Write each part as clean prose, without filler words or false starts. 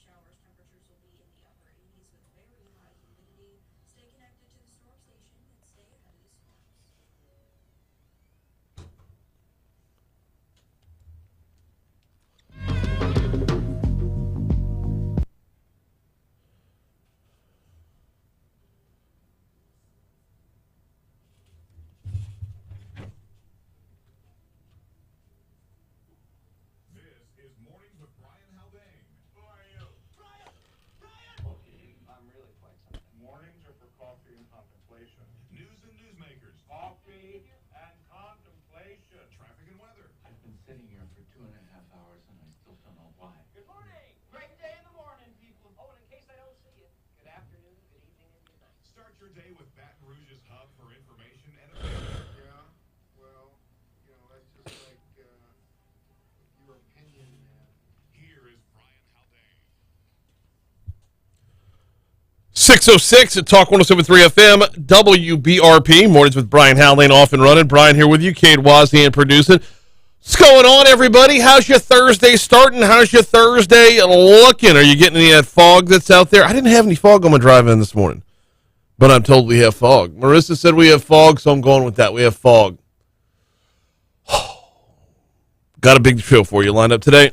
showers. Temperatures will be in the upper 80s with very high humidity. Stay connected to the storm station and stay ahead of the storms. This is Mornings with Brian Haldane. Who are you? Brian! I'm really quite something. Mornings are for coffee and contemplation. News and newsmakers. Coffee and contemplation. Traffic and weather. I've been sitting here for 2.5 hours and I still don't know why. Good morning. Great day in the morning, people. Oh, and in case I don't see you, good afternoon, good evening, and good night. Start your day with Baton Rouge's hub for information and opinion. Yeah, well, that's just like your opinion, man. Here is Brian Haldane. 6:06 at Talk 107.3 FM, WBRP. Mornings with Brian Haldane off and running. Brian here with you, Cade Wozniak producing. What's going on, everybody? How's your Thursday starting? How's your Thursday looking? Are you getting any of that fog that's out there? I didn't have any fog on my drive-in this morning, but I'm told we have fog. Marissa said we have fog, so I'm going with that. We have fog. Got a big show for you lined up today.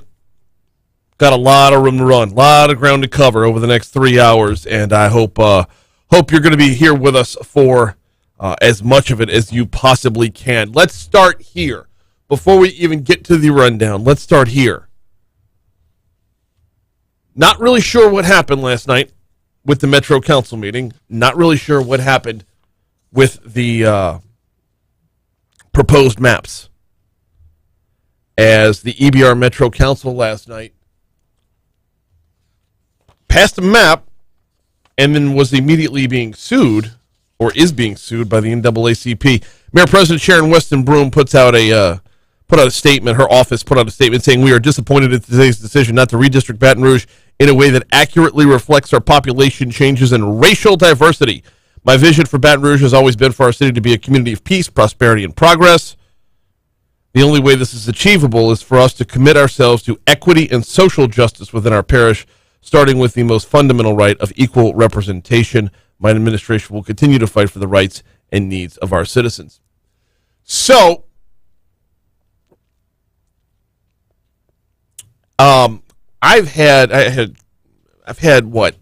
Got a lot of room to run, a lot of ground to cover over the next 3 hours, and I hope you're going to be here with us for as much of it as you possibly can. Let's start here. Before we even get to the rundown, let's start here. Not really sure what happened last night with the Metro Council meeting. Not really sure what happened with the proposed maps. As the EBR Metro Council last night passed a map and then was immediately being sued, or is being sued, by the NAACP. Mayor President Sharon Weston Broome put out a statement. Her office put out a statement saying, "We are disappointed in today's decision not to redistrict Baton Rouge in a way that accurately reflects our population changes and racial diversity. My vision for Baton Rouge has always been for our city to be a community of peace, prosperity, and progress. The only way this is achievable is for us to commit ourselves to equity and social justice within our parish, starting with the most fundamental right of equal representation. My administration will continue to fight for the rights and needs of our citizens." So, I've had what,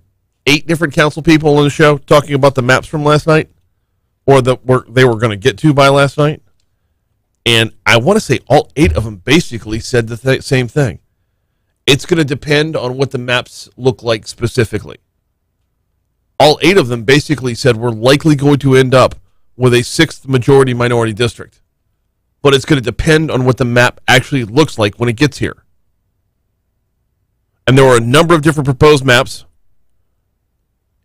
8 different council people on the show talking about the maps from last night, or they were going to get to by last night, and I want to say all 8 of them basically said the same thing. It's going to depend on what the maps look like specifically. All 8 of them basically said we're likely going to end up with a 6th majority minority district, but it's going to depend on what the map actually looks like when it gets here. And there were a number of different proposed maps,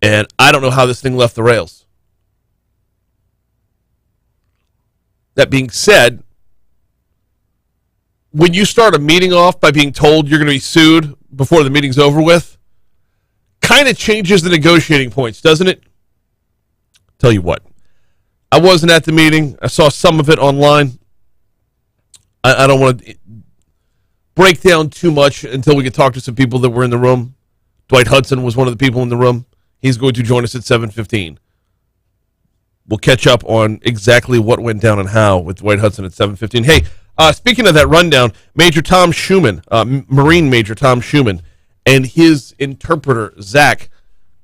and I don't know how this thing left the rails. That being said, when you start a meeting off by being told you're going to be sued before the meeting's over with, kind of changes the negotiating points, doesn't it? Tell you what, I wasn't at the meeting. I saw some of it online. I don't want to break down too much until we can talk to some people that were in the room. Dwight Hudson was one of the people in the room. He's going to join us at 7:15. We'll catch up on exactly what went down and how with Dwight Hudson at 7:15. Hey, speaking of that rundown, Major Tom Schueman, Marine Major Tom Schueman, and his interpreter, Zach,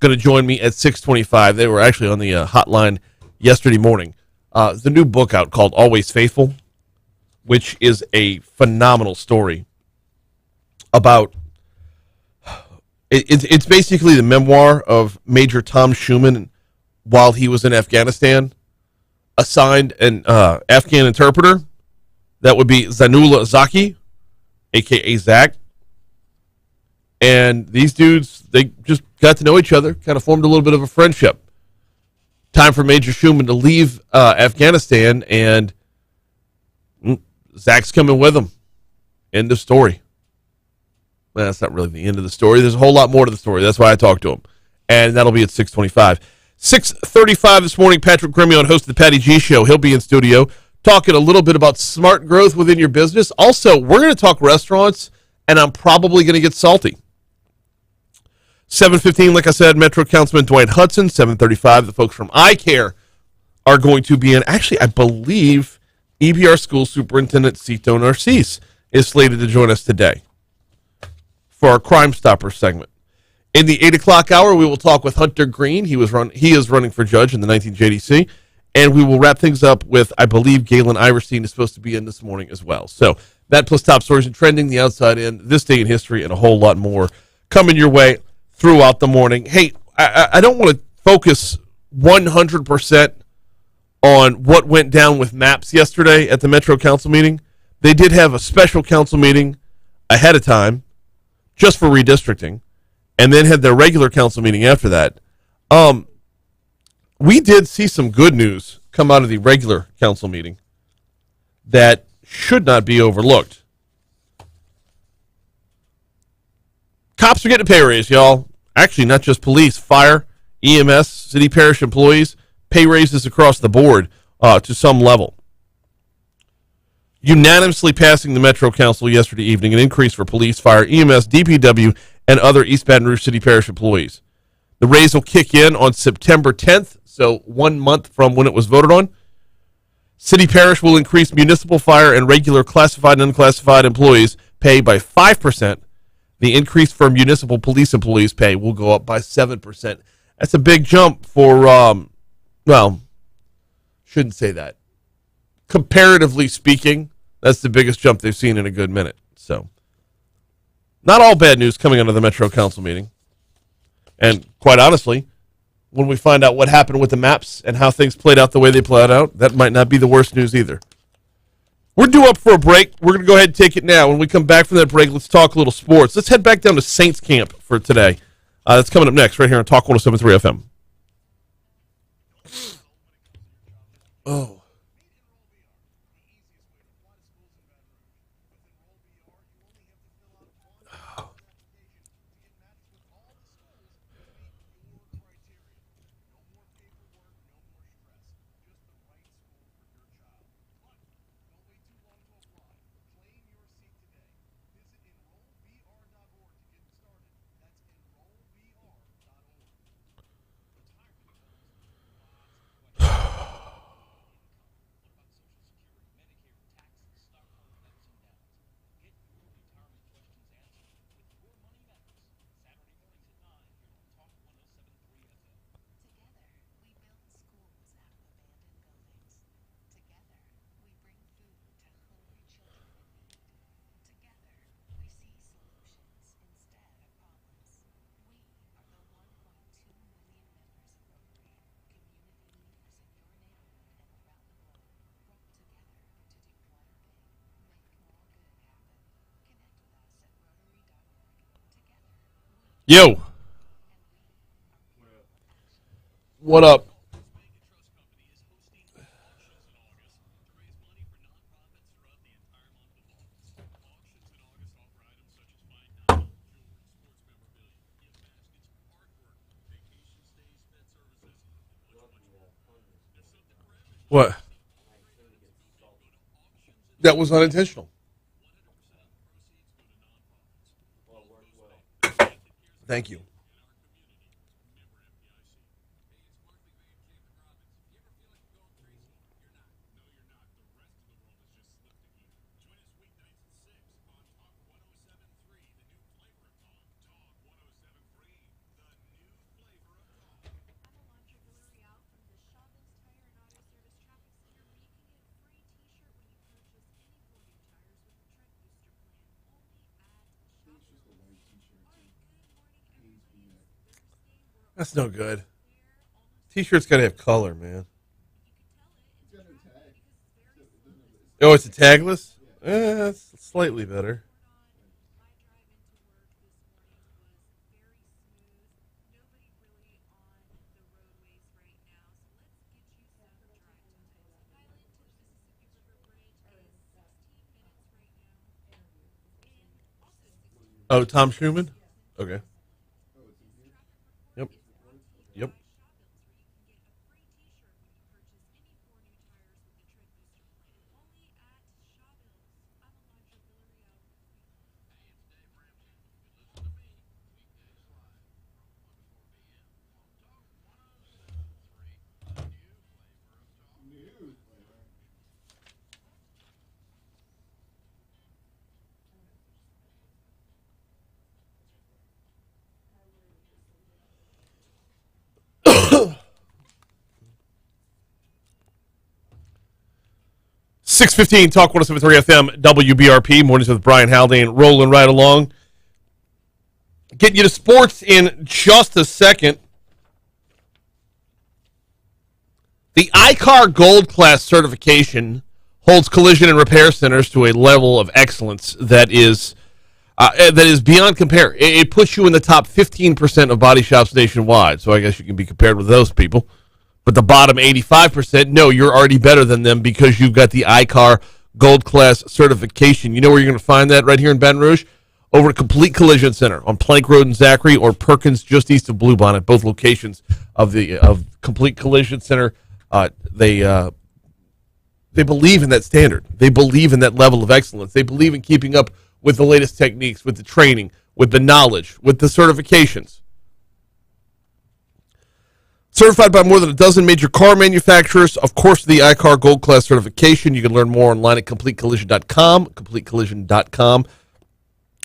going to join me at 6:25. They were actually on the hotline yesterday morning. The new book out called Always Faithful, which is a phenomenal story about, it's basically the memoir of Major Tom Schueman while he was in Afghanistan, assigned an Afghan interpreter. That would be Zanullah Zaki, a.k.a. Zach. And these dudes, they just got to know each other, kind of formed a little bit of a friendship. Time for Major Schueman to leave Afghanistan, and Zach's coming with him. End of story. Well, that's not really the end of the story. There's a whole lot more to the story. That's why I talked to him. And that'll be at 6:25. 6:35 this morning, Patrick Grimion, host of the Patty G Show. He'll be in studio talking a little bit about smart growth within your business. Also, we're going to talk restaurants, and I'm probably going to get salty. 7:15, like I said, Metro Councilman Dwight Hudson. 7:35, the folks from iCare are going to be in. Actually, I believe EBR School Superintendent Cito Narcisse is slated to join us today for our Crimestoppers segment. In the 8 o'clock hour, we will talk with Hunter Greene. He is running for judge in the 19th JDC. And we will wrap things up with, I believe, Galen Iverstine is supposed to be in this morning as well. So that plus top stories and trending, the outside in, this day in history, and a whole lot more coming your way throughout the morning. Hey, I don't want to focus 100% on what went down with maps yesterday at the Metro Council meeting. They did have a special council meeting ahead of time just for redistricting, and then had their regular council meeting after that. We did see some good news come out of the regular council meeting that should not be overlooked. Cops are getting a pay raise, y'all. Actually, not just police, fire, EMS, city parish employees, pay raises across the board to some level. Unanimously passing the Metro Council yesterday evening, an increase for police, fire, EMS, DPW, and other East Baton Rouge City Parish employees. The raise will kick in on September 10th, so 1 month from when it was voted on. City Parish will increase municipal, fire, and regular classified and unclassified employees' pay by 5%. The increase for municipal police employees' pay will go up by 7%. That's a big jump for, well, shouldn't say that. Comparatively speaking, that's the biggest jump they've seen in a good minute. So, not all bad news coming out of the Metro Council meeting. And quite honestly, when we find out what happened with the maps and how things played out the way they played out, that might not be the worst news either. We're due up for a break. We're going to go ahead and take it now. When we come back from that break, let's talk a little sports. Let's head back down to Saints Camp for today. That's coming up next right here on Talk 107.3 FM. Oh. Yo. What up? What? That was unintentional. Thank you. That's no good. T-shirt's got to have color, man. Oh, it's a tagless? That's slightly better. Oh, Tom Schueman? Okay. Yep. Yep. 6:15, Talk 107.3 FM, WBRP, mornings with Brian Haldane, rolling right along. Getting you to sports in just a second. The ICAR Gold Class certification holds collision and repair centers to a level of excellence that is beyond compare. It puts you in the top 15% of body shops nationwide, so I guess you can be compared with those people. But the bottom 85%, no, you're already better than them because you've got the ICAR Gold Class certification. You know where you're going to find that? Right here in Baton Rouge? Over at Complete Collision Center on Plank Road in Zachary, or Perkins just east of Bluebonnet, both locations of Complete Collision Center. They believe in that standard. They believe in that level of excellence. They believe in keeping up with the latest techniques, with the training, with the knowledge, with the certifications. Certified by more than a dozen major car manufacturers. Of course, the ICAR Gold Class certification. You can learn more online at CompleteCollision.com. CompleteCollision.com.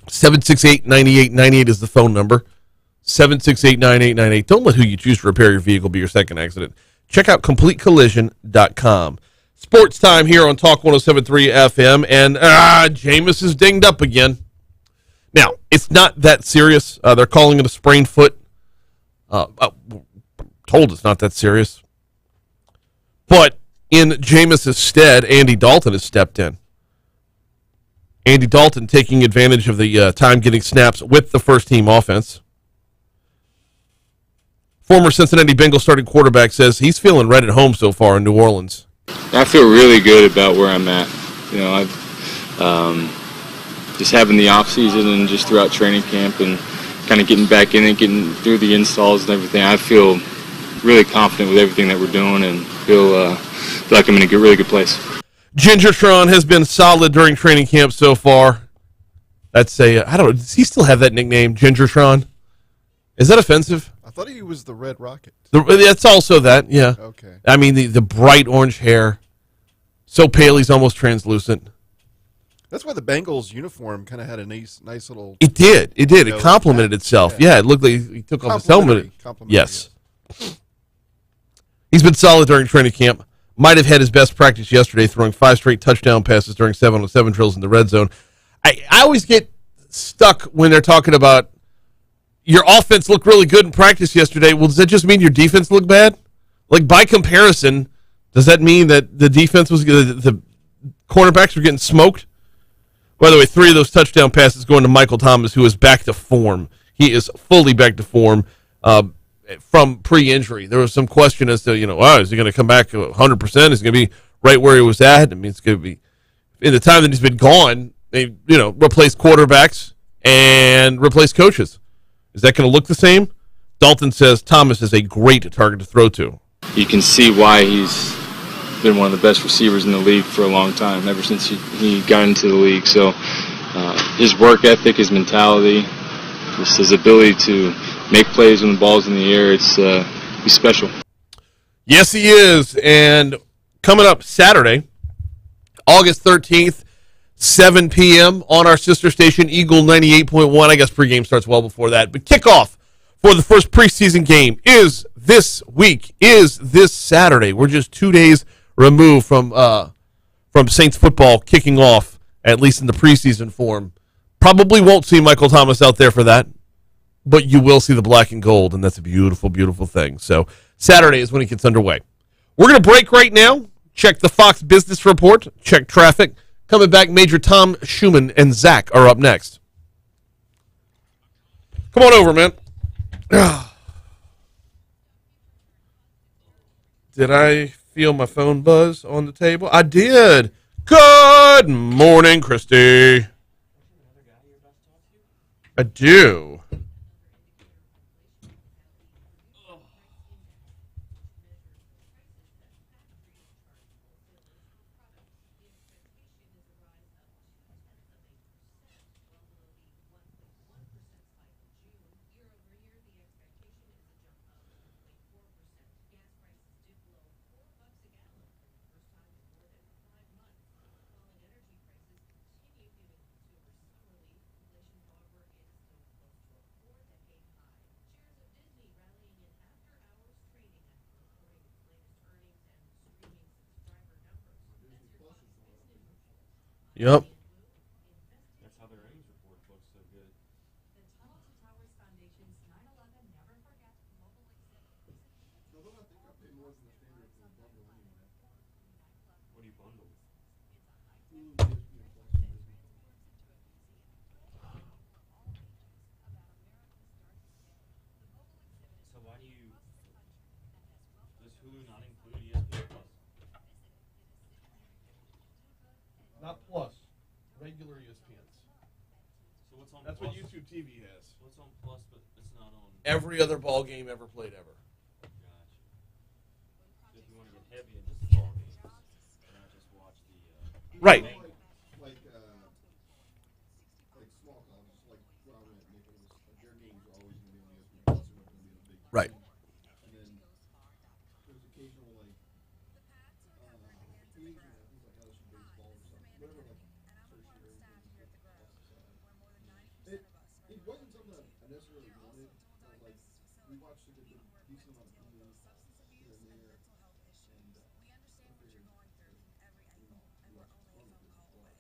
768-9898 is the phone number. 768-9898. Don't let who you choose to repair your vehicle be your second accident. Check out CompleteCollision.com. Sports time here on Talk 107.3 FM, and Jameis is dinged up again. Now, it's not that serious. They're calling it a sprained foot. Told it's not that serious. But in Jameis's stead, Andy Dalton has stepped in. Andy Dalton taking advantage of the time getting snaps with the first-team offense. Former Cincinnati Bengals starting quarterback says he's feeling right at home so far in New Orleans. I feel really good about where I'm at. You know, I've just having the off season and just throughout training camp and kind of getting back in and getting through the installs and everything. I feel really confident with everything that we're doing and feel like I'm in a really good place. Gingertron has been solid during training camp so far. That's I don't know, does he still have that nickname, Gingertron? Is that offensive? I thought he was the Red Rocket. That's also that, yeah. Okay. I mean, the bright orange hair, so pale he's almost translucent. That's why the Bengals uniform kind of had a nice little... It did. It complemented itself. Yeah, it looked like he took off his helmet. Yes. He's been solid during training camp. Might have had his best practice yesterday, throwing 5 straight touchdown passes during 7-on-7 drills in the red zone. I always get stuck when they're talking about your offense looked really good in practice yesterday. Well, does that just mean your defense looked bad? Like, by comparison, does that mean that the defense was good, the cornerbacks were getting smoked? By the way, 3 of those touchdown passes going to Michael Thomas, who is back to form. He is fully back to form from pre-injury. There was some question as to, is he going to come back 100%? Is he going to be right where he was at? I mean, it's going to be, in the time that he's been gone, they, replaced quarterbacks and replaced coaches. Is that going to look the same? Dalton says Thomas is a great target to throw to. You can see why he's been one of the best receivers in the league for a long time, ever since he got into the league. So his work ethic, his mentality, just his ability to make plays when the ball's in the air, he's special. Yes, he is. And coming up Saturday, August 13th, 7 p.m. on our sister station, Eagle 98.1. I guess pregame starts well before that. But kickoff for the first preseason game is this week, is this Saturday. We're just 2 days removed from Saints football kicking off, at least in the preseason form. Probably won't see Michael Thomas out there for that, but you will see the black and gold, and that's a beautiful, beautiful thing. So Saturday is when it gets underway. We're going to break right now. Check the Fox Business Report. Check traffic. Coming back, Major Tom Schueman and Zach are up next. Come on over, man. Did I feel my phone buzz on the table? I did. Good morning, Christy. I do. Yep. That's how their ratings report looks so good. The Tunnel to Towers Foundation's 9/11 Never Forget mobile exhibit. No, they'll not think I pay more than the standard for the bundle anyway. What do you bundle? Hulu, ESPN Plus, and Disney. So why do you? Does Hulu not include ESPN Plus? Not Plus. Regular ESPNs. So what's on That's Plus? what YouTube TV has. What's on Plus, but it's not on? Every other ball game ever played ever. Gotcha. So if you want to get heavy into the ball games, not just watch the. Right. main- Like small colleges, like Ronald Reagan, their games are always going to be on ESPN Plus. They're not going to be on big. Right. And then there's occasional leagues, things like LSU baseball or something, whatever, like tertiary things that off the side. It wasn't something I necessarily wanted. Like we watched a decent amount of Hulu here and there, and I figured, we watched some of it as well.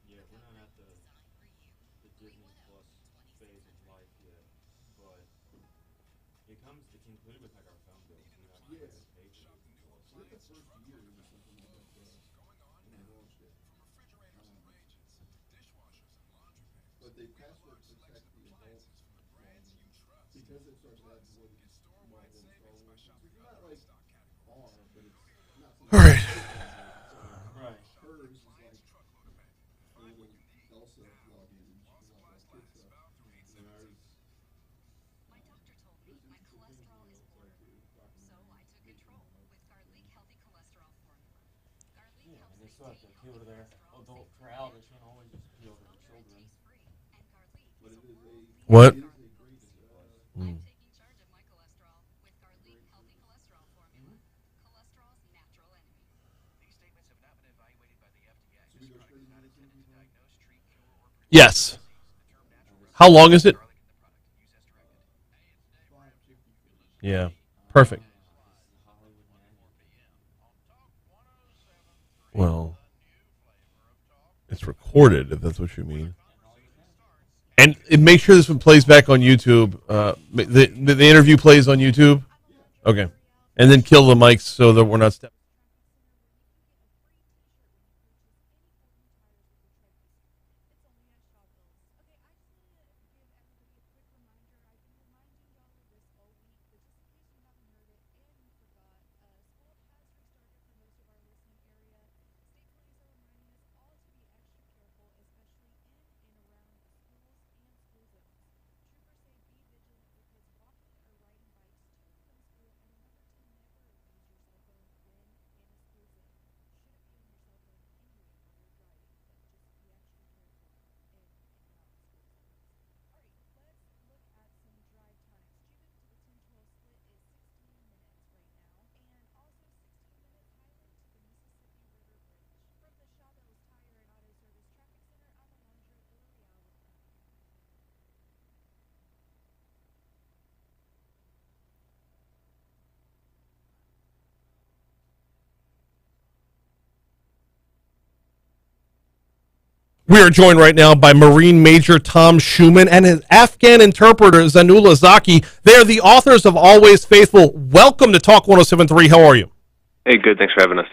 Yeah, we're not at the Disney Plus phase of life yet, but it's included with like our phone bill. We don't have to pay for Disney Plus. I think the first year it was something like that for us when I launched it. But they password protect the adult login because it starts to have more than Marvel and Star Wars. It's not like R, but it's not something. All right. Right. Hers is like a little Elsa login and she can watch like kid stuff. And ours. My doctor told me my cholesterol is borderline, so I took control with Garlic Healthy Cholesterol Formula. Garlic Yeah, helps and they still have to appeal to their adult crowd. They can't always just appeal to the children. But it is a What? It is a great. I'm taking charge of my cholesterol with Garlic Healthy Cholesterol Formula. Cholesterol's natural enemy. These statements have not been evaluated by the FDA. So we go straight into this one, people? Diagnose, treat, cure, or prevent Yes. disease. The term natural How long is it? garlic in the product. Use as directed. 5:50. Yeah. Perfect. Well, it's recorded, if that's what you mean. And make sure this one plays back on YouTube. The interview plays on YouTube. Okay. And then kill the mics so that we're not stepping. We are joined right now by Marine Major Tom Schueman and his Afghan interpreter, Zanula Zaki. They are the authors of Always Faithful. Welcome to Talk 107.3. How are you? Hey, good. Thanks for having us.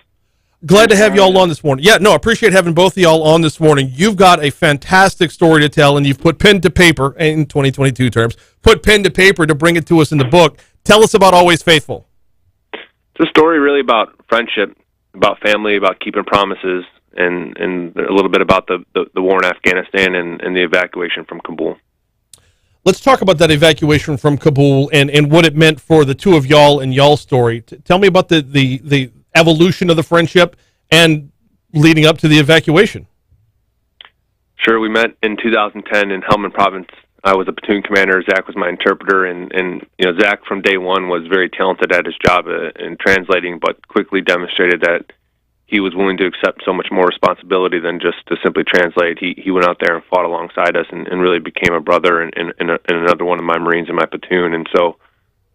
Glad to have you all on this morning. Yeah, no, I appreciate having both of y'all on this morning. You've got a fantastic story to tell, and you've put pen to paper, in 2022 terms, put pen to paper to bring it to us in the book. Tell us about Always Faithful. It's a story really about friendship, about family, about keeping promises, and a little bit about the war in Afghanistan and the evacuation from Kabul. Let's talk about that evacuation from Kabul and what it meant for the two of y'all and y'all's story. Tell me about the evolution of the friendship and leading up to the evacuation. Sure, we met in 2010 in Helmand Province. I was a platoon commander. Zach was my interpreter, and Zach from day one was very talented at his job in translating, but quickly demonstrated that he was willing to accept so much more responsibility than just to simply translate. He went out there and fought alongside us and really became a brother and another one of my Marines in my platoon. And so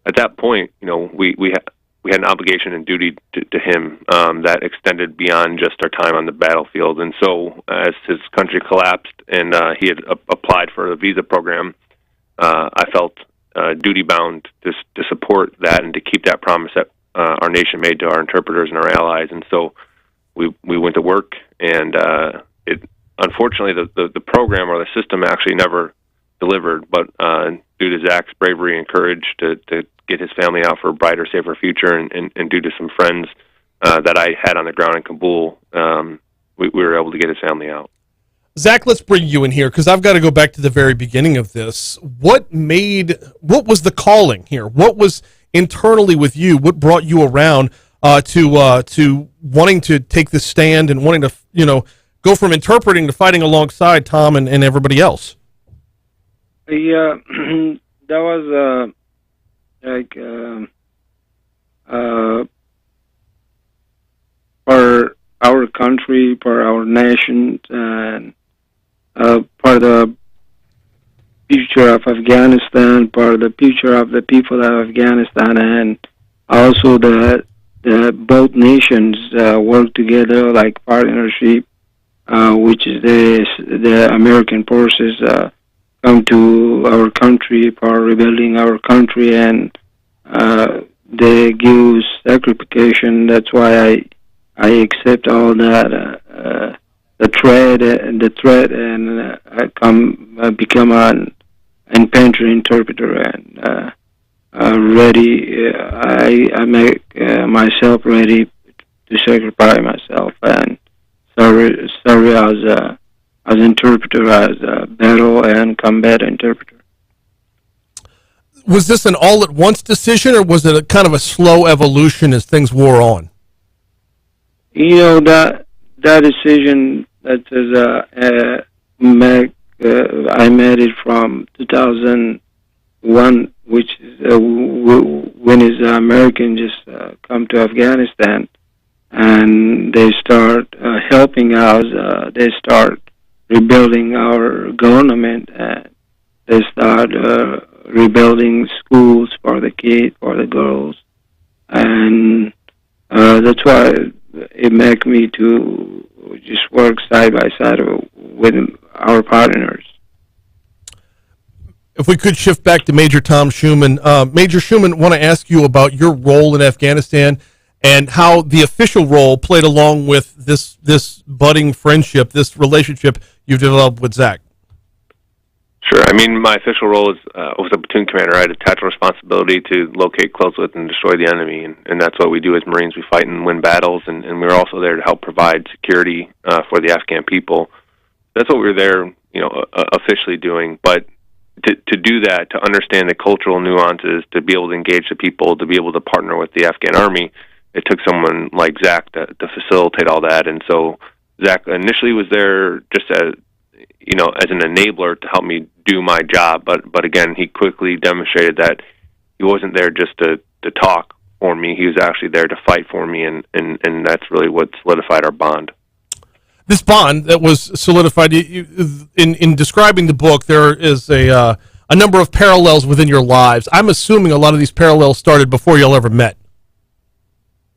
at that point, we we had an obligation and duty to him that extended beyond just our time on the battlefield. And so as his country collapsed and he had applied for a visa program, I felt duty-bound to support that and to keep that promise that our nation made to our interpreters and our allies. And so we went to work, and unfortunately, the program or the system actually never delivered, but due to Zach's bravery and courage to get his family out for a brighter, safer future, and due to some friends that I had on the ground in Kabul, we were able to get his family out. Zach, let's bring you in here because I've got to go back to the very beginning of this. What was the calling here? What was internally with you? What brought you around to wanting to take this stand and wanting to, go from interpreting to fighting alongside Tom and everybody else? Yeah, that was for our country, for our nation, and for the future of Afghanistan, for the future of the people of Afghanistan, and also the both nations work together like partnership, which is the American forces come to our country for rebuilding our country, and they give sacrification. That's why I accept all that the threat, and I become an infantry interpreter and ready. I make myself ready to sacrifice myself and serve as interpreter, as a battle and combat interpreter. Was this an all-at-once decision, or was it a kind of a slow evolution as things wore on? That decision that is I made it from 2001, which is when is American just come to Afghanistan, and they start helping us. They start rebuilding our government, and they start rebuilding schools for the kids, for the girls, and that's why it make me to just work side by side with our partners. If we could shift back to Major Tom Schueman. Major Schueman, want to ask you about your role in Afghanistan and how the official role played along with this budding friendship, this relationship you've developed with Zach. Sure. I mean, my official role was a platoon commander. I had a tactical responsibility to locate, close with, and destroy the enemy, and that's what we do as Marines. We fight and win battles, and we're also there to help provide security for the Afghan people. That's what we were there, officially doing. But to do that, to understand the cultural nuances, to be able to engage the people, to be able to partner with the Afghan army, it took someone like Zach to facilitate all that. And so Zach initially was there just as an enabler to help me do my job. But again, he quickly demonstrated that he wasn't there just to talk for me. He was actually there to fight for me, and that's really what solidified our bond. This bond that was solidified, in describing the book, there is a number of parallels within your lives. I'm assuming a lot of these parallels started before y'all ever met.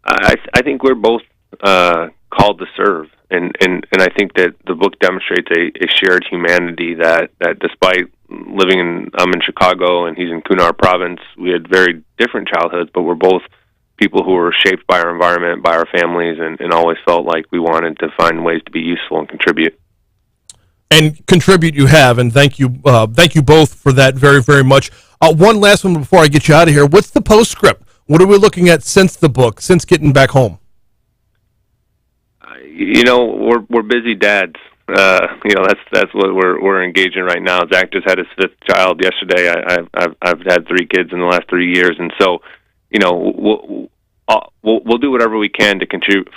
I think we're both called to serve, and I think that the book demonstrates a shared humanity that despite I'm in Chicago and he's in Kunar province, we had very different childhoods, but we're both people who were shaped by our environment, by our families, and always felt like we wanted to find ways to be useful and contribute. And contribute you have, and thank you both for that very, very much. One last one before I get you out of here. What's the postscript? What are we looking at since the book, since getting back home? We're busy dads. That's what we're engaged in right now. Zach just had his fifth child yesterday. I've had 3 kids in the last 3 years, and so we'll do whatever we can to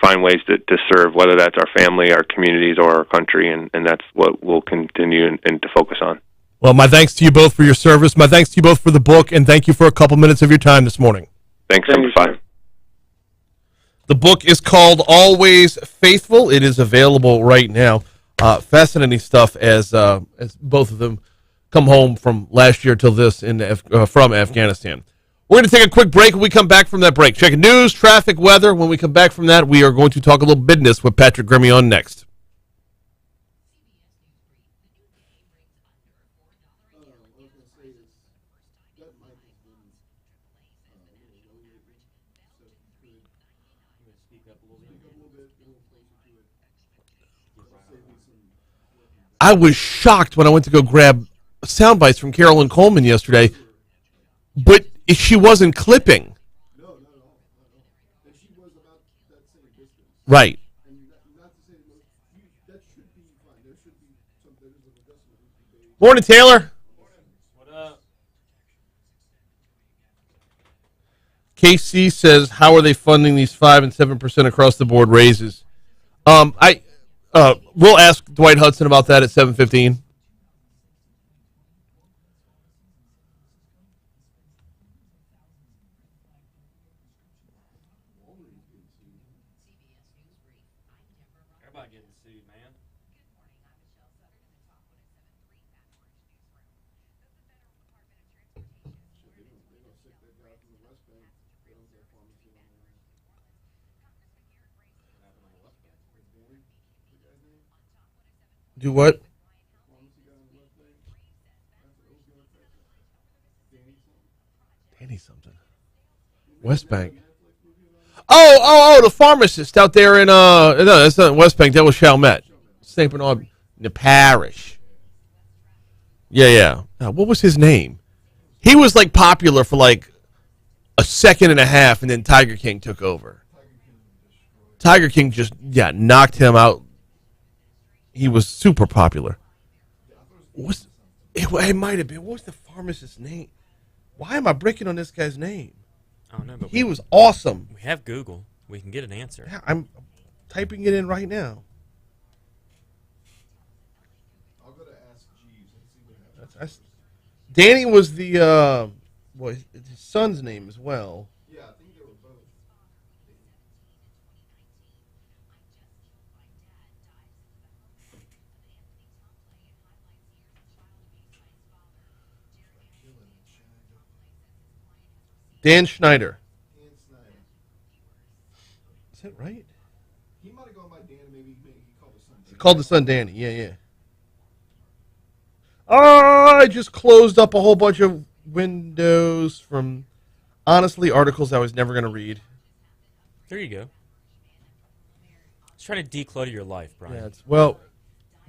find ways to serve, whether that's our family, our communities, or our country, and that's what we'll continue and to focus on. Well, my thanks to you both for your service. My thanks to you both for the book, and thank you for a couple minutes of your time this morning. Thanks so much. The book is called Always Faithful. It is available right now. Fascinating stuff as both of them come home from last year till this from Afghanistan. We're going to take a quick break when we come back from that break. Checking news, traffic, weather. When we come back from that, we are going to talk a little business with Patrick Grimion next. I was shocked when I went to go grab sound bites from Carolyn Coleman yesterday, but she wasn't clipping. No, not at all. And she was about that same distance. Right. And not to say that should be fine. There should be some there's an adjustment. Morning, Taylor. What up? KC says, "How are they funding these 5% and 7% across the board raises?" We'll ask Dwight Hudson about that at 7:15. Everybody getting sued, man. Do what? Danny something. West Bank. Oh, the pharmacist out there in no, that's not West Bank. That was Chalmette. St. Bernard, the parish. Yeah. What was his name? He was like popular for like a second and a half, and then Tiger King took over. Tiger King just knocked him out. He was super popular. It might have been. What was the pharmacist's name? Why am I breaking on this guy's name? I don't know, but he was awesome. We have Google. We can get an answer. Yeah, I'm typing it in right now. I'll go to Ask Jeeves and see what happens. Danny was the his son's name as well. Yeah, I think they were both. Dan Schneider. Is that right? He might have gone by Dan. Maybe he called his son. He called the son Danny. Yeah. I just closed up a whole bunch of windows from, honestly, articles I was never going to read. There you go. Just trying to declutter your life, Brian.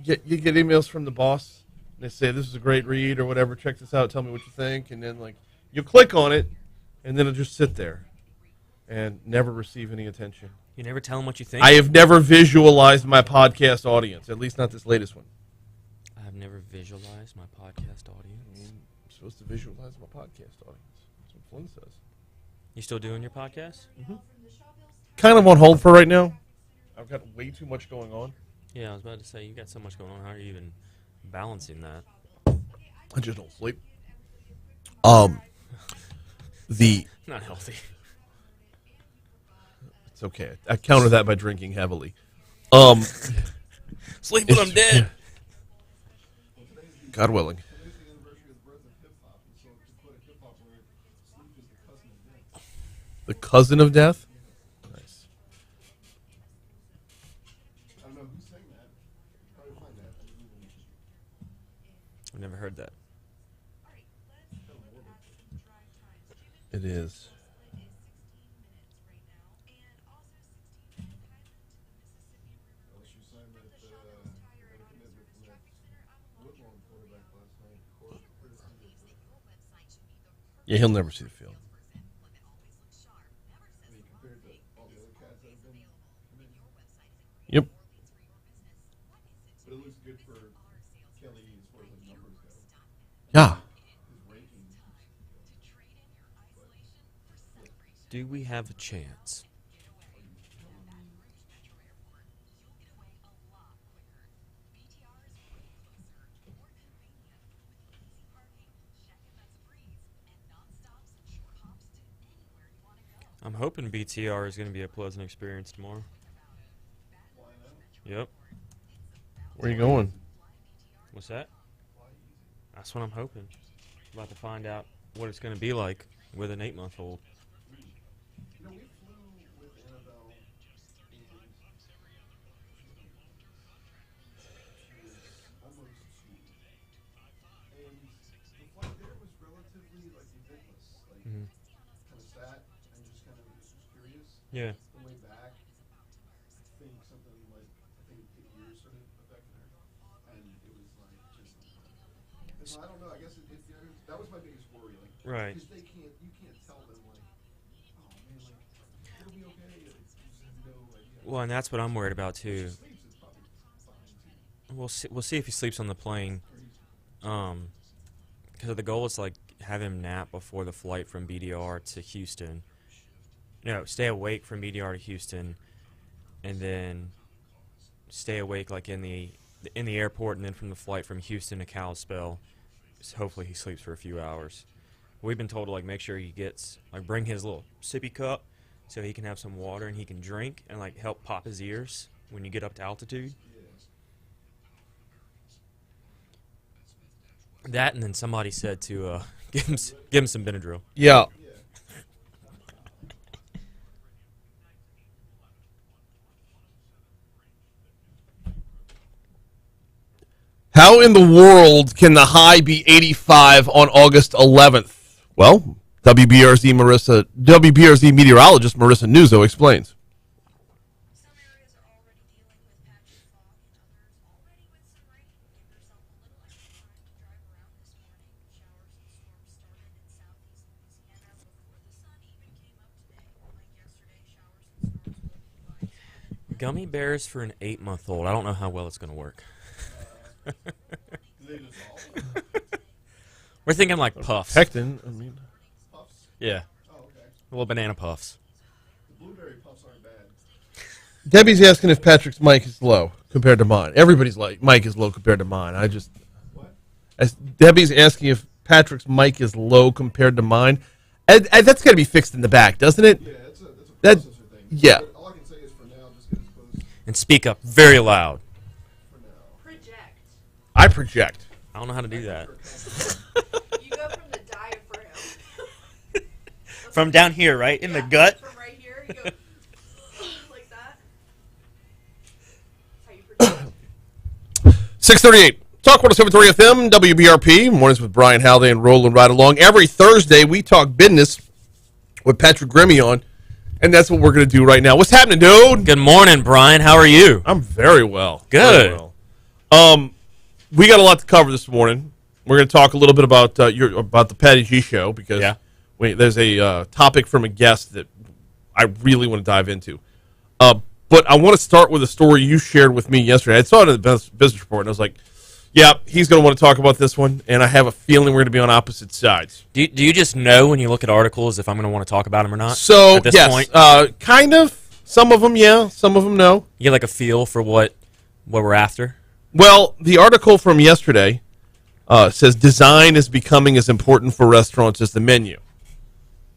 Yeah, you get emails from the boss. And they say, this is a great read or whatever. Check this out. Tell me what you think. And then, you click on it, and then it'll just sit there and never receive any attention. You never tell them what you think? I have never visualized my podcast audience, at least not this latest one. I have never visualized my podcast audience. I'm supposed to visualize my podcast audience. That's what Flynn says. You still doing your podcast? Mm-hmm. Kind of on hold for right now. I've got way too much going on. Yeah, I was about to say, you got so much going on. How are you even balancing that? I just don't sleep. Not healthy. It's okay. I counter that by drinking heavily. Sleep when I'm dead. God willing. The cousin of death? Nice. I don't know who's saying that. Probably find that. I've never heard that. It is. Yeah, he'll never see the field. Yep. But it looks good for Kelly as far as the numbers go. Yeah. Do we have a chance? I'm hoping BTR is going to be a pleasant experience tomorrow. Yep. Where are you going? What's that? That's what I'm hoping. About to find out what it's going to be like with an 8-month-old. You know, we flew with Annabelle, and she was almost 2. And the flight there was relatively, like, eventless. Like, Mhm. kind of sat and just kind of was curious. Yeah. The way back, I think something like, the ears started affecting her. And it was, like, just... And so I don't know, I guess that was my biggest worry. Like, Right. because you can't tell them, like, oh, man, like, it'll be okay. You just have no idea. Well, and that's what I'm worried about, too. We'll see if he sleeps on the plane. Because the goal is, like, have him nap before the flight from BDR to Houston. No, stay awake from BDR to Houston, and then stay awake, like, in the airport, and then from the flight from Houston to Kalispell. So hopefully he sleeps for a few hours. We've been told to, like, make sure he gets, like, bring his little sippy cup so he can have some water and he can drink and, like, help pop his ears when you get up to altitude. That, and then somebody said to give him some Benadryl. Yeah. How in the world can the high be 85 on August 11th? Well, WBRZ meteorologist Marissa Nuzzo explains. Gummy bears for an 8-month-old. I don't know how well it's going to work. We're thinking like puffs. Pectin, I mean. Puffs? Yeah. Oh, okay. Little banana puffs. The blueberry puffs aren't bad. Debbie's asking if Patrick's mic is low compared to mine. Everybody's mic is low compared to mine. Debbie's asking if Patrick's mic is low compared to mine. And that's got to be fixed in the back, doesn't it? Yeah, it's a processor thing. Yeah. But all I can say is for now, just get as close. And speak up very loud. Project. I project. I don't know how to do that. You go from the diaphragm. From down here, right? In the gut? From right here, you go like that. That's how you project. 638. Talk 107.3 FM, WBRP. Mornings with Brian Haldane rolling right along. Every Thursday, we talk business with Patrick Grimmie on, and that's what we're going to do right now. What's happening, dude? Good morning, Brian. How are you? I'm very well. Good. Very well. We got a lot to cover this morning. We're going to talk a little bit about the Patty G show because there's a topic from a guest that I really want to dive into. But I want to start with a story you shared with me yesterday. I saw it in the business report, and I was like, yeah, he's going to want to talk about this one, and I have a feeling we're going to be on opposite sides. Do you just know when you look at articles if I'm going to want to talk about them or not? So, at this yes, point? kind of. Some of them, yeah. Some of them, no. You get like a feel for what we're after? Well, the article from yesterday says design is becoming as important for restaurants as the menu.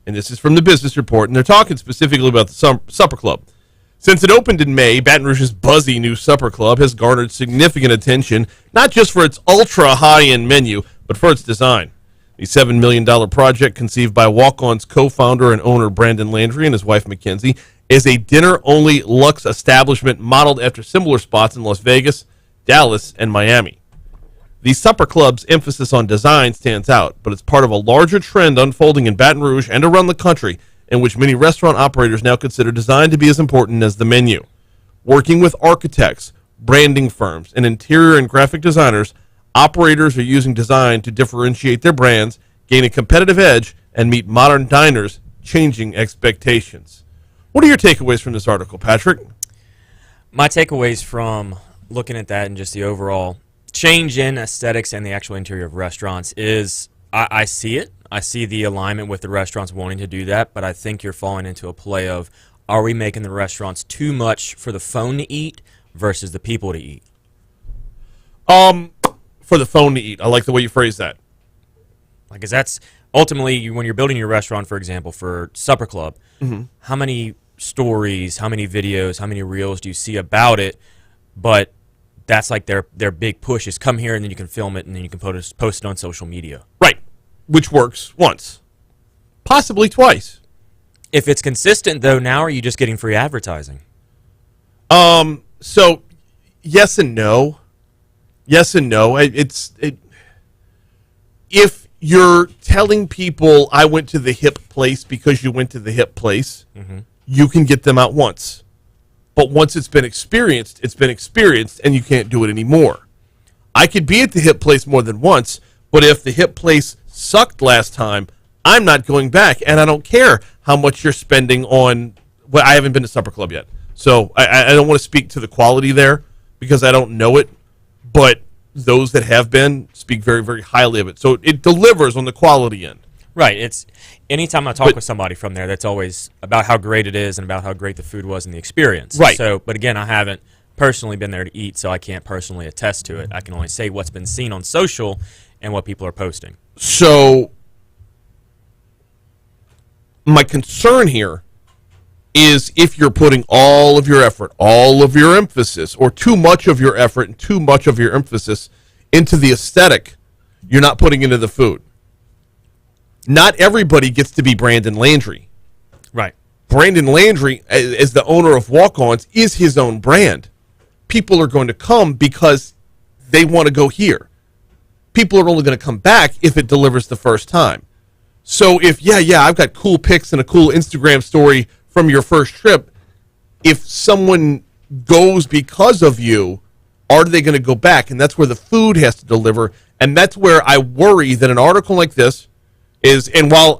And this is from the business report, and they're talking specifically about the Supper Club. Since it opened in May, Baton Rouge's buzzy new Supper Club has garnered significant attention, not just for its ultra-high-end menu, but for its design. The $7 million project, conceived by Walk-On's co-founder and owner Brandon Landry and his wife Mackenzie, is a dinner-only luxe establishment modeled after similar spots in Las Vegas, Dallas, and Miami. The Supper Club's emphasis on design stands out, but it's part of a larger trend unfolding in Baton Rouge and around the country, in which many restaurant operators now consider design to be as important as the menu. Working with architects, branding firms, and interior and graphic designers, operators are using design to differentiate their brands, gain a competitive edge, and meet modern diners' changing expectations. What are your takeaways from this article, Patrick? My takeaways from looking at that and just the overall change in aesthetics and the actual interior of restaurants is I see it. I see the alignment with the restaurants wanting to do that, but I think you're falling into a play of, are we making the restaurants too much for the phone to eat versus the people to eat? For the phone to eat. I like the way you phrase that. Like, 'cause that's ultimately, when you're building your restaurant, for example, for Supper Club, how many stories, how many videos, how many reels do you see about it? But that's like their big push is come here and then you can film it and then you can post it on social media. Right. which works once, possibly twice. If it's consistent, though, now are you just getting free advertising? So yes and no. Yes and no. If you're telling people I went to the hip place because you went to the hip place, you can get them out once. But once it's been experienced, and you can't do it anymore. I could be at the hip place more than once, but if the hip place sucked last time, I'm not going back, and I don't care how much you're spending on. Well, I haven't been to Supper Club yet, so I don't want to speak to the quality there because I don't know it. But those that have been speak very, very highly of it. So it delivers on the quality end. Right. It's anytime I talk with somebody from there, that's always about how great it is and about how great the food was and the experience. Right. So, but again, I haven't personally been there to eat, so I can't personally attest to it. I can only say what's been seen on social and what people are posting. So my concern here is if you're putting all of your effort, all of your emphasis, or too much of your effort and too much of your emphasis into the aesthetic, you're not putting into the food. Not everybody gets to be Brandon Landry. Right. Brandon Landry, as the owner of Walk-Ons, is his own brand. People are going to come because they want to go here. People are only going to come back if it delivers the first time. So if, I've got cool pics and a cool Instagram story from your first trip, if someone goes because of you, are they going to go back? And that's where the food has to deliver. And that's where I worry that an article like this is, and while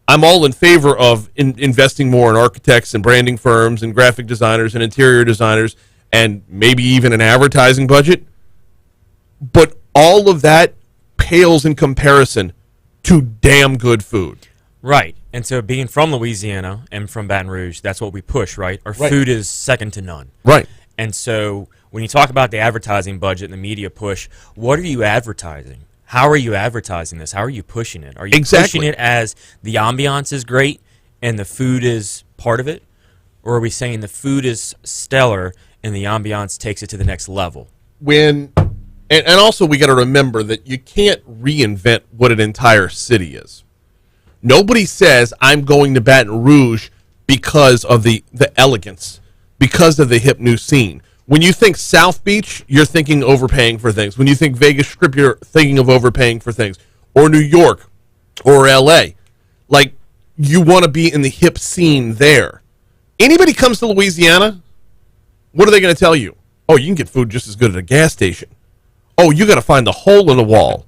I'm all in favor of investing more in architects and branding firms and graphic designers and interior designers and maybe even an advertising budget, but all of that pales in comparison to damn good food. Right. And so being from Louisiana and from Baton Rouge, that's what we push, right? Our food is second to none. Right. And so when you talk about the advertising budget and the media push, what are you advertising? How are you advertising this? How are you pushing it? Are you pushing it as the ambiance is great and the food is part of it? Or are we saying the food is stellar and the ambiance takes it to the next level? And also we got to remember that you can't reinvent what an entire city is. Nobody says I'm going to Baton Rouge because of the elegance, because of the hip new scene. When you think South Beach, you're thinking overpaying for things. When you think Vegas Strip, you're thinking of overpaying for things. Or New York, or L.A. Like, you want to be in the hip scene there. Anybody comes to Louisiana, what are they going to tell you? Oh, you can get food just as good at a gas station. Oh, you got to find the hole in the wall.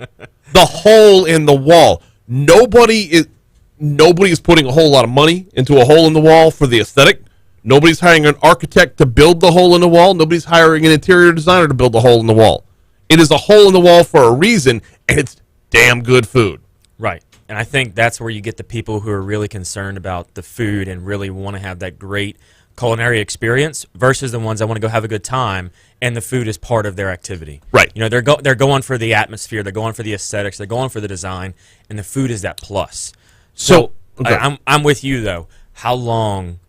The hole in the wall. Nobody is putting a whole lot of money into a hole in the wall for the aesthetic. Nobody's hiring an architect to build the hole in the wall. Nobody's hiring an interior designer to build the hole in the wall. It is a hole in the wall for a reason, and it's damn good food. Right. And I think that's where you get the people who are really concerned about the food and really want to have that great culinary experience versus the ones that want to go have a good time and the food is part of their activity. Right. You know, they're going for the atmosphere, they're going for the aesthetics, they're going for the design, and the food is that plus. So okay. I'm with you, though. How long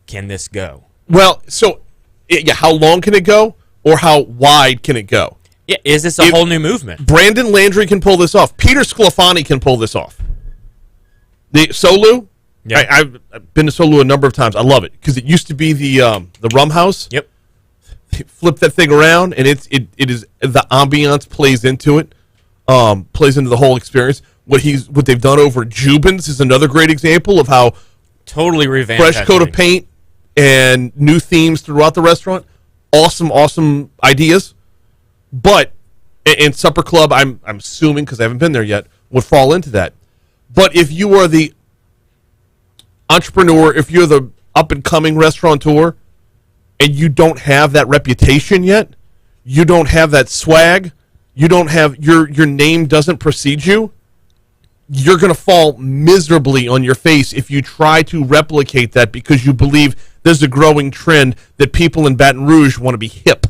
can this go? Well, so, how long can it go, or how wide can it go? Yeah, is this a whole new movement? Brandon Landry can pull this off. Peter Sclafani can pull this off. The Solu, yeah. I've been to Solu a number of times. I love it, because it used to be the rum house. Yep. Flip that thing around, and it is the ambiance plays into it, plays into the whole experience. What they've done over at Jubin's is another great example of how totally revamped, fresh coat of paint and new themes throughout the restaurant. Awesome ideas. But in Supper Club, I'm assuming, because I haven't been there yet, would fall into that. But if you are the entrepreneur, if you're the up and coming restaurateur, and you don't have that reputation yet, you don't have that swag, you don't have your name doesn't precede you, you're going to fall miserably on your face if you try to replicate that because you believe there's a growing trend that people in Baton Rouge want to be hip.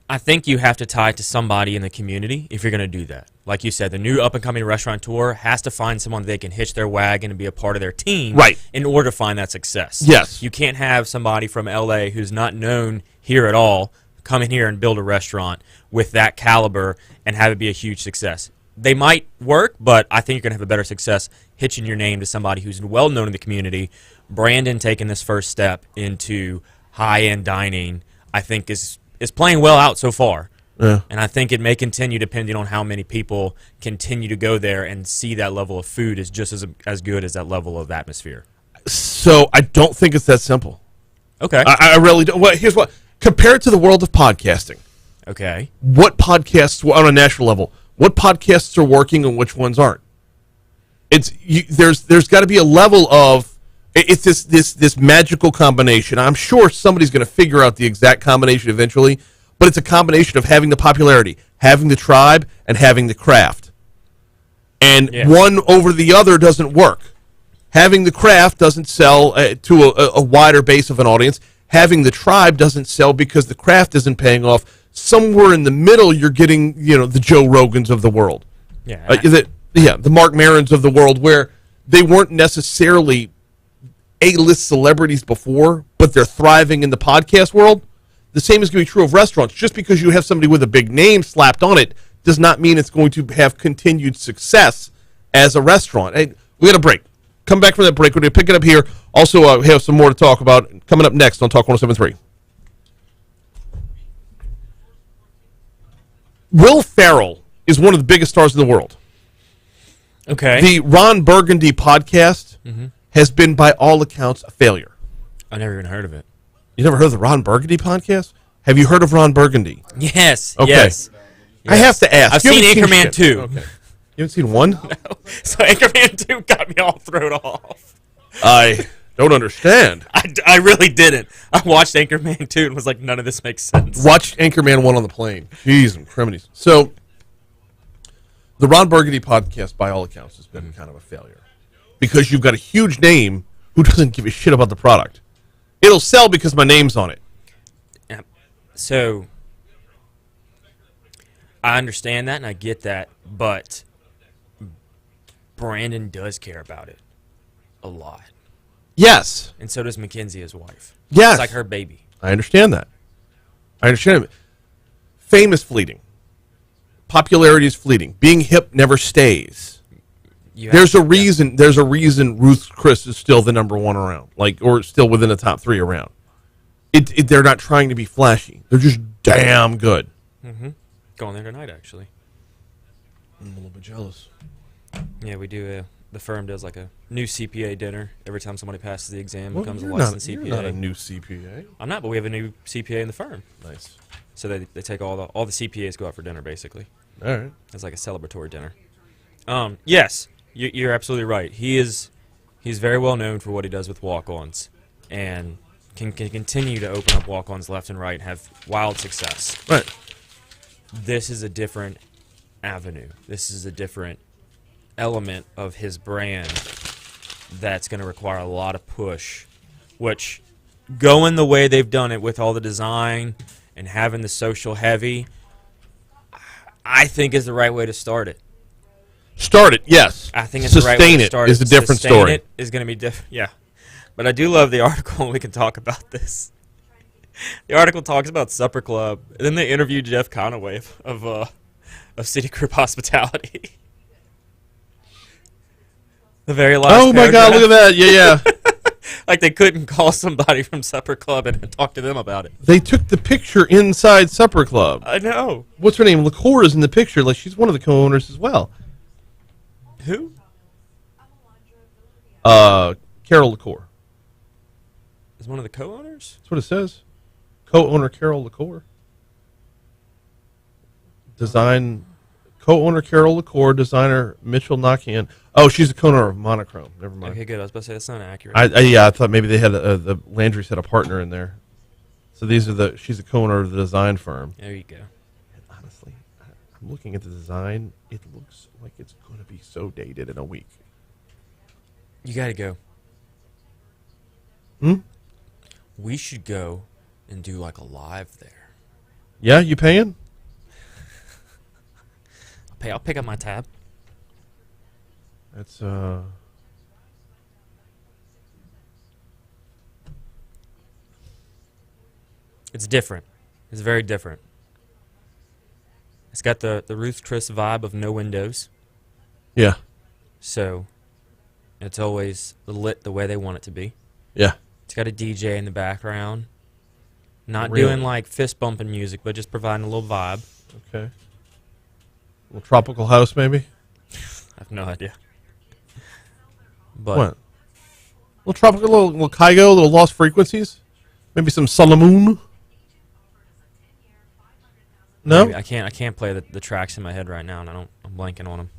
I think you have to tie it to somebody in the community if you're going to do that. Like you said, the new up-and-coming restaurateur has to find someone they can hitch their wagon and be a part of their team in order to find that success. Yes. You can't have somebody from L.A. who's not known here at all come in here and build a restaurant with that caliber and have it be a huge success. they might work, but I think you're going to have a better success hitching your name to somebody who's well known in the community. Brandon taking this first step into high-end dining, I think is playing well out so far. Yeah. And I think it may continue depending on how many people continue to go there and see that level of food is just as good as that level of atmosphere. So I don't think it's that simple. Okay. I really don't. Well, here's what. Compare it to the world of podcasting. Okay. What podcasts on a national level? What podcasts are working and which ones aren't? There's got to be a level of it's this magical combination. I'm sure somebody's going to figure out the exact combination eventually, but it's a combination of having the popularity, having the tribe, and having the craft. And one over the other doesn't work. Having the craft doesn't sell to a wider base of an audience. Having the tribe doesn't sell because the craft isn't paying off. Somewhere in the middle, you're getting the Joe Rogans of the world. Yeah. The Mark Marons of the world, where they weren't necessarily A-list celebrities before, but they're thriving in the podcast world. The same is going to be true of restaurants. Just because you have somebody with a big name slapped on it does not mean it's going to have continued success as a restaurant. Hey, we got a break. Come back from that break. We're going to pick it up here. Also, have some more to talk about coming up next on Talk 107.3. Will Ferrell is one of the biggest stars in the world. Okay. The Ron Burgundy podcast has been, by all accounts, a failure. I never even heard of it. You never heard of the Ron Burgundy podcast? Have you heard of Ron Burgundy? Yes. Okay. Yes. I have to ask. I've You seen haven't Anchorman 2. shit. Okay. You haven't seen one? No. So Anchorman 2 got me all thrown off. I don't understand. I really didn't. I watched Anchorman 2 and was like, none of this makes sense. Watch Anchorman 1 on the plane. Jeez and criminies. So, the Ron Burgundy podcast, by all accounts, has been kind of a failure. Because you've got a huge name who doesn't give a shit about the product. It'll sell because my name's on it. So, I understand that and I get that, but Brandon does care about it a lot. Yes. And so does Mackenzie, his wife. Yes. It's like her baby. I understand that. I understand it. Fame is fleeting. Popularity is fleeting. Being hip never stays. There's a reason Ruth Chris is still the number one around, or still within the top 3 around. They're not trying to be flashy. They're just damn good. Mm-hmm. Going there tonight, actually. I'm a little bit jealous. Yeah, we do. The firm does like a new CPA dinner every time somebody passes the exam, becomes a you're licensed not, CPA. You're not a new CPA. I'm not, but we have a new CPA in the firm. Nice. So they take all the CPAs go out for dinner, basically. All right. It's like a celebratory dinner. Yes, you're absolutely right. He's very well known for what he does with walk-ons, and can continue to open up walk-ons left and right and have wild success. Right. This is a different avenue. This is a different element of his brand that's going to require a lot of push, which going the way they've done it with all the design and having the social heavy, I think is the right way to start it. Start it, yes. I think it's the right way to start it. Sustain it is a different Sustain story. it is going to be different, yeah. But I do love the article, and we can talk about this. The article talks about Supper Club, and then they interview Jeff Conaway of City Group Hospitality. The very last Oh my God! Look at that! Yeah. Like they couldn't call somebody from Supper Club and talk to them about it. They took the picture inside Supper Club. I know. What's her name? LaCour is in the picture. Like she's one of the co-owners as well. Who? Carol LaCour. Is one of the co-owners? That's what it says. Co-owner Carol LaCour. Co-owner Carol LaCour, designer Mitchell Knockian. Oh, she's a co-owner of Monochrome. Never mind. Okay, good. I was about to say that's not accurate. I thought maybe they had the Landry's had a partner in there. So she's a co-owner of the design firm. There you go. And honestly, I'm looking at the design. It looks like it's going to be so dated in a week. You got to go. We should go and do like a live there. Yeah, you paying? I'll pick up my tab. That's It's different. It's very different. It's got the Ruth Chris vibe of no windows. Yeah. So it's always lit the way they want it to be. Yeah. It's got a DJ in the background. Not Really? doing like fist bumping music, but just providing a little vibe. Okay. A little tropical house, maybe? I have no idea. But What? A little tropical, little Kygo, little Lost Frequencies? Maybe some Solomon? No? maybe I can't play the tracks in my head right now, and I'm blanking on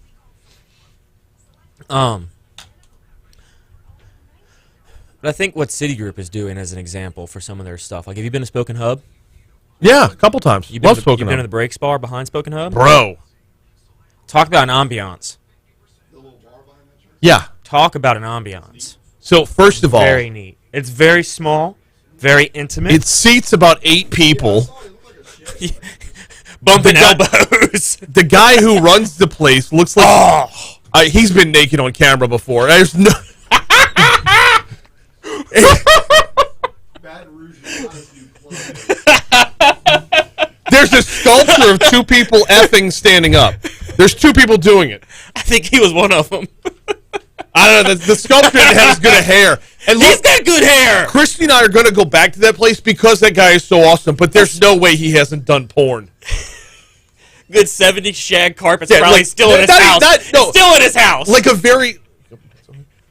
them. But I think what Citigroup is doing as an example for some of their stuff. Like, have you been to Spoken Hub? Yeah, a couple times. You've been Love to, Spoken You've been to Hub. the Breaks Bar behind Spoken Hub? Bro. Talk about an ambiance. Yeah. Talk about an ambiance. So, first of all, Very neat. It's very small, very intimate. it seats about 8 people. Bumping elbows. The guy who runs the place looks like he's been naked on camera before. There's no. There's a sculpture of 2 people effing standing up. There's 2 people doing it. I think he was one of them. I don't know. The sculpture didn't have as good a hair. And He's got good hair. Christy and I are going to go back to that place because that guy is so awesome. But there's no way he hasn't done porn. Good 70s shag carpet's Yeah, probably like, still in his house. no. Still in his house. Like a very,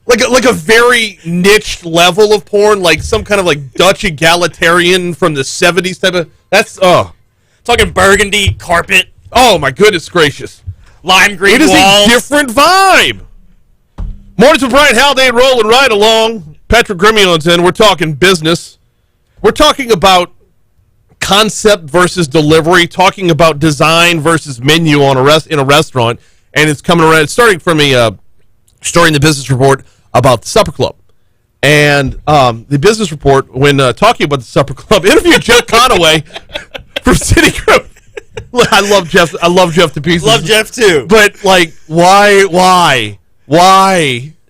like a very niched level of porn, like some kind of like Dutch egalitarian from the 70s type of. That's talking burgundy carpet. Oh my goodness gracious! Lime green It is walls. a different vibe. Mornings with Brian Haldane rolling right along. Patrick Grimion's in. We're talking business. We're talking about concept versus delivery. Talking about design versus menu on in a restaurant, and it's coming around. It's starting from a story in the Business Report about the Supper Club, and the Business Report, when talking about the Supper Club, interviewed Jeff Conaway from Citigroup. I love Jeff. I love Jeff to pieces. Love Jeff too. But like, why?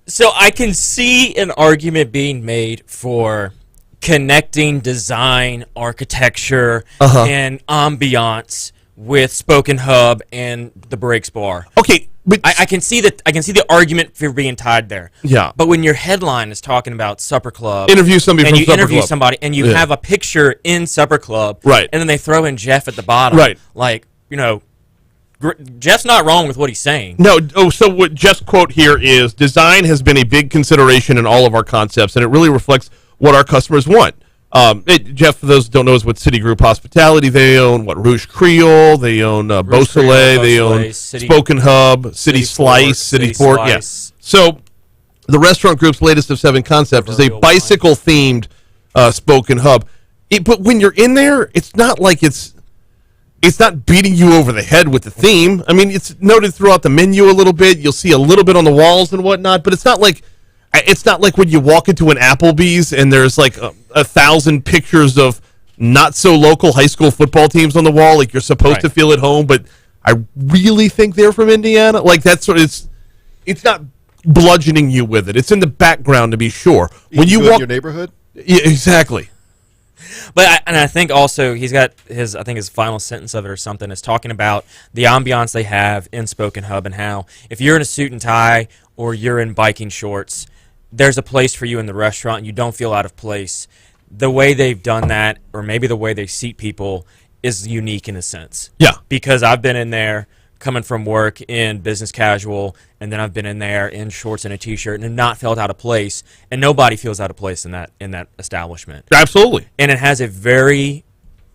So I can see an argument being made for connecting design, architecture, and ambiance with Spoken Hub and the Breaks Bar. Okay, but I can see that. I can see the argument for being tied there. Yeah. But when your headline is talking about Supper Club, Interview somebody and from you Supper interview Club. somebody, and you have a picture in Supper Club, Right. And then they throw in Jeff at the bottom, Right. Like, Jeff's not wrong with what he's saying. No. Oh, so what Jeff's quote here is: design has been a big consideration in all of our concepts, and it really reflects what our customers want. Jeff, for those who don't know, is what Citigroup Hospitality they own. What Rouge Creole they own. Beausoleil they own. Spoken Hub, City Slice, City Port. Yes. Yeah. So the restaurant group's latest of 7 concepts is a bicycle-themed Spoken Hub. But when you're in there, it's not like it's not beating you over the head with the theme. I mean, it's noted throughout the menu a little bit. You'll see a little bit on the walls and whatnot, but it's not like when you walk into an Applebee's and there's like 1,000 pictures of not so local high school football teams on the wall. Like you're supposed to feel at home, but I really think they're from Indiana. Like that's sort of it's not bludgeoning you with it. It's in the background to be sure. When you walk your neighborhood, yeah, exactly. But I think also he's got his final sentence of it or something is talking about the ambiance they have in Spoken Hub and how if you're in a suit and tie or you're in biking shorts, there's a place for you in the restaurant and you don't feel out of place. The way they've done that, or maybe the way they seat people, is unique in a sense. Yeah. Because I've been in there coming from work in business casual, and then I've been in there in shorts and a t-shirt and have not felt out of place, and nobody feels out of place in that establishment. Absolutely. And it has a very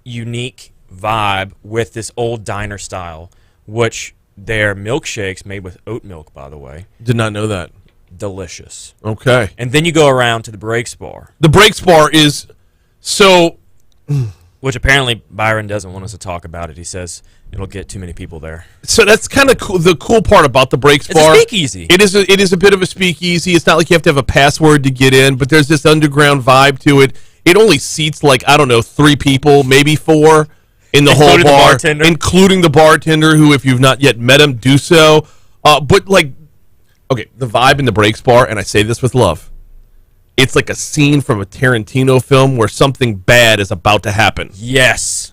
unique vibe with this old diner style, which their milkshakes made with oat milk, by the way. Did not know that. Delicious. Okay. And then you go around to the Breaks Bar. The Breaks Bar is so... Which apparently Byron doesn't want us to talk about it. He says it'll get too many people there. So that's kind of cool. The cool part about the Breaks It's Bar. a speakeasy. It is a bit of a speakeasy. It's not like you have to have a password to get in, but there's this underground vibe to it. It only seats 3 people, maybe 4 in the whole bar, including the bartender, who, if you've not yet met him, do so. But the vibe in the Breaks Bar, and I say this with love, it's like a scene from a Tarantino film where something bad is about to happen. Yes.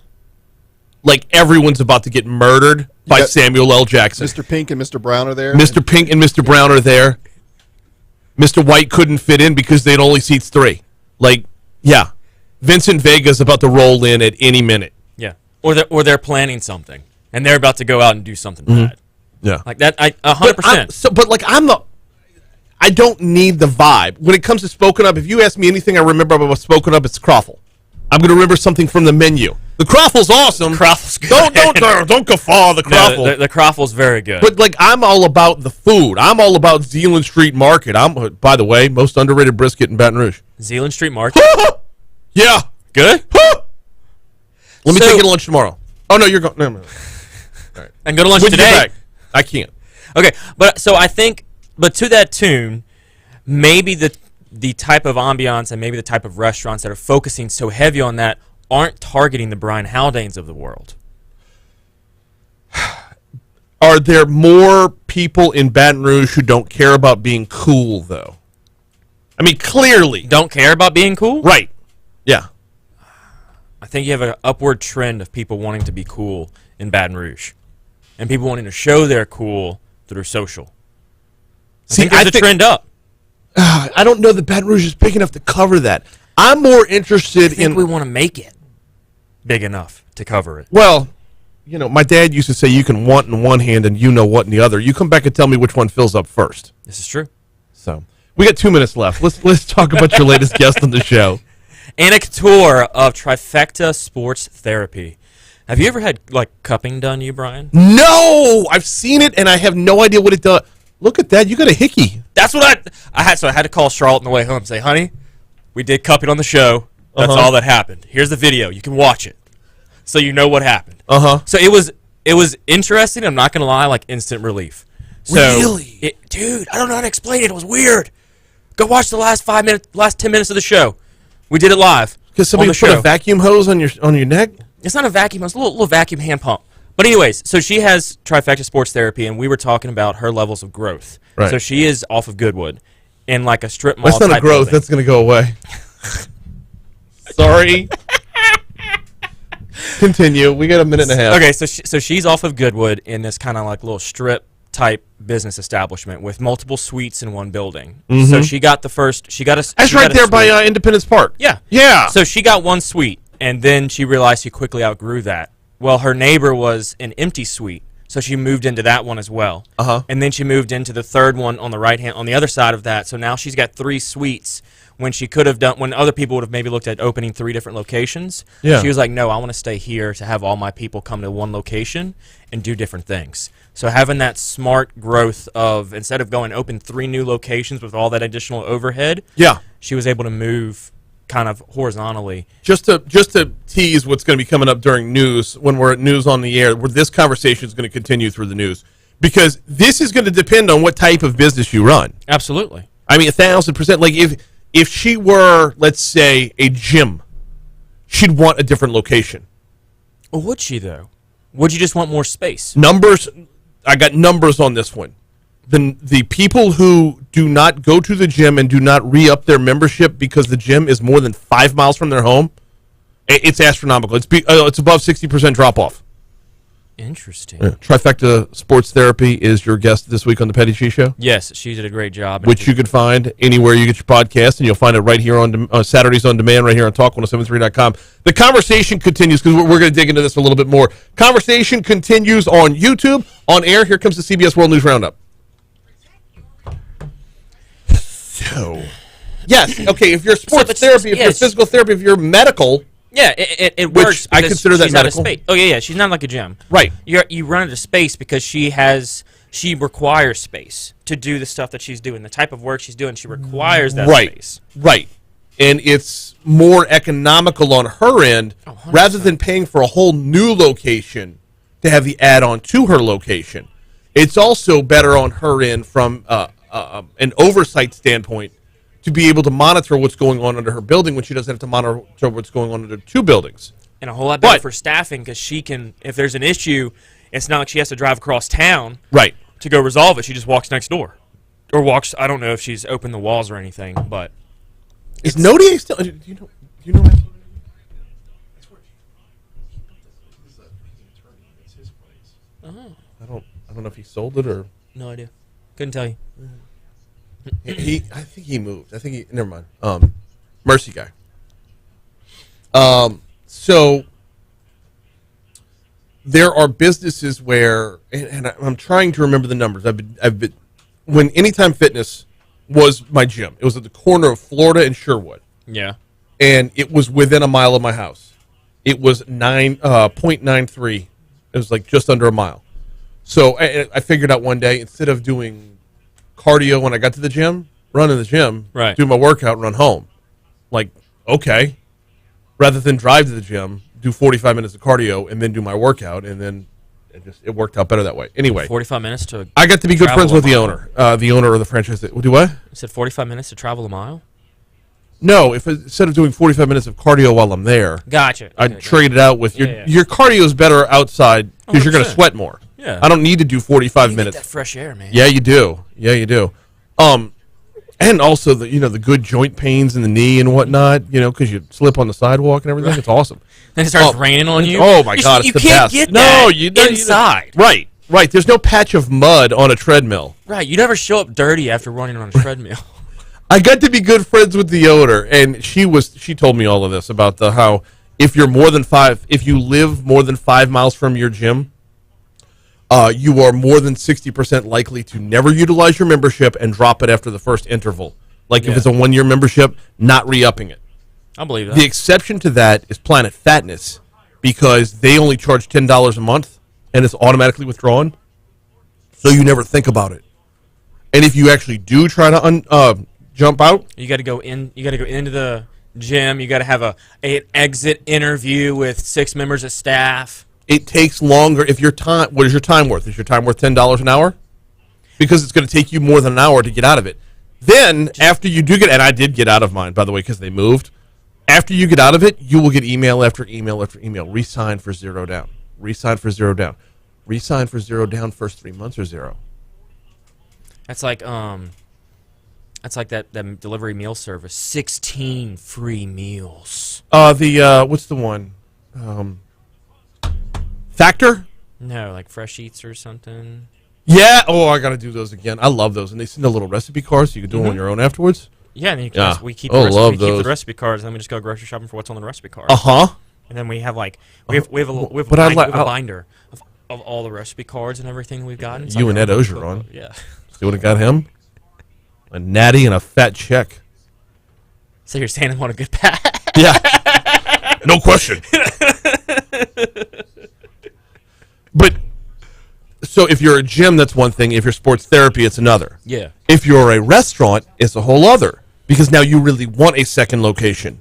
like everyone's about to get murdered by got Samuel L. Jackson. Mr. Pink and Mr. Brown are there. Mr. Pink and Mr. Brown are there. Mr. White couldn't fit in because they'd only seats 3. Like, yeah, Vincent Vega's about to roll in at any minute. Yeah, or they're planning something and they're about to go out and do something bad. Yeah, like that. 100%. But like I don't need the vibe when it comes to Spoken Up. If you ask me anything I remember about Spoken Up, it's Croffle. I'm going to remember something from the menu. The Croffle's awesome. Croffle's good. Don't guffaw the Croffle. No, the Croffle's very good. But like, I'm all about the food. I'm all about Zealand Street Market. By the way, most underrated brisket in Baton Rouge. Zealand Street Market. Yeah, good. Let me take you to lunch tomorrow. Oh no, you're going. No. All right. And go to lunch When you get today. back. I can't. Okay, but so I think, but to that tune, maybe the type of ambiance and maybe the type of restaurants that are focusing so heavy on that aren't targeting the Brian Haldanes of the world. Are there more people in Baton Rouge who don't care about being cool, though? I mean, clearly. Don't care about being cool? Right. Yeah. I think you have an upward trend of people wanting to be cool in Baton Rouge. And people wanting to show they're cool through social. I think there's a trend up. I don't know that Baton Rouge is big enough to cover that. I'm more interested in... we want to make it big enough to cover it. Well, you know, my dad used to say you can want in one hand and you know what in the other. You come back and tell me which one fills up first. This is true. So, we got 2 minutes left. Let's talk about your latest guest on the show. Anna Couture of Trifecta Sports Therapy. Have you ever had, like, cupping done, you, Brian? No! I've seen it, and I have no idea what it does. Look at that. You got a hickey. That's what I had. So I had to call Charlotte on the way home and say, honey, we did cupping on the show. That's all that happened. Here's the video. You can watch it. So you know what happened. So it was interesting. I'm not going to lie, like instant relief. So really? Dude, I don't know how to explain it. It was weird. Go watch the last 10 minutes of the show. We did it live. Because somebody put a vacuum hose on your neck? It's not a vacuum hose. It's a little vacuum hand pump. But anyways, so she has Trifecta Sports Therapy, and we were talking about her levels of growth. Right. So she is off of Goodwood in like a strip mall. That's not a type growth. building. That's going to go away. Sorry. Continue. We got a minute and a half. Okay, so she's off of Goodwood in this kind of like little strip type business establishment with multiple suites in one building. So she got the first. That's right there by Independence Park. Yeah. Yeah. So she got one suite, and then she realized she quickly outgrew that. Well, her neighbor was an empty suite, so she moved into that one as well. And then she moved into the third one on the right hand, on the other side of that. So now she's got 3 suites when she could have done, when other people would have maybe looked at opening 3 different locations. Yeah. She was like, no, I want to stay here to have all my people come to one location and do different things. So having that smart growth of, instead of going open 3 new locations with all that additional overhead, she was able to move kind of horizontally. Just to tease what's going to be coming up during news, when we're at news on the air, where this conversation is going to continue through the news, because this is going to depend on what type of business you run. Absolutely. I mean, 1,000%. Like if she were, let's say, a gym, she'd want a different location. Well, would she though? Would you just want more space? Numbers. I got numbers on this one. The people who do not go to the gym and do not re-up their membership because the gym is more than 5 miles from their home, it's astronomical. It's above 60% drop-off. Interesting. Trifecta Sports Therapy is your guest this week on the Petty G Show. Yes, she did a great job. Which you can find anywhere you get your podcast, and you'll find it right here on Saturdays on Demand, right here on Talk1073.com. The conversation continues, because we're going to dig into this a little bit more. Conversation continues on YouTube. On air, here comes the CBS World News Roundup. So, yes, okay, if you're sports therapy, if you're physical therapy, if you're medical... Yeah, it works. I consider that she's medical. Out of space. Oh yeah, she's not like a gym. Right. You run out of space because she requires space to do the stuff that she's doing. The type of work she's doing, she requires that space. Right. And it's more economical on her end, rather than paying for a whole new location to have the add-on to her location. It's also better on her end from an oversight standpoint, to be able to monitor what's going on under her building when she doesn't have to monitor what's going on under 2 buildings. And a whole lot better for staffing, because she can, if there's an issue, it's not like she has to drive across town to go resolve it. She just walks next door. Or walks, I don't know if she's opened the walls or anything, but... Is Nodier still... Do you know that? Oh. I don't know if he sold it or No idea. Couldn't tell you. I think he moved. I think he never mind. Mercy guy. So there are businesses where, and I'm trying to remember the numbers. I've been when Anytime Fitness was my gym. It was at the corner of Florida and Sherwood. Yeah. And it was within a mile of my house. It was 0.93. It was like just under a mile. So I figured out one day, instead of doing cardio when I got to the gym, run in the gym, right, do my workout, and run home. Like, okay. Rather than drive to the gym, do 45 minutes of cardio, and then do my workout, and then it worked out better that way. Anyway. 45 minutes to I got to be good friends with the owner of the franchise. Do what? You said 45 minutes to travel a mile? No, if instead of doing 45 minutes of cardio while I'm there, gotcha. I'd trade it out with your cardio is better outside because you're going to sweat more. Yeah. I don't need to do 45 minutes. Get that fresh air, man. Yeah, you do. Yeah, you do. And also the good joint pains in the knee and whatnot, because you slip on the sidewalk and everything. Right. It's awesome. Then it starts raining on you. Oh my God, it's the best. You can't get that inside. Right. There's no patch of mud on a treadmill. Right. You never show up dirty after running on a treadmill. I got to be good friends with the owner, and she told me all of this about how if you live more than 5 miles from your gym, you are more than 60% likely to never utilize your membership and drop it after the first interval. Like if it's a 1-year membership, not re-upping it. I believe that. The exception to that is Planet Fatness, because they only charge $10 a month, and it's automatically withdrawn, so you never think about it. And if you actually do try to jump out, you got to go in. You got to go into the gym. You got to have an exit interview with 6 members of staff. It takes longer. What is your time worth? Is your time worth $10 an hour? Because it's going to take you more than an hour to get out of it. Then, after you do get, and I did get out of mine, by the way, because they moved. After you get out of it, you will get email after email after email. Resign for $0 down. Resign for $0 down. Resign for $0 down. First 3 months or $0. That's like that delivery meal service. 16 free meals. What's the one? Factor? No, like Fresh Eats or something. Yeah. Oh, I got to do those again. I love those. And they send a little recepe card so you can do them on your own afterwards. Yeah, and then we keep the recipe cards, and then we just go grocery shopping for what's on the recipe card. Uh-huh. And then we have we have a binder of all the recipe cards and everything we've gotten. It's you and Ed Ogeron. Yeah. See what I got him? A natty and a fat check. So you're saying I'm on a good path? Yeah. No question. But so if you're a gym, that's one thing. If you're sports therapy, it's another. Yeah. If you're a restaurant, it's a whole other. Because now you really want a second location.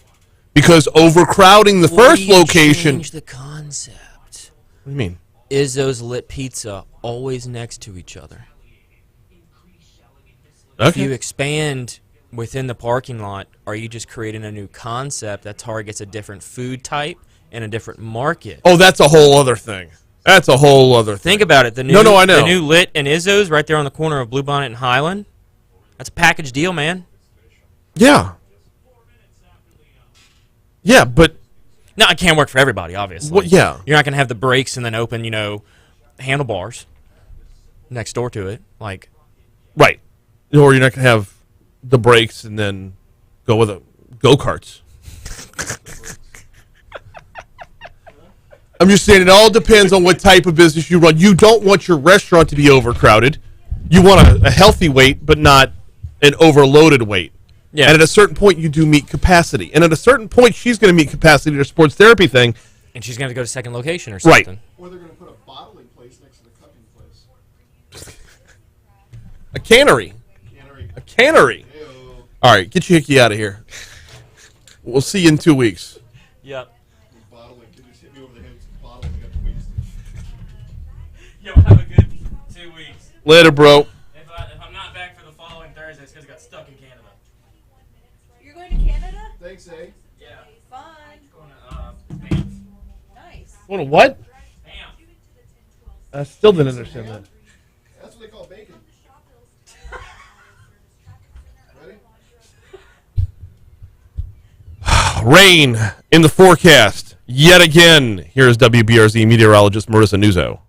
Because overcrowding the first location. Change the concept. What do you mean? Izzo's Lit Pizza always next to each other. Okay. If you expand within the parking lot, are you just creating a new concept that targets a different food type and a different market? Oh, that's a whole other thing. That's a whole other thing. Think about it. I know. The new Lit and Izzo's right there on the corner of Bluebonnet and Highland. That's a package deal, man. Yeah. Yeah, but... No, it can't work for everybody, obviously. Well, yeah. You're not going to have the brakes and then open, handlebars next door to it. Like, right. Or you're not going to have the brakes and then go with go-karts. I'm just saying it all depends on what type of business you run. You don't want your restaurant to be overcrowded. You want a healthy weight, but not an overloaded weight. Yeah. And at a certain point, you do meet capacity. And at a certain point, she's going to meet capacity to her sports therapy thing. And she's going to go to second location or something. Right. Or they're going to put a bottling place next to the cupping place. A cannery. A cannery. Ew. All right, get your hickey out of here. We'll see you in 2 weeks. Yep. Bottling. They just hit me over the head with some bottles. I got the weeks. Yo, have a good 2 weeks. Later, bro. If I'm not back for the following Thursday, it's because I got stuck in Canada. You're going to Canada? Thanks, eh? Yeah. Fun. Going to Banff. Nice. What? What? Damn. I still didn't understand that. That's what they call bacon. Ready? Rain in the forecast yet again. Here is WBRZ meteorologist Marissa Nuzzo.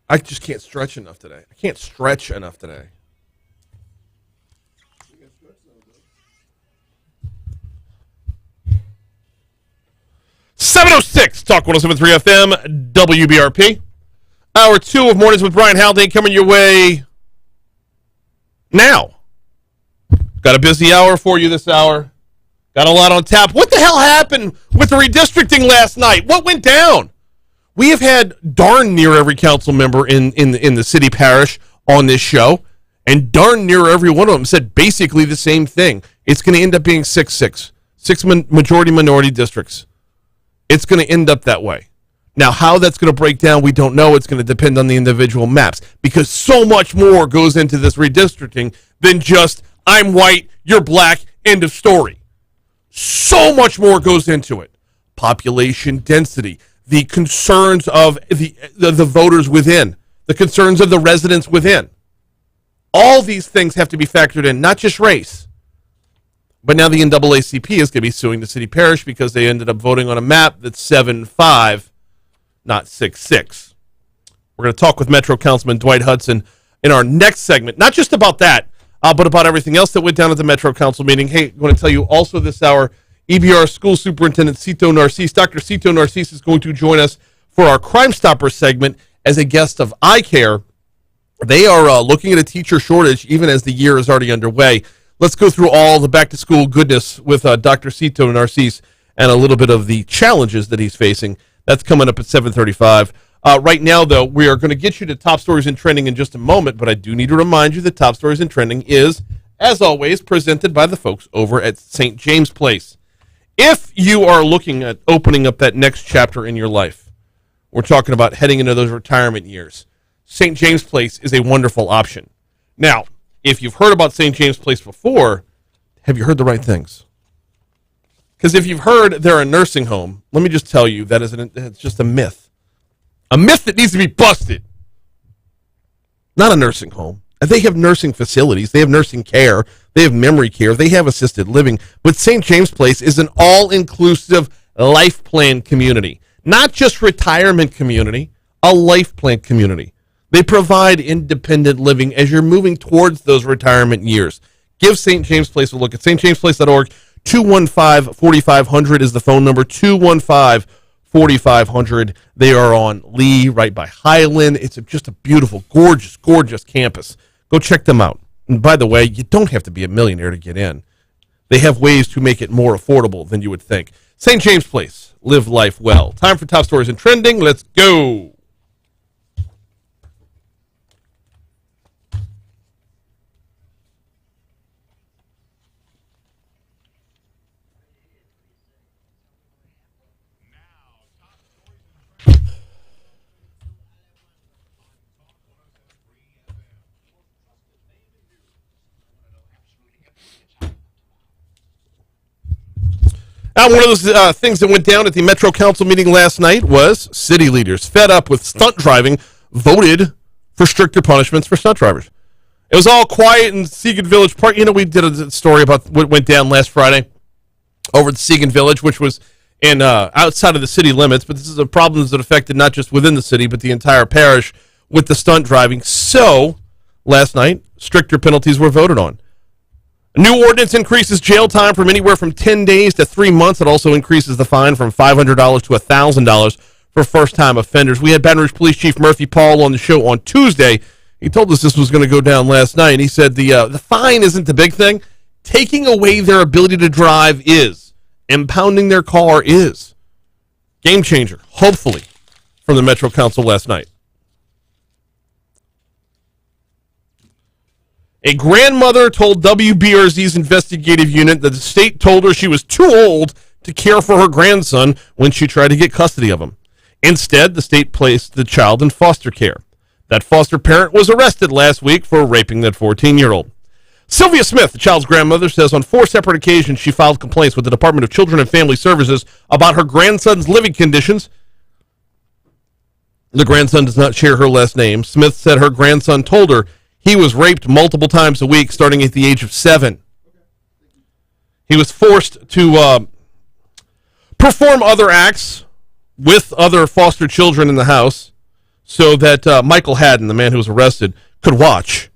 I just can't stretch enough today. 7:06, Talk 107.3 FM, WBRP. Hour 2 of Mornings with Brian Haldane coming your way now. Got a busy hour for you this hour. Got a lot on tap. What the hell happened with the redistricting last night? What went down? We have had darn near every council member in the city parish on this show, and darn near every one of them said basically the same thing. It's going to end up being 6-6. Six majority-minority districts. It's going to end up that way. Now, how that's going to break down, we don't know. It's going to depend on the individual maps because so much more goes into this redistricting than just, I'm white, you're black, end of story. So much more goes into it. Population density, the concerns of the voters within, the concerns of the residents within. All these things have to be factored in, not just race. But now the NAACP is going to be suing the city parish because they ended up voting on a map that's 7-5, not 6-6. We're going to talk with Metro Councilman Dwight Hudson in our next segment, not just about that, but about everything else that went down at the Metro Council meeting. Hey, I want to tell you also this hour, EBR School Superintendent Cito Narcisse, Dr. Cito Narcisse is going to join us for our Crimestoppers segment as a guest of iCare. They are looking at a teacher shortage even as the year is already underway. Let's go through all the back-to-school goodness with Dr. Cito Narcisse and a little bit of the challenges that he's facing. That's coming up at 7:35. Right now, though, we are going to get you to Top Stories and Trending in just a moment, but I do need to remind you that Top Stories and Trending is, as always, presented by the folks over at St. James Place. If you are looking at opening up that next chapter in your life, we're talking about heading into those retirement years, St. James Place is a wonderful option. Now, if you've heard about St. James Place before, have you heard the right things? Because if you've heard they're a nursing home, let me just tell you that it's just a myth. A myth that needs to be busted. Not a nursing home. They have nursing facilities. They have nursing care. They have memory care. They have assisted living. But St. James Place is an all-inclusive life plan community. Not just retirement community, a life plan community. They provide independent living as you're moving towards those retirement years. Give St. James Place a look at stjamesplace.org. 215-4500 is the phone number, 215-4500. They are on Lee, right by Highland. It's just a beautiful, gorgeous, gorgeous campus. Go check them out. And by the way, you don't have to be a millionaire to get in. They have ways to make it more affordable than you would think. St. James Place, live life well. Time for Top Stories and Trending. Let's go. Now, one of those things that went down at the Metro Council meeting last night was city leaders fed up with stunt driving voted for stricter punishments for stunt drivers. It was all quiet in Segan Village Park. You know, we did a story about what went down last Friday over at Segan Village, which was in outside of the city limits, but this is a problem that affected not just within the city, but the entire parish with the stunt driving. So, last night, stricter penalties were voted on. A new ordinance increases jail time from anywhere from 10 days to 3 months. It also increases the fine from $500 to $1,000 for first-time offenders. We had Baton Rouge Police Chief Murphy Paul on the show on Tuesday. He told us this was going to go down last night, and he said the fine isn't the big thing. Taking away their ability to drive is. Impounding their car is. Game changer, hopefully, from the Metro Council last night. A grandmother told WBRZ's investigative unit that the state told her she was too old to care for her grandson when she tried to get custody of him. Instead, the state placed the child in foster care. That foster parent was arrested last week for raping that 14-year-old. Sylvia Smith, the child's grandmother, says on 4 separate occasions she filed complaints with the Department of Children and Family Services about her grandson's living conditions. The grandson does not share her last name. Smith said her grandson told her he was raped multiple times a week starting at the age of 7. He was forced to perform other acts with other foster children in the house. so that Michael Haddon, the man who was arrested, could watch.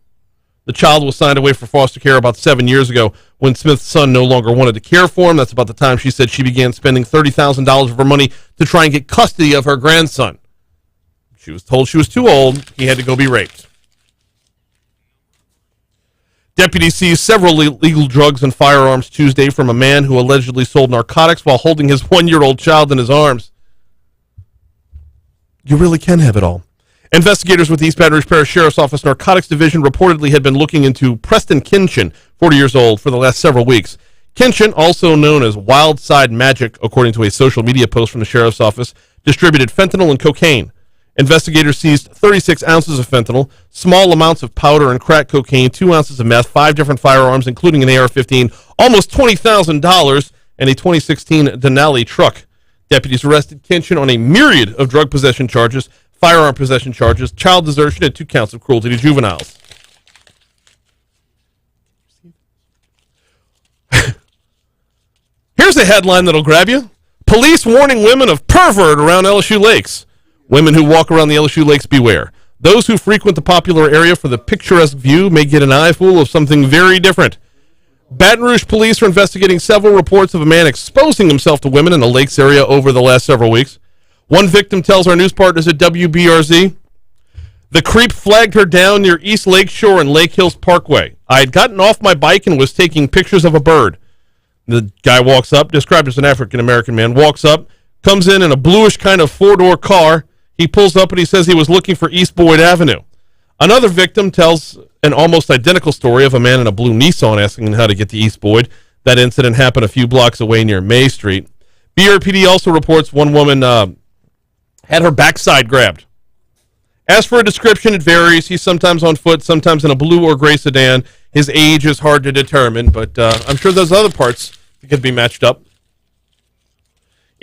The child was signed away for foster care about 7 years ago when Smith's son no longer wanted to care for him. That's about the time she said she began spending $30,000 of her money to try and get custody of her grandson. She was told she was too old. He had to go be raped. Deputies seized several illegal drugs and firearms Tuesday from a man who allegedly sold narcotics while holding his 1-year-old child in his arms. You really can have it all. Investigators with the East Baton Rouge Parish Sheriff's Office Narcotics Division reportedly had been looking into Preston Kinchin, 40 years old, for the last several weeks. Kinchin, also known as Wild Side Magic, according to a social media post from the Sheriff's Office, distributed fentanyl and cocaine. Investigators seized 36 ounces of fentanyl, small amounts of powder and crack cocaine, 2 ounces of meth, 5 different firearms, including an AR-15, almost $20,000, and a 2016 Denali truck. Deputies arrested Kinchin on a myriad of drug possession charges, firearm possession charges, child desertion, and 2 counts of cruelty to juveniles. Here's a headline that'll grab you. Police warning women of pervert around LSU lakes. Women who walk around the LSU lakes, beware. Those who frequent the popular area for the picturesque view may get an eyeful of something very different. Baton Rouge police are investigating several reports of a man exposing himself to women in the lakes area over the last several weeks. One victim tells our news partners at WBRZ, the creep flagged her down near East Lake Shore and Lake Hills Parkway. I had gotten off my bike and was taking pictures of a bird. The guy walks up, described as an African-American man, walks up, comes in a bluish kind of 4-door car. He pulls up and he says he was looking for East Boyd Avenue. Another victim tells an almost identical story of a man in a blue Nissan asking him how to get to East Boyd. That incident happened a few blocks away near May Street. BRPD also reports one woman had her backside grabbed. As for a description, it varies. He's sometimes on foot, sometimes in a blue or gray sedan. His age is hard to determine, but I'm sure those other parts could be matched up.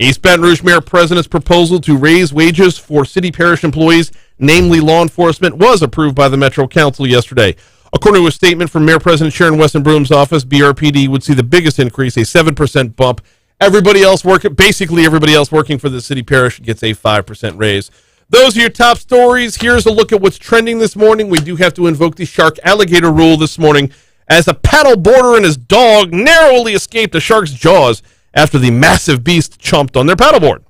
East Baton Rouge Mayor President's proposal to raise wages for city parish employees, namely law enforcement, was approved by the Metro Council yesterday. According to a statement from Mayor President Sharon Weston-Broom's office, BRPD would see the biggest increase, a 7% bump. Basically everybody else working for the city parish gets a 5% raise. Those are your top stories. Here's a look at what's trending this morning. We do have to invoke the shark alligator rule this morning as a paddle boarder and his dog narrowly escaped a shark's jaws after the massive beast chomped on their paddleboard.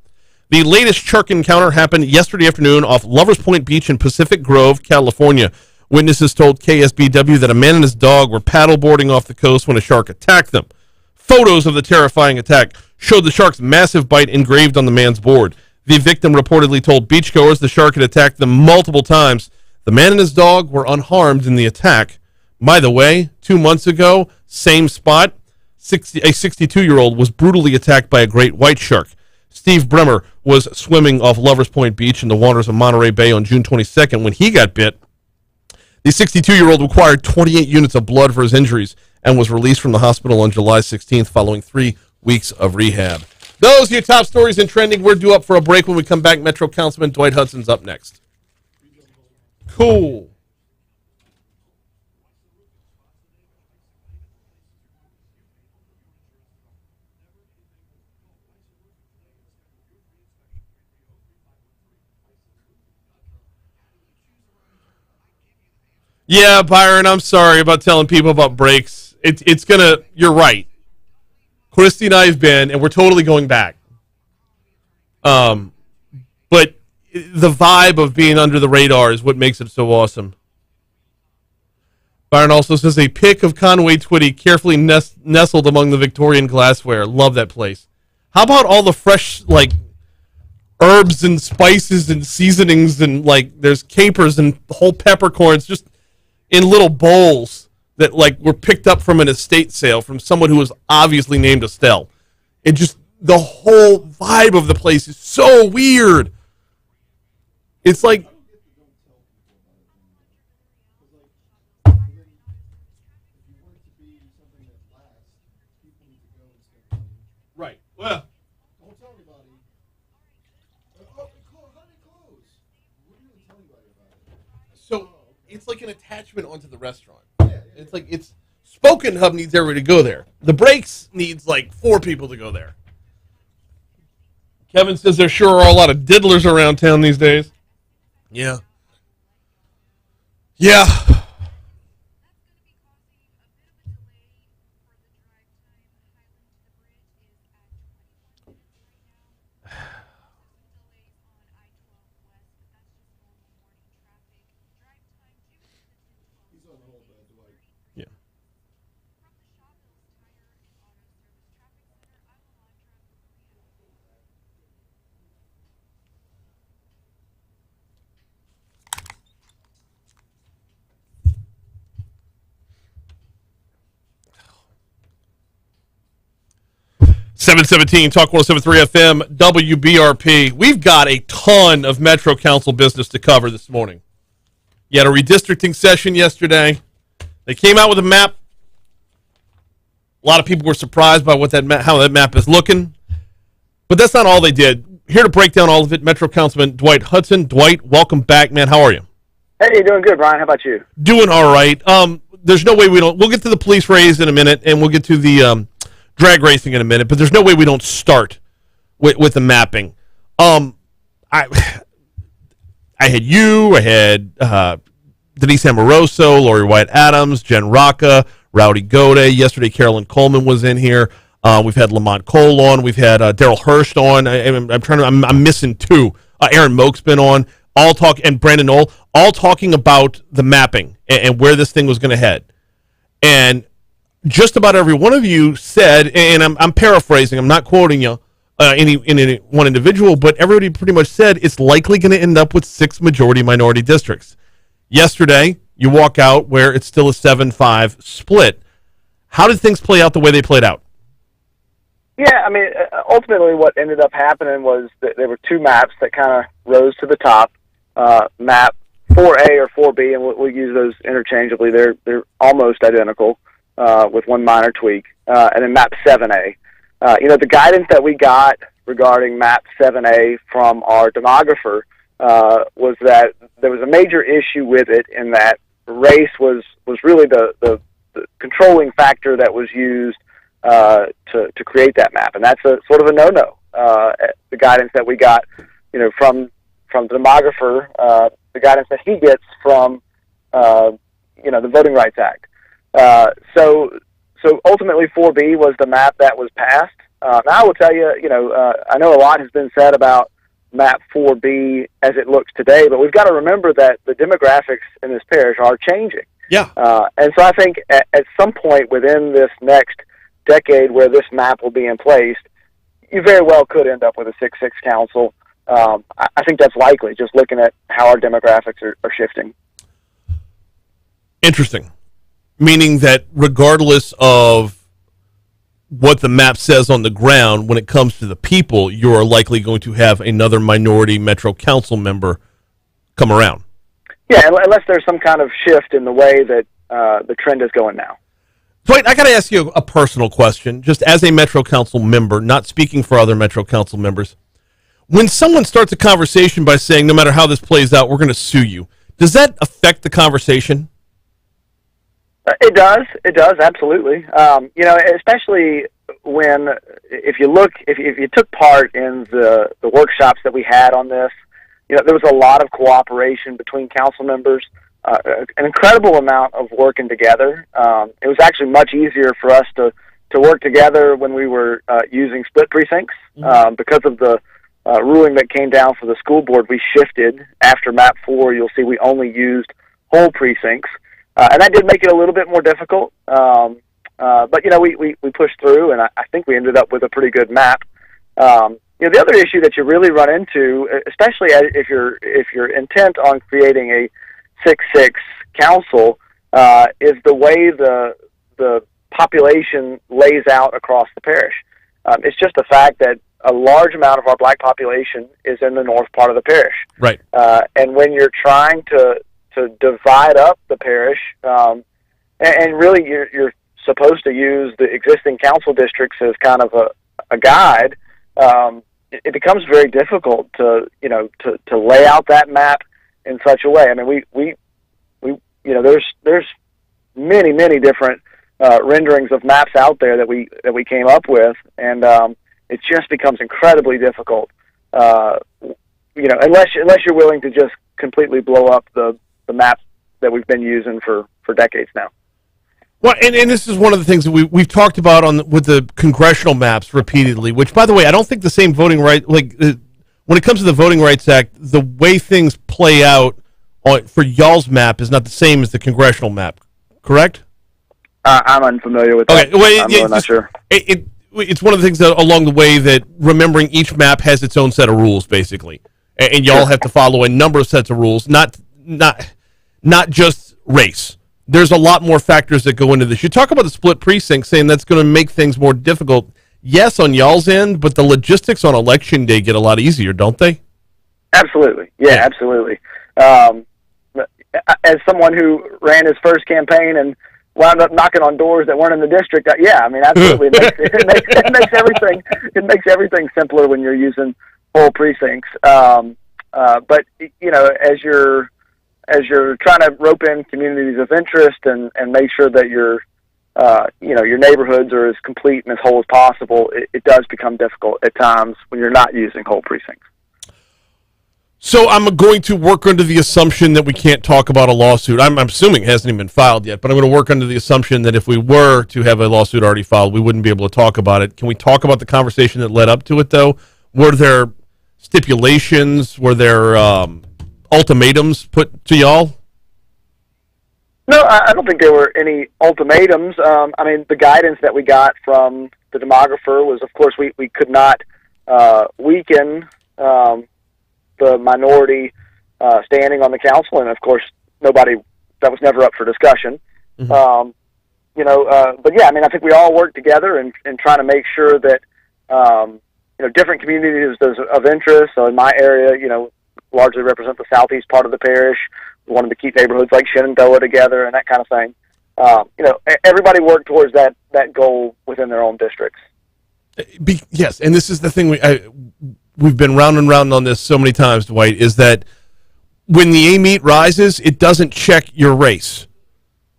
The latest shark encounter happened yesterday afternoon off Lovers Point Beach in Pacific Grove, California. Witnesses told KSBW that a man and his dog were paddleboarding off the coast when a shark attacked them. Photos of the terrifying attack showed the shark's massive bite engraved on the man's board. The victim reportedly told beachgoers the shark had attacked them multiple times. The man and his dog were unharmed in the attack. By the way, 2 months ago, same spot, a 62-year-old was brutally attacked by a great white shark. Steve Bremer was swimming off Lovers Point Beach in the waters of Monterey Bay on June 22nd when he got bit. The 62-year-old required 28 units of blood for his injuries and was released from the hospital on July 16th following 3 weeks of rehab. Those are your top stories in trending. We're due up for a break. When we come back, Metro Councilman Dwight Hudson's up next. Cool. Yeah, Byron, I'm sorry about telling people about breaks. It's going to, you're right. Christy and I have been, and we're totally going back. But the vibe of being under the radar is what makes it so awesome. Byron also says, a pic of Conway Twitty carefully nestled among the Victorian glassware. Love that place. How about all the fresh, herbs and spices and seasonings and, there's capers and whole peppercorns just in little bowls that were picked up from an estate sale from someone who was obviously named Estelle. It just, the whole vibe of the place is so weird. It's like, right. Well, don't tell anybody. So it's like an attachment onto the restaurant. It's like Spoken Hub needs everybody to go there. The Breaks needs 4 people to go there. Kevin says there sure are a lot of diddlers around town these days. Yeah. Yeah. He's on hold, Dwight. Yeah. .717 Talk 107.3 FM WBRP. We've got a ton of Metro Council business to cover this morning. You had a redistricting session yesterday. They came out with a map. A lot of people were surprised by what how that map is looking. But that's not all they did. Here to break down all of it, Metro Councilman Dwight Hudson. Dwight, welcome back, man. How are you? Hey, doing good, Brian. How about you? Doing all right. There's no way we don't. We'll get to the police raise in a minute, and we'll get to the drag racing in a minute. But there's no way we don't start with the mapping. I had you. I had Denise Amoroso, Lori White Adams, Jen Rocca, Rowdy Gode. Yesterday, Carolyn Coleman was in here. We've had Lamont Cole on. We've had Daryl Hurst on. I'm missing two. Aaron Moak's been on. And Brandon Knoll, all talking about the mapping and where this thing was going to head. And just about every one of you said, and I'm paraphrasing, I'm not quoting you, any one individual, but everybody pretty much said it's likely going to end up with 6 majority-minority districts. Yesterday, you walk out where it's still a 7-5 split. How did things play out the way they played out? Yeah, I mean, ultimately what ended up happening was that there were two maps that kind of rose to the top. Map 4A or 4B, and we'll use those interchangeably. They're almost identical with one minor tweak. And then map 7A. The guidance that we got regarding map 7A from our demographer was that there was a major issue with it in that race was really the controlling factor that was used to create that map, and that's a sort of a no-no. The guidance that we got, from the demographer, the guidance that he gets from, the Voting Rights Act. So ultimately 4B was the map that was passed. Now I will tell you, I know a lot has been said about map 4B as it looks today, but we've got to remember that the demographics in this parish are changing. Yeah. And so I think at some point within this next decade where this map will be in place, you very well could end up with a 6-6 council. I think that's likely, just looking at how our demographics are shifting. Interesting. Meaning that regardless of what the map says on the ground, when it comes to the people, you're likely going to have another minority Metro Council member come around. Yeah, unless there's some kind of shift in the way that the trend is going now. Dwight, I got to ask you a personal question, just as a Metro Council member, not speaking for other Metro Council members. When someone starts a conversation by saying, no matter how this plays out, we're going to sue you, does that affect the conversation? It does, absolutely. Especially when, if you took part in the workshops that we had on this, there was a lot of cooperation between council members, an incredible amount of working together. It was actually much easier for us to work together when we were using split precincts because of the ruling that came down for the school board. We shifted after map 4. You'll see we only used whole precincts. And that did make it a little bit more difficult, but we pushed through, and I think we ended up with a pretty good map. The other issue that you really run into, especially if you're intent on creating a 6-6 council, is the way the population lays out across the parish. It's just the fact that a large amount of our black population is in the north part of the parish, right? And when you're trying to divide up the parish, and really you're supposed to use the existing council districts as kind of a guide, it becomes very difficult to lay out that map in such a way. I mean, we there's many different renderings of maps out there that we came up with, and it just becomes incredibly difficult. unless you're willing to just completely blow up the map that we've been using for decades now. Well, and this is one of the things that we've talked about with the congressional maps repeatedly, which, by the way, I don't think the same voting right, when it comes to the Voting Rights Act, the way things play out for y'all's map is not the same as the congressional map, correct? I'm unfamiliar with that. Okay, well, I'm really not sure. It's one of the things that along the way that remembering each map has its own set of rules, basically, and y'all have to follow a number of sets of rules, not just race. There's a lot more factors that go into this. You talk about the split precinct, saying that's going to make things more difficult. Yes, on y'all's end, but the logistics on election day get a lot easier, don't they? Absolutely. Yeah, absolutely. As someone who ran his first campaign and wound up knocking on doors that weren't in the district, absolutely. It makes everything simpler when you're using whole precincts. But as you're trying to rope in communities of interest and make sure that your neighborhoods are as complete and as whole as possible, it does become difficult at times when you're not using whole precincts. So I'm going to work under the assumption that we can't talk about a lawsuit. I'm assuming it hasn't even been filed yet, but I'm going to work under the assumption that if we were to have a lawsuit already filed, we wouldn't be able to talk about it. Can we talk about the conversation that led up to it, though? Were there stipulations? Were there ultimatums put to y'all? No, I don't think there were any ultimatums. The guidance that we got from the demographer was, of course, we could not weaken the minority standing on the council, and of course, that was never up for discussion. Mm-hmm. But yeah, I think we all work together in trying to make sure that different communities of interest. So in my area, largely represent the southeast part of the parish. We wanted to keep neighborhoods like Shenandoah together and that kind of thing. Everybody worked towards that goal within their own districts. Yes, and this is the thing we've been round and round on this so many times, Dwight, is that when the AMET rises, it doesn't check your race.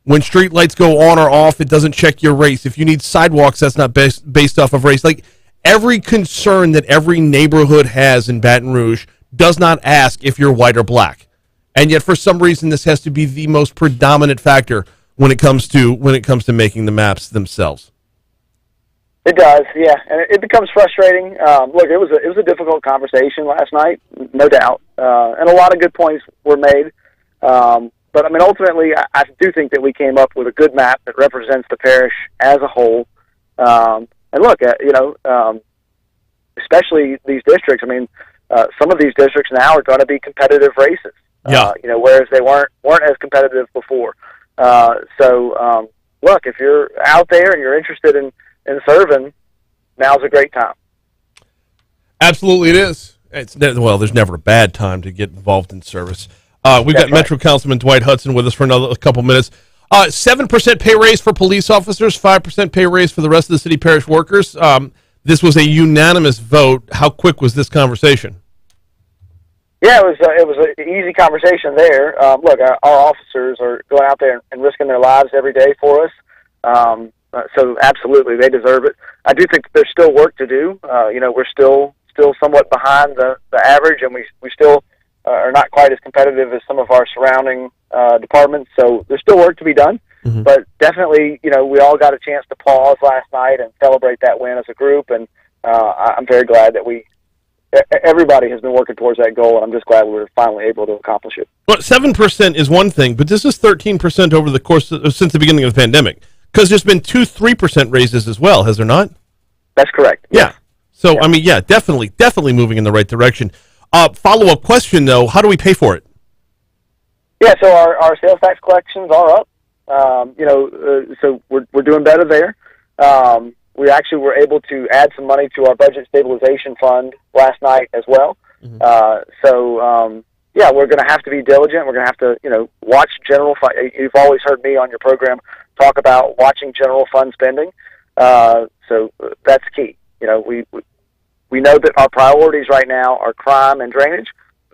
When street lights go on or off, it doesn't check your race. If you need sidewalks, that's not based off of race. Like, every concern that every neighborhood has in Baton Rouge does not ask if you're white or black. And yet, for some reason, this has to be the most predominant factor when it comes to making the maps themselves. It does, yeah, and it becomes frustrating. Look, it was a difficult conversation last night, no doubt, and a lot of good points were made. But ultimately, I do think that we came up with a good map that represents the parish as a whole. And look, especially these districts. Some of these districts now are going to be competitive races. Yeah. Whereas they weren't as competitive before. Look, if you're out there and you're interested in serving, now's a great time. Absolutely, it is. There's never a bad time to get involved in service. We've got Metro Councilman Dwight Hudson with us for a couple minutes. 7% pay raise for police officers, 5% pay raise for the rest of the city parish workers. This was a unanimous vote. How quick was this conversation? Yeah, it was an easy conversation there. Look, our officers are going out there and risking their lives every day for us. So absolutely, they deserve it. I do think that there's still work to do. We're still somewhat behind the average, and we still are not quite as competitive as some of our surrounding departments. So there's still work to be done. Mm-hmm. But definitely, we all got a chance to pause last night and celebrate that win as a group. And I'm very glad that everybody has been working towards that goal, and I'm just glad we were finally able to accomplish it. Well, 7% is one thing, but this is 13% over the course since the beginning of the pandemic. Because there's been 2-3% raises as well, has there not? That's correct. Yeah. So, definitely moving in the right direction. Follow-up question, though, how do we pay for it? Yeah, so our sales tax collections are up. So we're doing better there. We actually were able to add some money to our budget stabilization fund last night as well. Mm-hmm. We're going to have to be diligent. We're going to have to, watch general fund. You've always heard me on your program talk about watching general fund spending. So that's key. We know that our priorities right now are crime and drainage.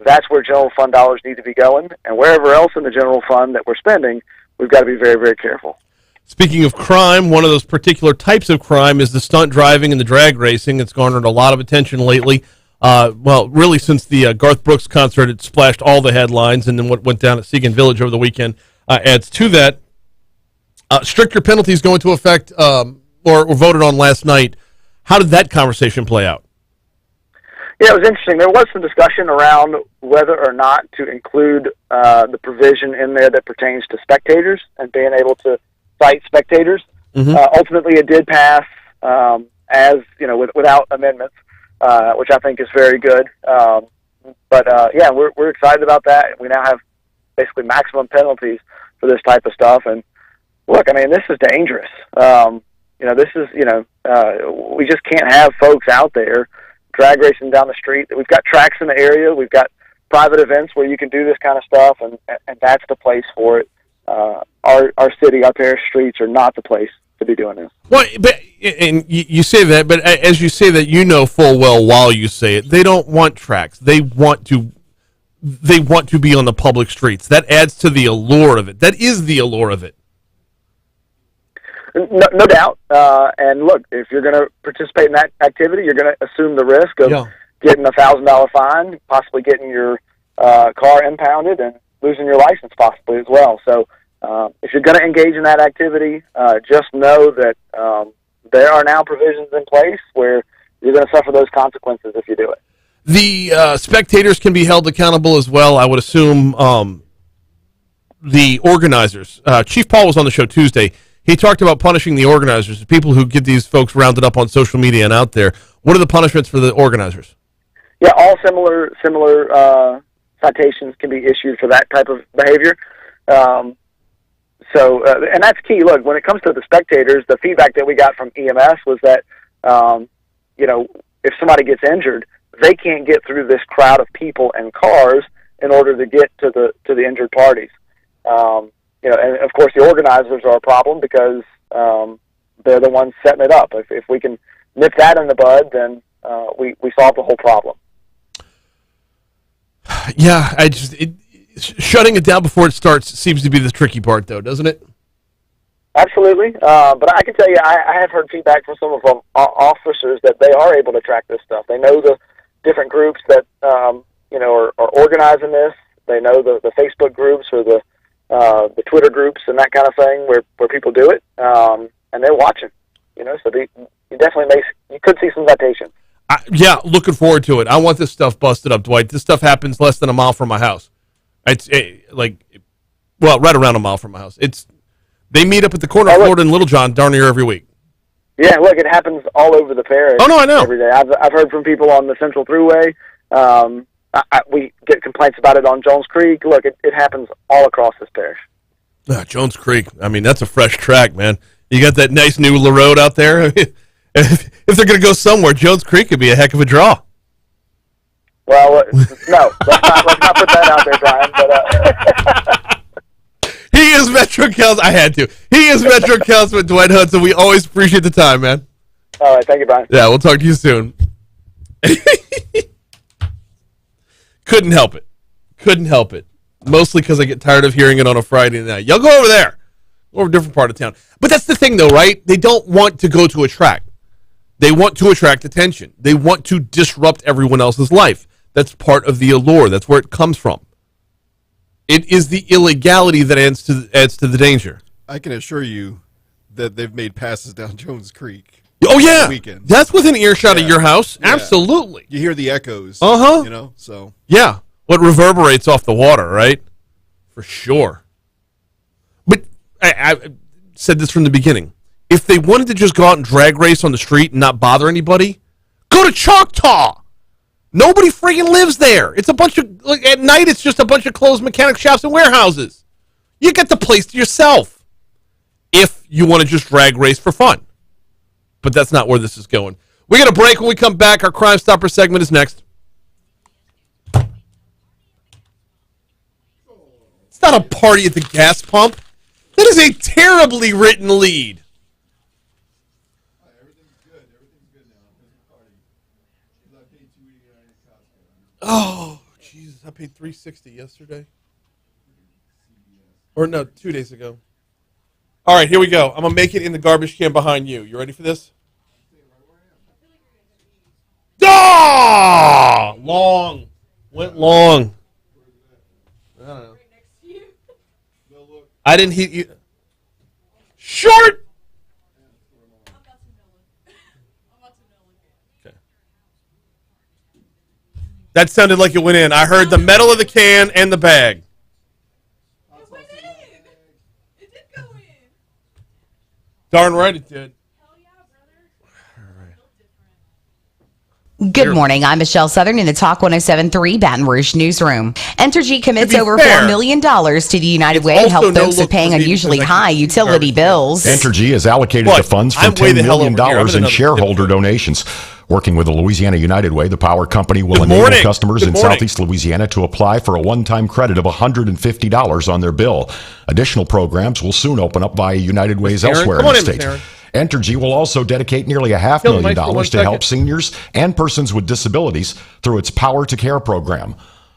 That's where general fund dollars need to be going. And wherever else in the general fund that we're spending, we've got to be very, very careful. Speaking of crime, one of those particular types of crime is the stunt driving and the drag racing. It's garnered a lot of attention lately. Well, really since the Garth Brooks concert, it splashed all the headlines, and then what went down at Seguin Village over the weekend adds to that. Stricter penalties go into effect or voted on last night. How did that conversation play out? Yeah, it was interesting. There was some discussion around whether or not to include the provision in there that pertains to spectators and being able to cite spectators. Mm-hmm. Ultimately, it did pass as without amendments, which I think is very good. Yeah, we're excited about that. We now have basically maximum penalties for this type of stuff. And look, I mean, this is dangerous. This is we just can't have folks out there drag racing down the street. We've got tracks in the area. We've got private events where you can do this kind of stuff, and that's the place for it. Our city, our parish streets are not the place to be doing this. Well, but and you say that, but as you say that, you know full well while you say it, they don't want tracks. They want to be on the public streets. That adds to the allure of it. That is the allure of it. No doubt. And look, if you're going to participate in that activity, you're going to assume the risk of getting a $1,000 fine, possibly getting your car impounded, and losing your license possibly as well. So if you're going to engage in that activity, just know that there are now provisions in place where you're going to suffer those consequences if you do it. The spectators can be held accountable as well, I would assume. The organizers. Chief Paul was on the show Tuesday. He talked about punishing the organizers, the people who get these folks rounded up on social media and out there. What are the punishments for the organizers? Yeah, all similar citations can be issued for that type of behavior. And that's key. Look, when it comes to the spectators, the feedback that we got from EMS was that, if somebody gets injured, they can't get through this crowd of people and cars in order to get to the injured parties. And of course the organizers are a problem because they're the ones setting it up. If we can nip that in the bud, then we solve the whole problem. Yeah, shutting it down before it starts seems to be the tricky part, though, doesn't it? Absolutely. But I can tell you, I have heard feedback from some of our officers that they are able to track this stuff. They know the different groups that are organizing this. They know the Facebook groups or the Twitter groups and that kind of thing where people do it, and they're watching. So you definitely you could see some citations. Yeah, looking forward to it. I want this stuff busted up, Dwight. This stuff happens less than a mile from my house. It's right around a mile from my house. They meet up at the corner of Florida and Little John darn near every week. Yeah, look, it happens all over the parish. Oh no, I know. Every day. I've heard from people on the Central Thruway. We get complaints about it on Jones Creek. Look, it happens all across this parish. Jones Creek. I mean, that's a fresh track, man. You got that nice new road out there. If they're going to go somewhere, Jones Creek could be a heck of a draw. Well, no, let's not put that out there, Brian. But he is Metro Council. I had to. He is Metro Councilman Dwight Hudson. We always appreciate the time, man. All right, thank you, Brian. Yeah, we'll talk to you soon. Couldn't help it. Mostly because I get tired of hearing it on a Friday night. Y'all go over there. Go over a different part of town. But that's the thing, though, right? They don't want to go to a track. They want to attract attention. They want to disrupt everyone else's life. That's part of the allure. That's where it comes from. It is the illegality that adds to the danger. I can assure you that they've made passes down Jones Creek. Oh, yeah. Weekends. That's within earshot of your house. Yeah. Absolutely. You hear the echoes. Uh-huh. So. Yeah. What reverberates off the water, right? For sure. But I said this from the beginning. If they wanted to just go out and drag race on the street and not bother anybody, go to Choctaw. Nobody freaking lives there. It's a bunch of, at night, it's just a bunch of closed mechanic shops and warehouses. You get the place to yourself if you want to just drag race for fun. But that's not where this is going. We got a break. When we come back, our Crimestoppers segment is next. It's not a party at the gas pump. That is a terribly written lead. Oh, Jesus. I paid $360 yesterday. Or no, 2 days ago. All right, here we go. I'm going to make it in the garbage can behind you. You ready for this? Ah! Went long. I don't know. I didn't hit you. Short. Okay. That sounded like it went in. I heard the metal of the can and the bag. It went in. It did go in. Darn right it did. Good morning. I'm Michelle Southern in the Talk 107.3 Baton Rouge newsroom. Entergy commits over $4 million to the United Way to help those with paying unusually high utility bills. Entergy has allocated the funds from $10 million in shareholder donations. Working with the Louisiana United Way, the power company will enable customers in Southeast Louisiana to apply for a one-time credit of $150 on their bill. Additional programs will soon open up via United Ways elsewhere in the state. Entergy will also dedicate nearly $500,000 to help seniors and persons with disabilities through its Power to Care program.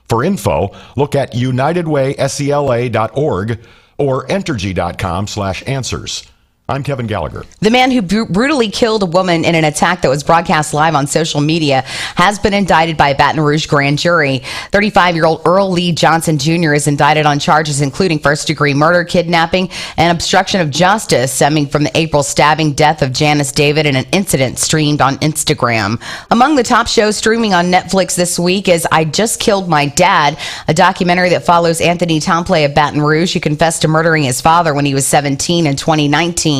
For info, look at unitedwaysela.org or entergy.com/answers. I'm Kevin Gallagher. The man who brutally killed a woman in an attack that was broadcast live on social media has been indicted by a Baton Rouge grand jury. 35-year-old Earl Lee Johnson Jr. is indicted on charges including first-degree murder, kidnapping, and obstruction of justice stemming from the April stabbing death of Janice David in an incident streamed on Instagram. Among the top shows streaming on Netflix this week is I Just Killed My Dad, a documentary that follows Anthony Tomplay of Baton Rouge, who confessed to murdering his father when he was 17 in 2019.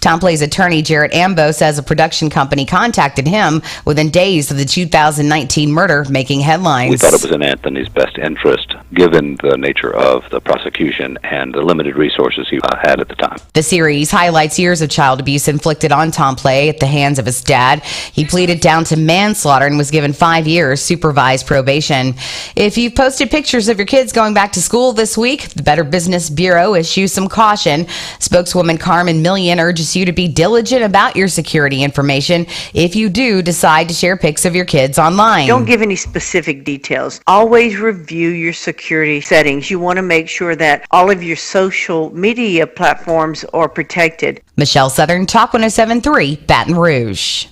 Tomplay's attorney, Jarrett Ambo, says a production company contacted him within days of the 2019 murder making headlines. We thought it was in Anthony's best interest, given the nature of the prosecution and the limited resources he had at the time. The series highlights years of child abuse inflicted on Tomplay at the hands of his dad. He pleaded down to manslaughter and was given 5 years supervised probation. If you've posted pictures of your kids going back to school this week, the Better Business Bureau issues some caution. Spokeswoman Carmen Millian urges you to be diligent about your security information if you do decide to share pics of your kids online. Don't give any specific details. Always review your security settings. You want to make sure that all of your social media platforms are protected. Michelle Southern, Talk 107.3, Baton Rouge.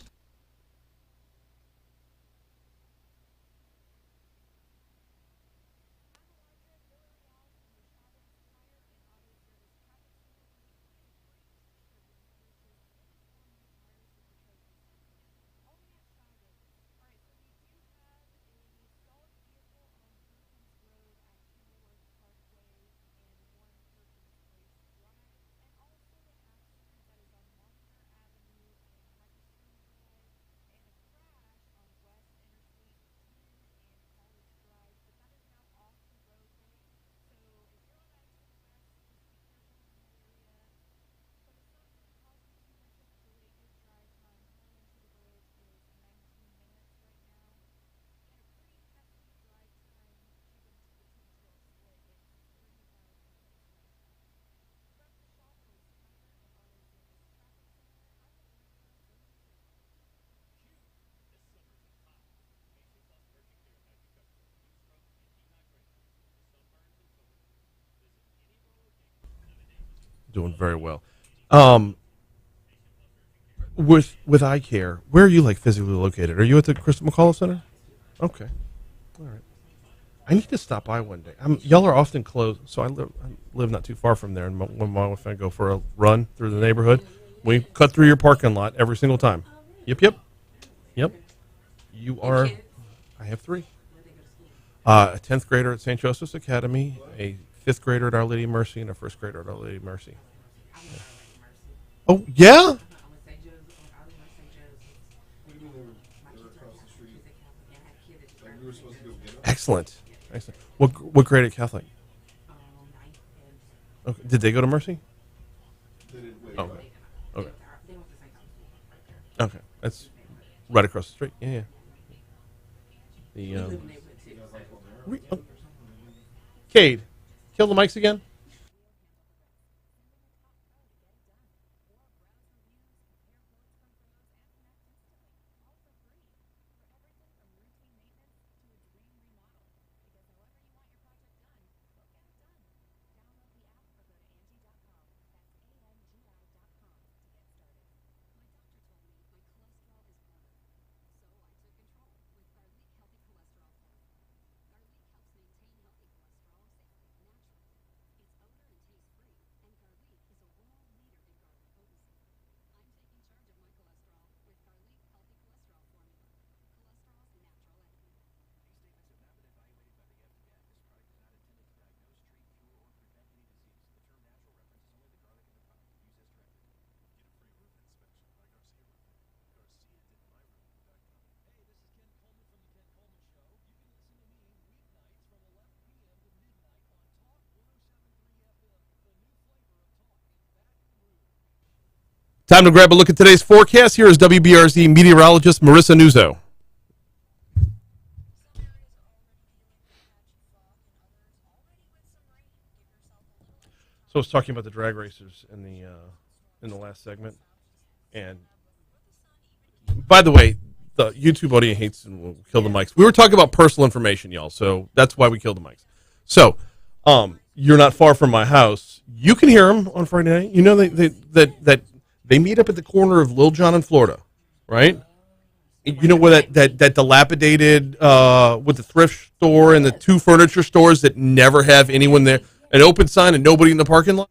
Doing very well. With eye care, where are you physically located? Are you at the Crystal McCullough Center? Okay. All right. I need to stop by one day. Y'all are often closed, so I live not too far from there. And when my wife and I go for a run through the neighborhood, we cut through your parking lot every single time. Yep. You are. I have 3. A 10th grader at St. Joseph's Academy, a 5th grader at Our Lady of Mercy, and a 1st grader at Our Lady of Mercy. Yeah. Oh, yeah? Excellent. What grade at Catholic? Okay. Did they go to Mercy? Okay. That's right across the street. Yeah. Cade, kill the mics again. Time to grab a look at today's forecast. Here is WBRZ meteorologist Marissa Nuzzo. So I was talking about the drag racers in the last segment, and by the way, the YouTube audience hates and will kill the mics. We were talking about personal information, y'all, so that's why we killed the mics. So, you're not far from my house. You can hear them on Friday night. You know that they meet up at the corner of Lil John and Florida, right? You know where that dilapidated with the thrift store and the two furniture stores that never have anyone there, an open sign and nobody in the parking lot?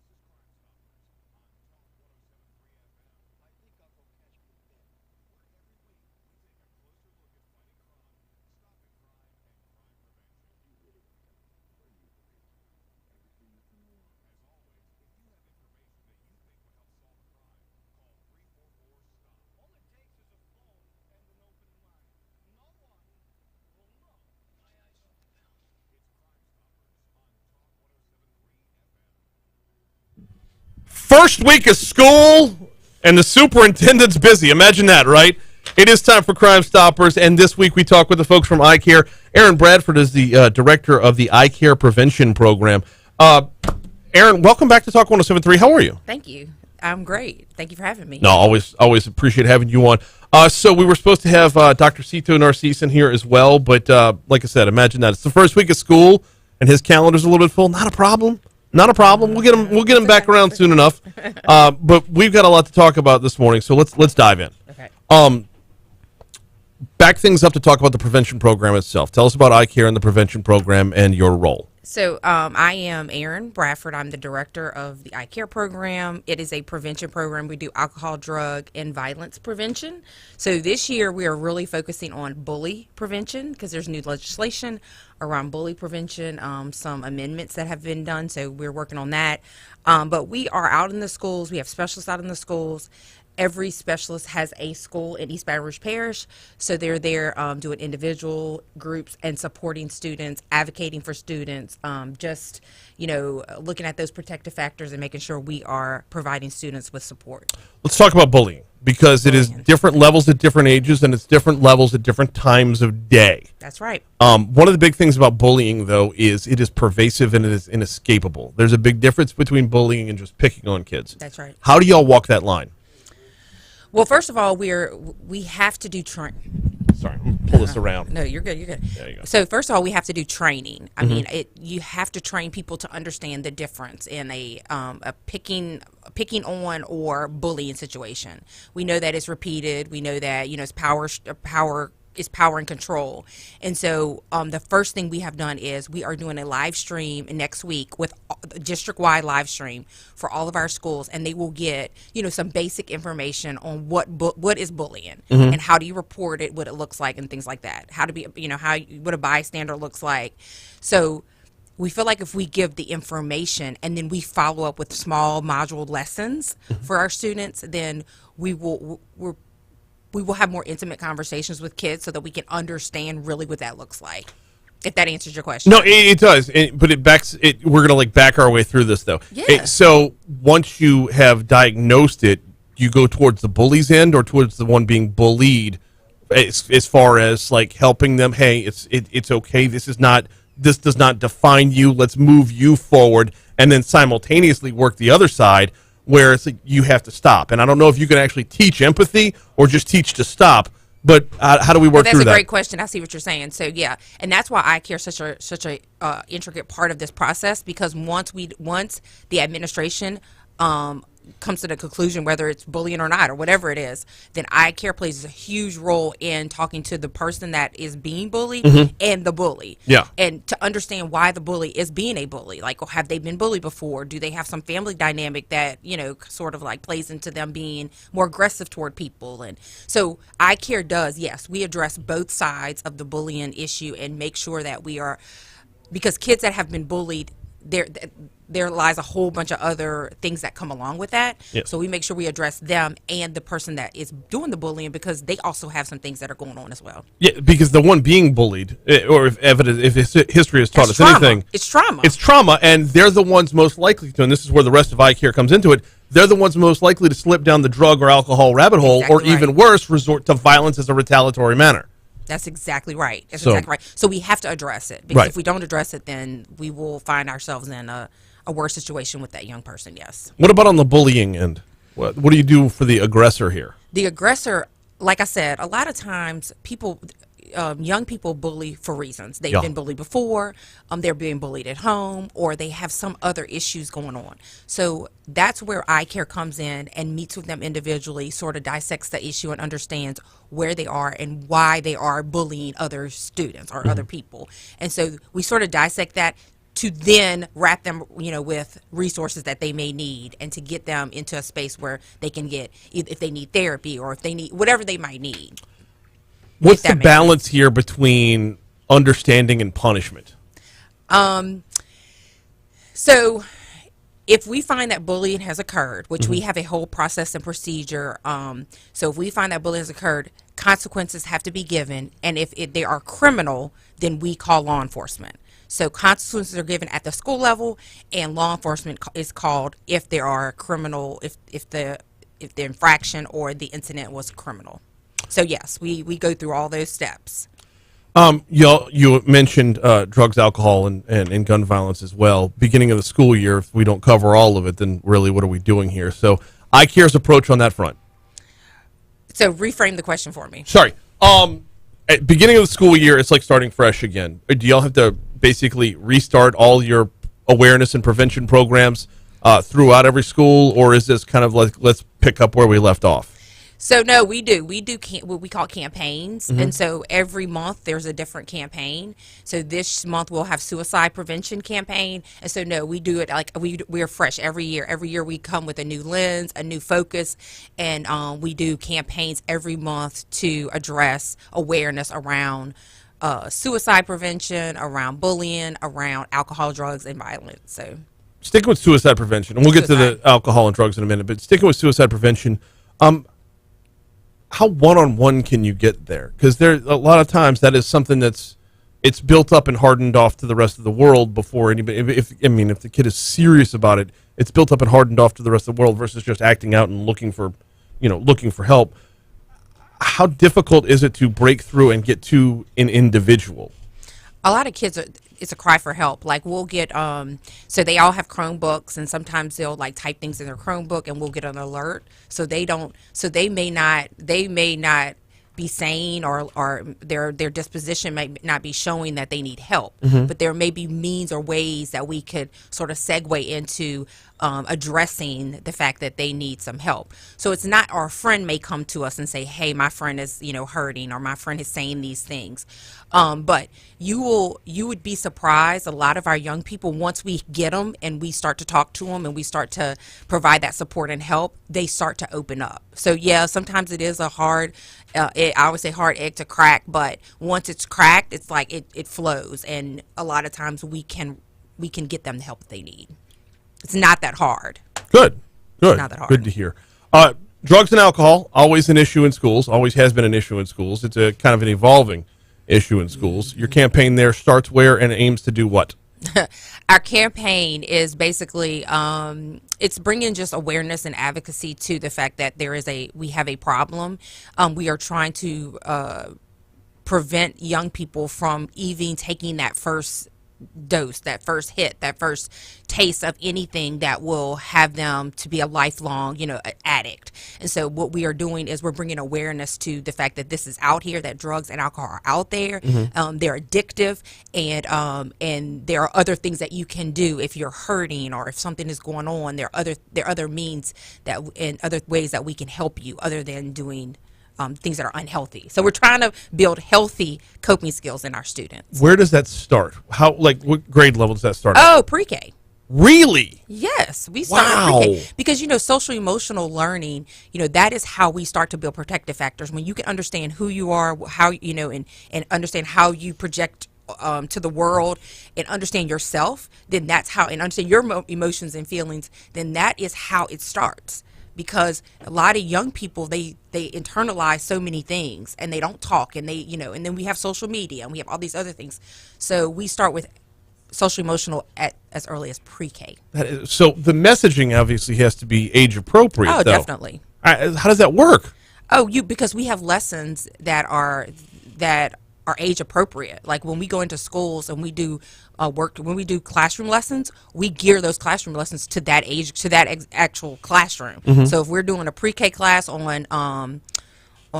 First week of school, and the superintendent's busy. Imagine that, right? It is time for Crimestoppers, and this week we talk with the folks from iCare. Aaron Bradford is the director of the iCare Prevention Program. Aaron, welcome back to Talk 107.3. How are you? Thank you. I'm great. Thank you for having me. No, always appreciate having you on. So we were supposed to have Dr. Cito Narcisse in here as well, but like I said, imagine that. It's the first week of school, and his calendar's a little bit full. Not a problem. Not a problem. We'll get him back around soon enough. But we've got a lot to talk about this morning, so let's dive in. Okay. Back things up to talk about the prevention program itself. Tell us about iCare and the prevention program and your role. So I am Aaron Bradford. I'm the director of the iCare program. It is a prevention program. We do alcohol, drug, and violence prevention. So this year we are really focusing on bully prevention because there's new legislation around bully prevention, some amendments that have been done. So we're working on that. But we are out in the schools. We have specialists out in the schools. Every specialist has a school in East Baton Rouge Parish, so they're there doing individual groups and supporting students, advocating for students, just, looking at those protective factors and making sure we are providing students with support. Let's talk about bullying, because it is different levels at different ages, and it's different levels at different times of day. That's right. One of the big things about bullying, though, is it is pervasive and it is inescapable. There's a big difference between bullying and just picking on kids. That's right. How do y'all walk that line? Well, first of all, we have to do training. Sorry, pull this around. No, you're good. You're good. There you go. So first of all, we have to do training. I mean, you have to train people to understand the difference in a picking on or bullying situation. We know that it's repeated. We know that it's power and control. And so the first thing we have done is we are doing a live stream next week with district-wide live stream for all of our schools, and they will get some basic information on what is bullying and how do you report it, what it looks like, and things like that. How to be what a bystander looks like. So we feel like if we give the information and then we follow up with small module lessons for our students, then we will have more intimate conversations with kids so that we can understand really what that looks like. If that answers your question. No, it does. But we're going to back our way through this, though. Yeah. So once you have diagnosed it, you go towards the bully's end or towards the one being bullied as far as helping them, hey, it's okay. This does not define you. Let's move you forward, and then simultaneously work the other side where it's you have to stop. And I don't know if you can actually teach empathy or just teach to stop, but how do we work through that? That's a great question. I see what you're saying. So yeah, and that's why iCare is such a intricate part of this process, because once the administration comes to the conclusion whether it's bullying or not or whatever it is, then iCare plays a huge role in talking to the person that is being bullied and the bully. Yeah. And to understand why the bully is being a bully. Have they been bullied before? Do they have some family dynamic that, sort of plays into them being more aggressive toward people? And so iCare does, yes, we address both sides of the bullying issue and make sure that we are, because kids that have been bullied, there lies a whole bunch of other things that come along with that. Yes. So we make sure we address them and the person that is doing the bullying, because they also have some things that are going on as well. Yeah, because the one being bullied, or if history has taught us anything, it's trauma. It's trauma, and they're the ones most likely to, and this is where the rest of eye care comes into it, they're the ones most likely to slip down the drug or alcohol rabbit hole, or even worse, resort to violence as a retaliatory manner. That's exactly right. That's exactly right. So we have to address it, because if we don't address it, then we will find ourselves in a worse situation with that young person. Yes. What about on the bullying end? What do you do for the aggressor here? The aggressor, like I said, a lot of times young people bully for reasons. They've been bullied before, they're being bullied at home, or they have some other issues going on. So that's where eye care comes in and meets with them individually, sort of dissects the issue and understands where they are and why they are bullying other students or other people. And so we sort of dissect that to then wrap them, with resources that they may need, and to get them into a space where they can get, if they need therapy or if they need whatever they might need. What's the balance here between understanding and punishment? So if we find that bullying has occurred, which we have a whole process and procedure, so if we find that bullying has occurred, consequences have to be given, and if they are criminal, then we call law enforcement. So consequences are given at the school level, and law enforcement is called if there are criminal, if the infraction or the incident was criminal. So yes, we go through all those steps. You mentioned drugs, alcohol, and gun violence as well. Beginning of the school year, if we don't cover all of it, then really what are we doing here? So eye care's approach on that front. So reframe the question for me. Sorry. At beginning of the school year, it's like starting fresh again. Do y'all have to basically restart all your awareness and prevention programs throughout every school, or is this kind of like, let's pick up where we left off? So no, we do what we call campaigns, and so every month there's a different campaign. So this month we'll have suicide prevention campaign, and so no, we do it like we're fresh every year. Every year we come with a new lens, a new focus, and we do campaigns every month to address awareness around suicide prevention, around bullying, around alcohol, drugs, and violence. So sticking with suicide prevention, and we'll get to the alcohol and drugs in a minute, but sticking with suicide prevention, how one-on-one can you get there? Because there a lot of times that is something it's built up and hardened off to the rest of the world before anybody. If the kid is serious about it, it's built up and hardened off to the rest of the world versus just acting out and looking for help. How difficult is it to break through and get to an individual? A lot of kids it's a cry for help. Like we'll get so they all have Chromebooks, and sometimes they'll like type things in their Chromebook, and we'll get an alert. So they may not be sane, or their disposition may not be showing that they need help. But there may be means or ways that we could sort of segue into addressing the fact that they need some help. So it's not our friend may come to us and say, hey, my friend is hurting, or my friend is saying these things. But you would be surprised, a lot of our young people, once we get them and we start to talk to them and we start to provide that support and help, they start to open up. So yeah, sometimes it is a hard, I would say hard egg to crack, but once it's cracked, it's like it flows, and a lot of times we can get them the help that they need. It's not that hard. Good. It's not that hard. Good to hear. Drugs and alcohol, always an issue in schools, always has been an issue in schools. It's a kind of an evolving issue in schools. Your campaign there starts where and aims to do what? Our campaign is basically it's bringing just awareness and advocacy to the fact that we have a problem. We are trying to prevent young people from even taking that first dose, that first hit, that first taste of anything that will have them to be a lifelong, addict. And so what we are doing is we're bringing awareness to the fact that this is out here, that drugs and alcohol are out there. They're addictive, and there are other things that you can do if you're hurting or if something is going on. There are other means and other ways that we can help you other than doing things that are unhealthy. So we're trying to build healthy coping skills in our students. Where does that start? What grade level does that start at? Oh, pre-K. Really? Yes, we start pre-K because social emotional learning, that is how we start to build protective factors. When you can understand who you are, how and understand how you project to the world and understand yourself, then that's how, and understand your emotions and feelings, then that is how it starts. Because a lot of young people, they internalize so many things and they don't talk, and they, and then we have social media and we have all these other things. So we start with social emotional at as early as pre-K. So the messaging obviously has to be age appropriate. Oh, though. definitely. How does that work? Oh, because we have lessons that are age appropriate. Like when we go into schools and we do when we do classroom lessons, we gear those classroom lessons to that age, to that actual classroom. Mhm. So if we're doing a pre-K class on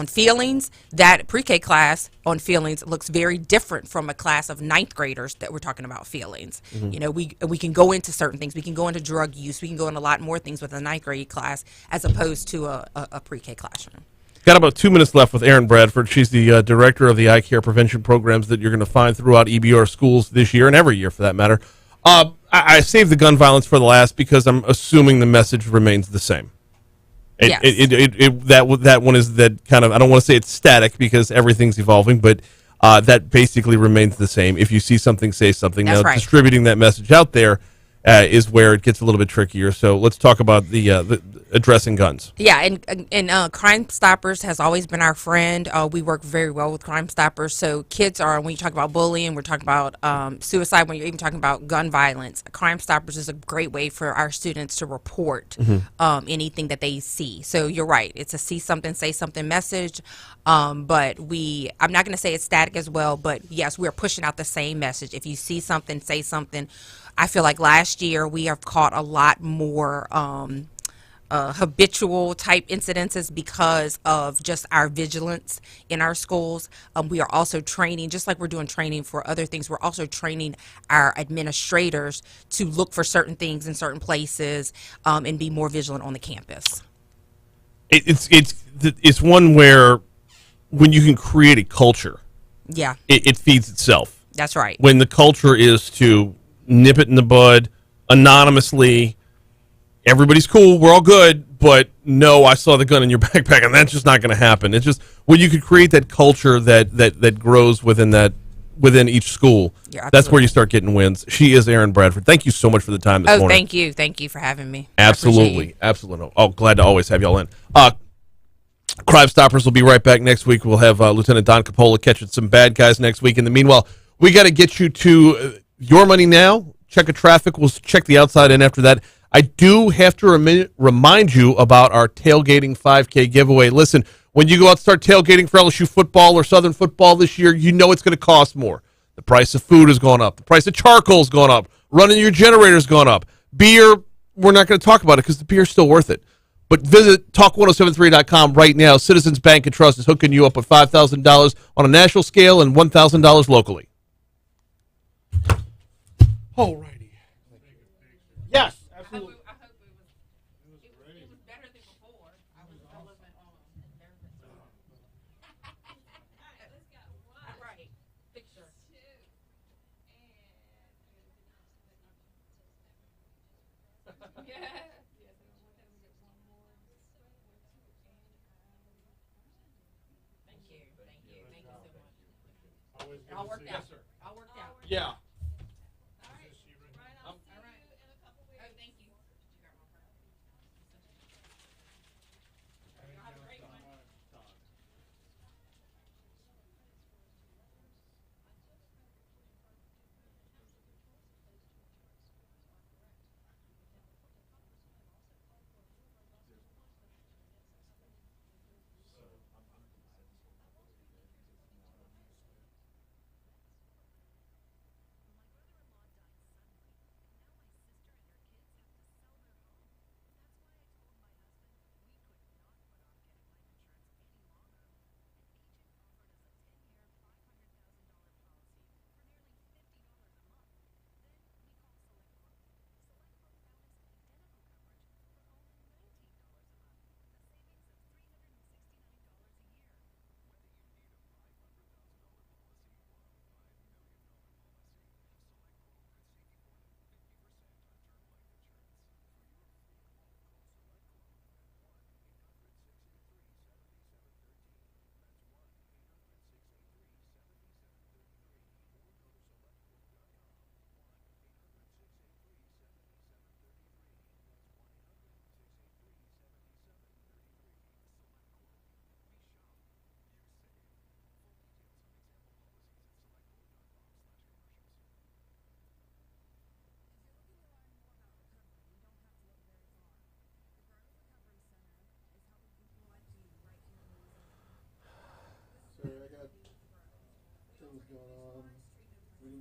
feelings, that pre-K class on feelings looks very different from a class of ninth graders that we're talking about feelings. Mhm. We can go into certain things. We can go into drug use. We can go into a lot more things with a ninth grade class as opposed to a pre-K classroom. Got about 2 minutes left with Erin Bradford. She's the director of the eye care prevention programs that you're going to find throughout EBR schools this year and every year for that matter. I saved the gun violence for the last because I'm assuming the message remains the same. Yes. That one is that kind of, I don't want to say it's static because everything's evolving, but that basically remains the same. If you see something, say something. That's now, right. Distributing that message out there is where it gets a little bit trickier. So let's talk about the addressing guns. Yeah, and Crimestoppers has always been our friend. We work very well with Crimestoppers. So kids are, when you talk about bullying, we're talking about suicide, when you're even talking about gun violence, Crimestoppers is a great way for our students to report anything that they see. So you're right. It's a see something, say something message. But I'm not going to say it's static as well, but yes, we're pushing out the same message. If you see something, say something. I feel like last year we have caught a lot more habitual type incidences because of just our vigilance in our schools. We are also training, just like we're doing training for other things, we're also training our administrators to look for certain things in certain places and be more vigilant on the campus. It's one where when you can create a culture, yeah, it feeds itself. That's right. When the culture is to nip it in the bud anonymously, everybody's cool, we're all good, but no, I saw the gun in your backpack, and that's just not going to happen. It's just when you could create that culture that grows within each school. Yeah, that's where you start getting wins. She is Erin Bradford. Thank you so much for the time this morning. Thank you for having me. Absolutely. Oh, glad to always have y'all in. Crimestoppers will be right back next week. We'll have Lieutenant Don Capola catching some bad guys next week. In the meanwhile, we got to get you to Your Money Now. Check a traffic. We'll check the outside in after that. I do have to remind you about our Tailgating 5K giveaway. Listen, when you go out and start tailgating for LSU football or Southern football this year, you know it's going to cost more. The price of food has gone up. The price of charcoal has gone up. Running your generator's gone up. Beer, we're not going to talk about it because the beer's still worth it. But visit talk1073.com right now. Citizens Bank and Trust is hooking you up with $5,000 on a national scale and $1,000 locally. All righty. Yes, absolutely. All worked out. All worked out. Yeah.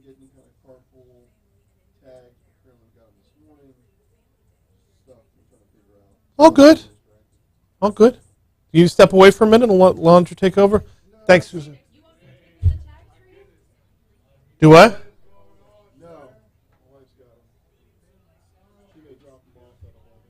didn't get any kind of carpool tag. Apparently we got them this morning. Stuff we're trying to figure out. All good. All good. You step away for a minute and let Laundry take over? Thanks, Susan. Do what? No. My wife's got them. She may drop them off at 11.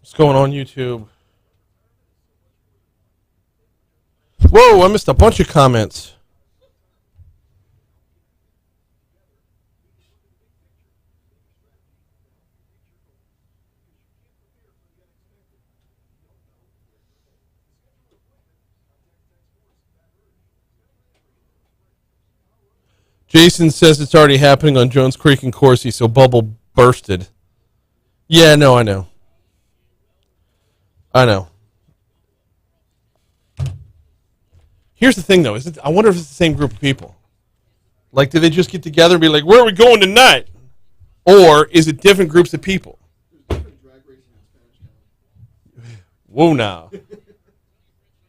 What's going on YouTube? Whoa, I missed a bunch of comments. Jason says it's already happening on Jones Creek and Coursey, so bubble bursted. Yeah, no, I know. I know. Here's the thing, though. I wonder if it's the same group of people. Like, do they just get together and be like, where are we going tonight? Or is it different groups of people? Whoa, now.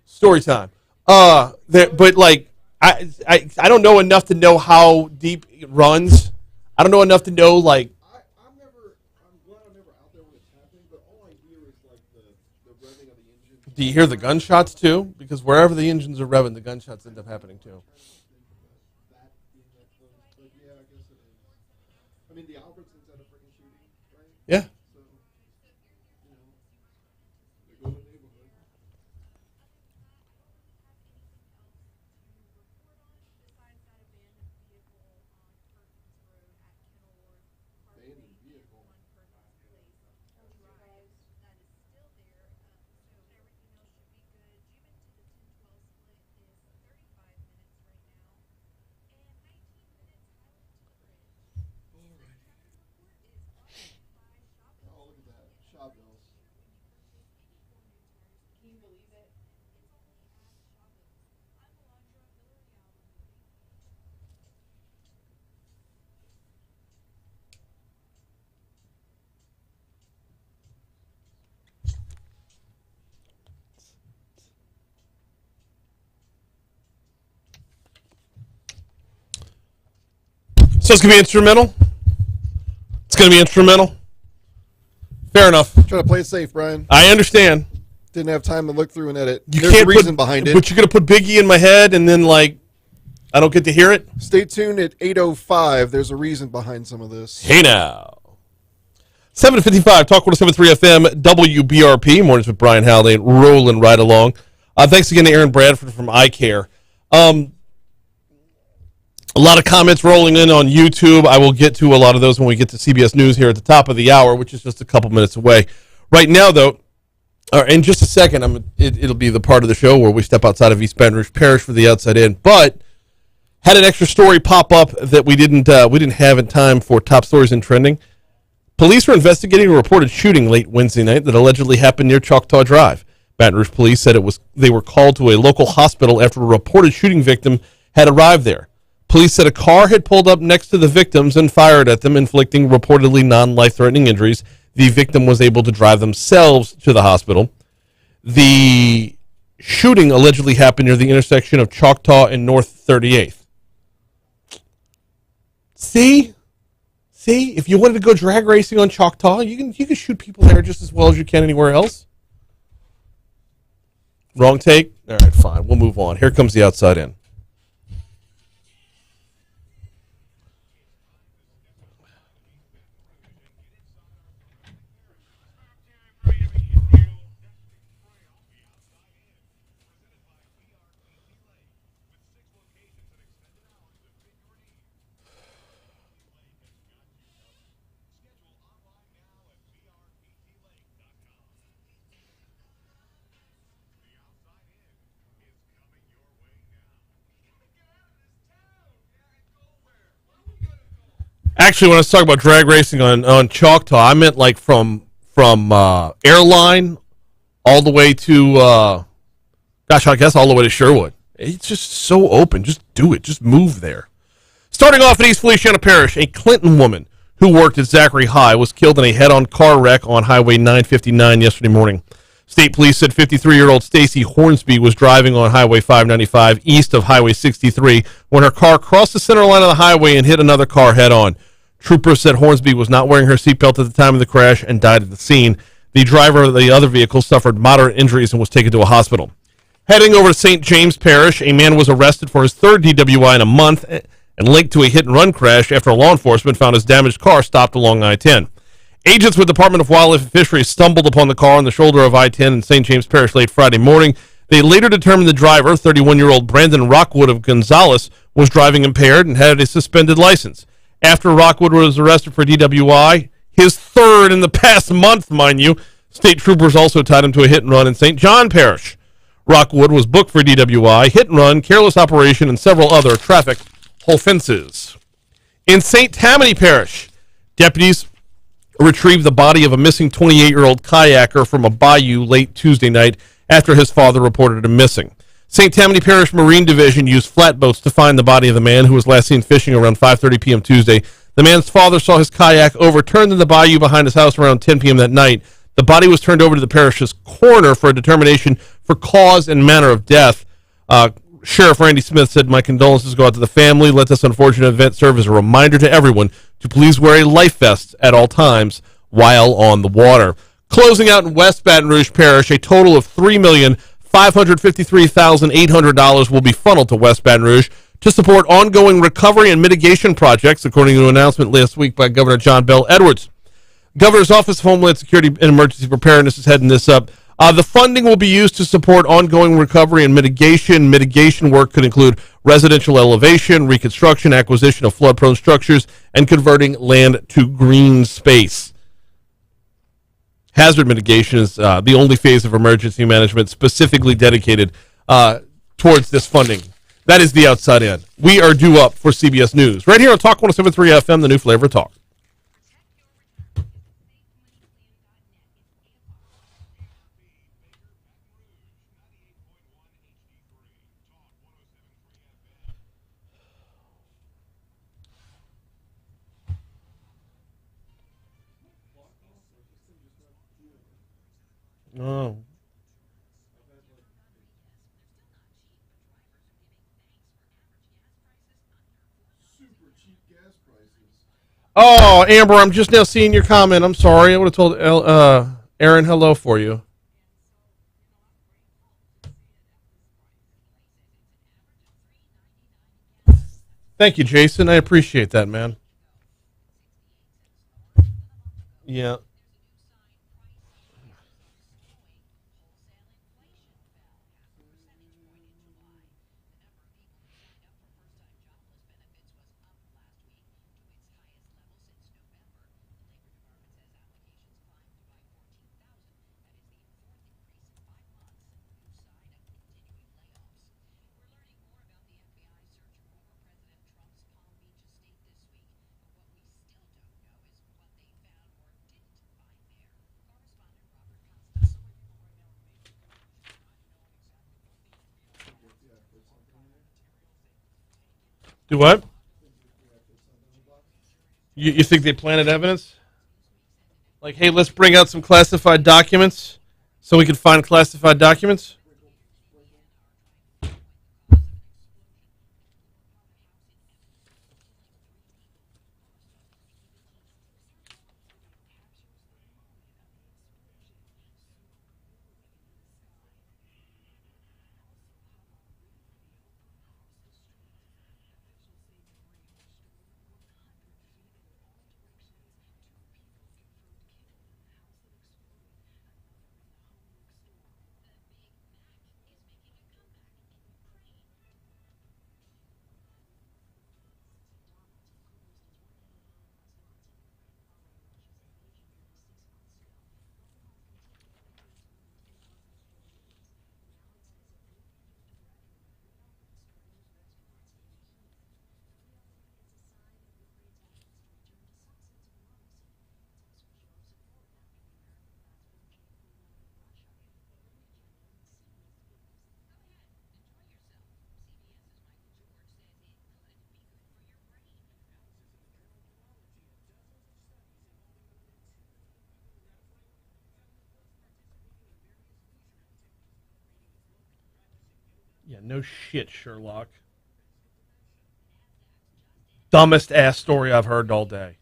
Story time. But, like, I don't know enough to know how deep it runs. I don't know enough to know, like, I'm glad I'm never out there when it's happening, but all I hear is like the revving of the engine. do you hear the gunshots too? Because wherever the engines are revving, the gunshots end up happening too. Yeah, I guess it is. I mean, the Albertsons had a freaking shooting, right? Yeah. So, you know, they go to the neighborhood. Abandoned vehicle. Oh, look at that. Shotbills. Can you believe it? So it's going to be instrumental? It's going to be instrumental? Fair enough. Try to play it safe, Brian. I understand. Didn't have time to look through and edit. You There's can't a reason behind it. But you're going to put Biggie in my head and then, like, I don't get to hear it? Stay tuned at 8:05. There's a reason behind some of this. Hey now. 7:55, Talk 107.3 FM, WBRP. Mornings with Brian Haldane, rolling right along. Thanks again to Aaron Bradford from iCare. A lot of comments rolling in on YouTube. I will get to a lot of those when we get to CBS News here at the top of the hour, which is just a couple minutes away. Right now, though, in just a second, it'll be the part of the show where we step outside of East Baton Rouge Parish for the outside in. But had an extra story pop up that we didn't have in time for top stories and trending. Police are investigating a reported shooting late Wednesday night that allegedly happened near Choctaw Drive. Baton Rouge police said they were called to a local hospital after a reported shooting victim had arrived there. Police said a car had pulled up next to the victims and fired at them, inflicting reportedly non-life-threatening injuries. The victim was able to drive themselves to the hospital. The shooting allegedly happened near the intersection of Choctaw and North 38th. See, if you wanted to go drag racing on Choctaw, you can shoot people there just as well as you can anywhere else. Wrong take? All right, fine. We'll move on. Here comes the outside in. Actually, when I was talking about drag racing on Choctaw, I meant like from Airline all the way to, I guess all the way to Sherwood. It's just so open. Just do it. Just move there. Starting off in East Feliciana Parish, a Clinton woman who worked at Zachary High was killed in a head-on car wreck on Highway 959 yesterday morning. State police said 53-year-old Stacy Hornsby was driving on Highway 595 east of Highway 63 when her car crossed the center line of the highway and hit another car head-on. Troopers said Hornsby was not wearing her seatbelt at the time of the crash and died at the scene. The driver of the other vehicle suffered moderate injuries and was taken to a hospital. Heading over to St. James Parish, a man was arrested for his third DWI in a month and linked to a hit-and-run crash after law enforcement found his damaged car stopped along I-10. Agents with the Department of Wildlife and Fisheries stumbled upon the car on the shoulder of I-10 in St. James Parish late Friday morning. They later determined the driver, 31-year-old Brandon Rockwood of Gonzales, was driving impaired and had a suspended license. After Rockwood was arrested for DWI, his third in the past month, mind you, state troopers also tied him to a hit-and-run in St. John Parish. Rockwood was booked for DWI, hit-and-run, careless operation, and several other traffic offenses. In St. Tammany Parish, deputies retrieved the body of a missing 28-year-old kayaker from a bayou late Tuesday night after his father reported him missing. St. Tammany Parish Marine Division used flatboats to find the body of the man who was last seen fishing around 5:30 p.m. Tuesday. The man's father saw his kayak overturned in the bayou behind his house around 10 p.m. that night. The body was turned over to the parish's coroner for a determination for cause and manner of death. Sheriff Randy Smith said, "My condolences go out to the family. Let this unfortunate event serve as a reminder to everyone to please wear a life vest at all times while on the water." Closing out in West Baton Rouge Parish, a total of $3,553,800 will be funneled to West Baton Rouge to support ongoing recovery and mitigation projects, according to an announcement last week by Governor John Bell Edwards. Governor's Office of Homeland Security and Emergency Preparedness is heading this up. The funding will be used to support ongoing recovery and mitigation. Mitigation work could include residential elevation, reconstruction, acquisition of flood-prone structures, and converting land to green space. Hazard mitigation is the only phase of emergency management specifically dedicated towards this funding. That is the outside in. We are due up for CBS News. Right here on Talk 107.3 FM, the new flavor of talk. Oh. Super cheap gas prices. Oh, Amber, I'm just now seeing your comment. I'm sorry. I would have told Aaron hello for you. Thank you, Jason. I appreciate that, man. Yeah. Do what? You think they planted evidence? Like, hey, let's bring out some classified documents so we can find classified documents? Yeah, no shit, Sherlock. Dumbest ass story I've heard all day.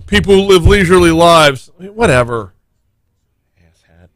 People who live leisurely lives. I mean, whatever. Asshat.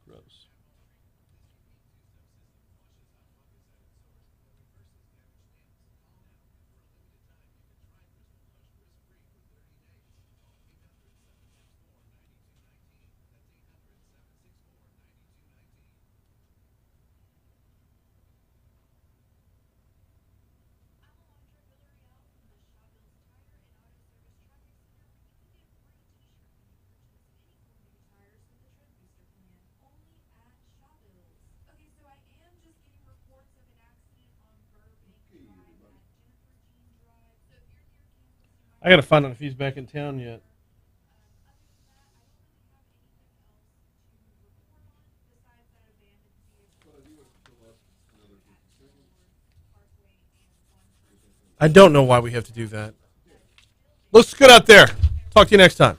Gross. I gotta find out if he's back in town yet. I don't know why we have to do that. Looks good out there. Talk to you next time.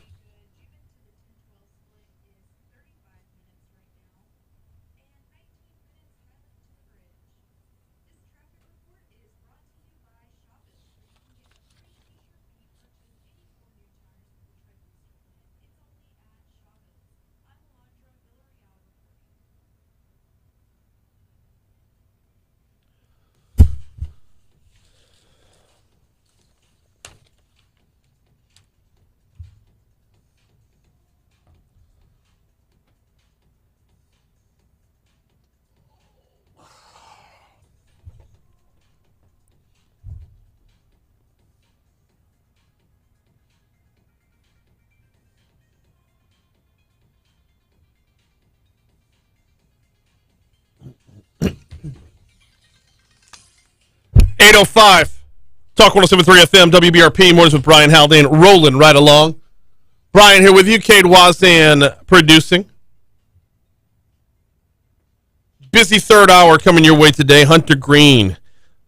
.805 Talk 107.3 FM, WBRP, mornings with Brian Haldane, rolling right along. Brian here with you, Cade Wazan producing. Busy third hour coming your way today. Hunter Greene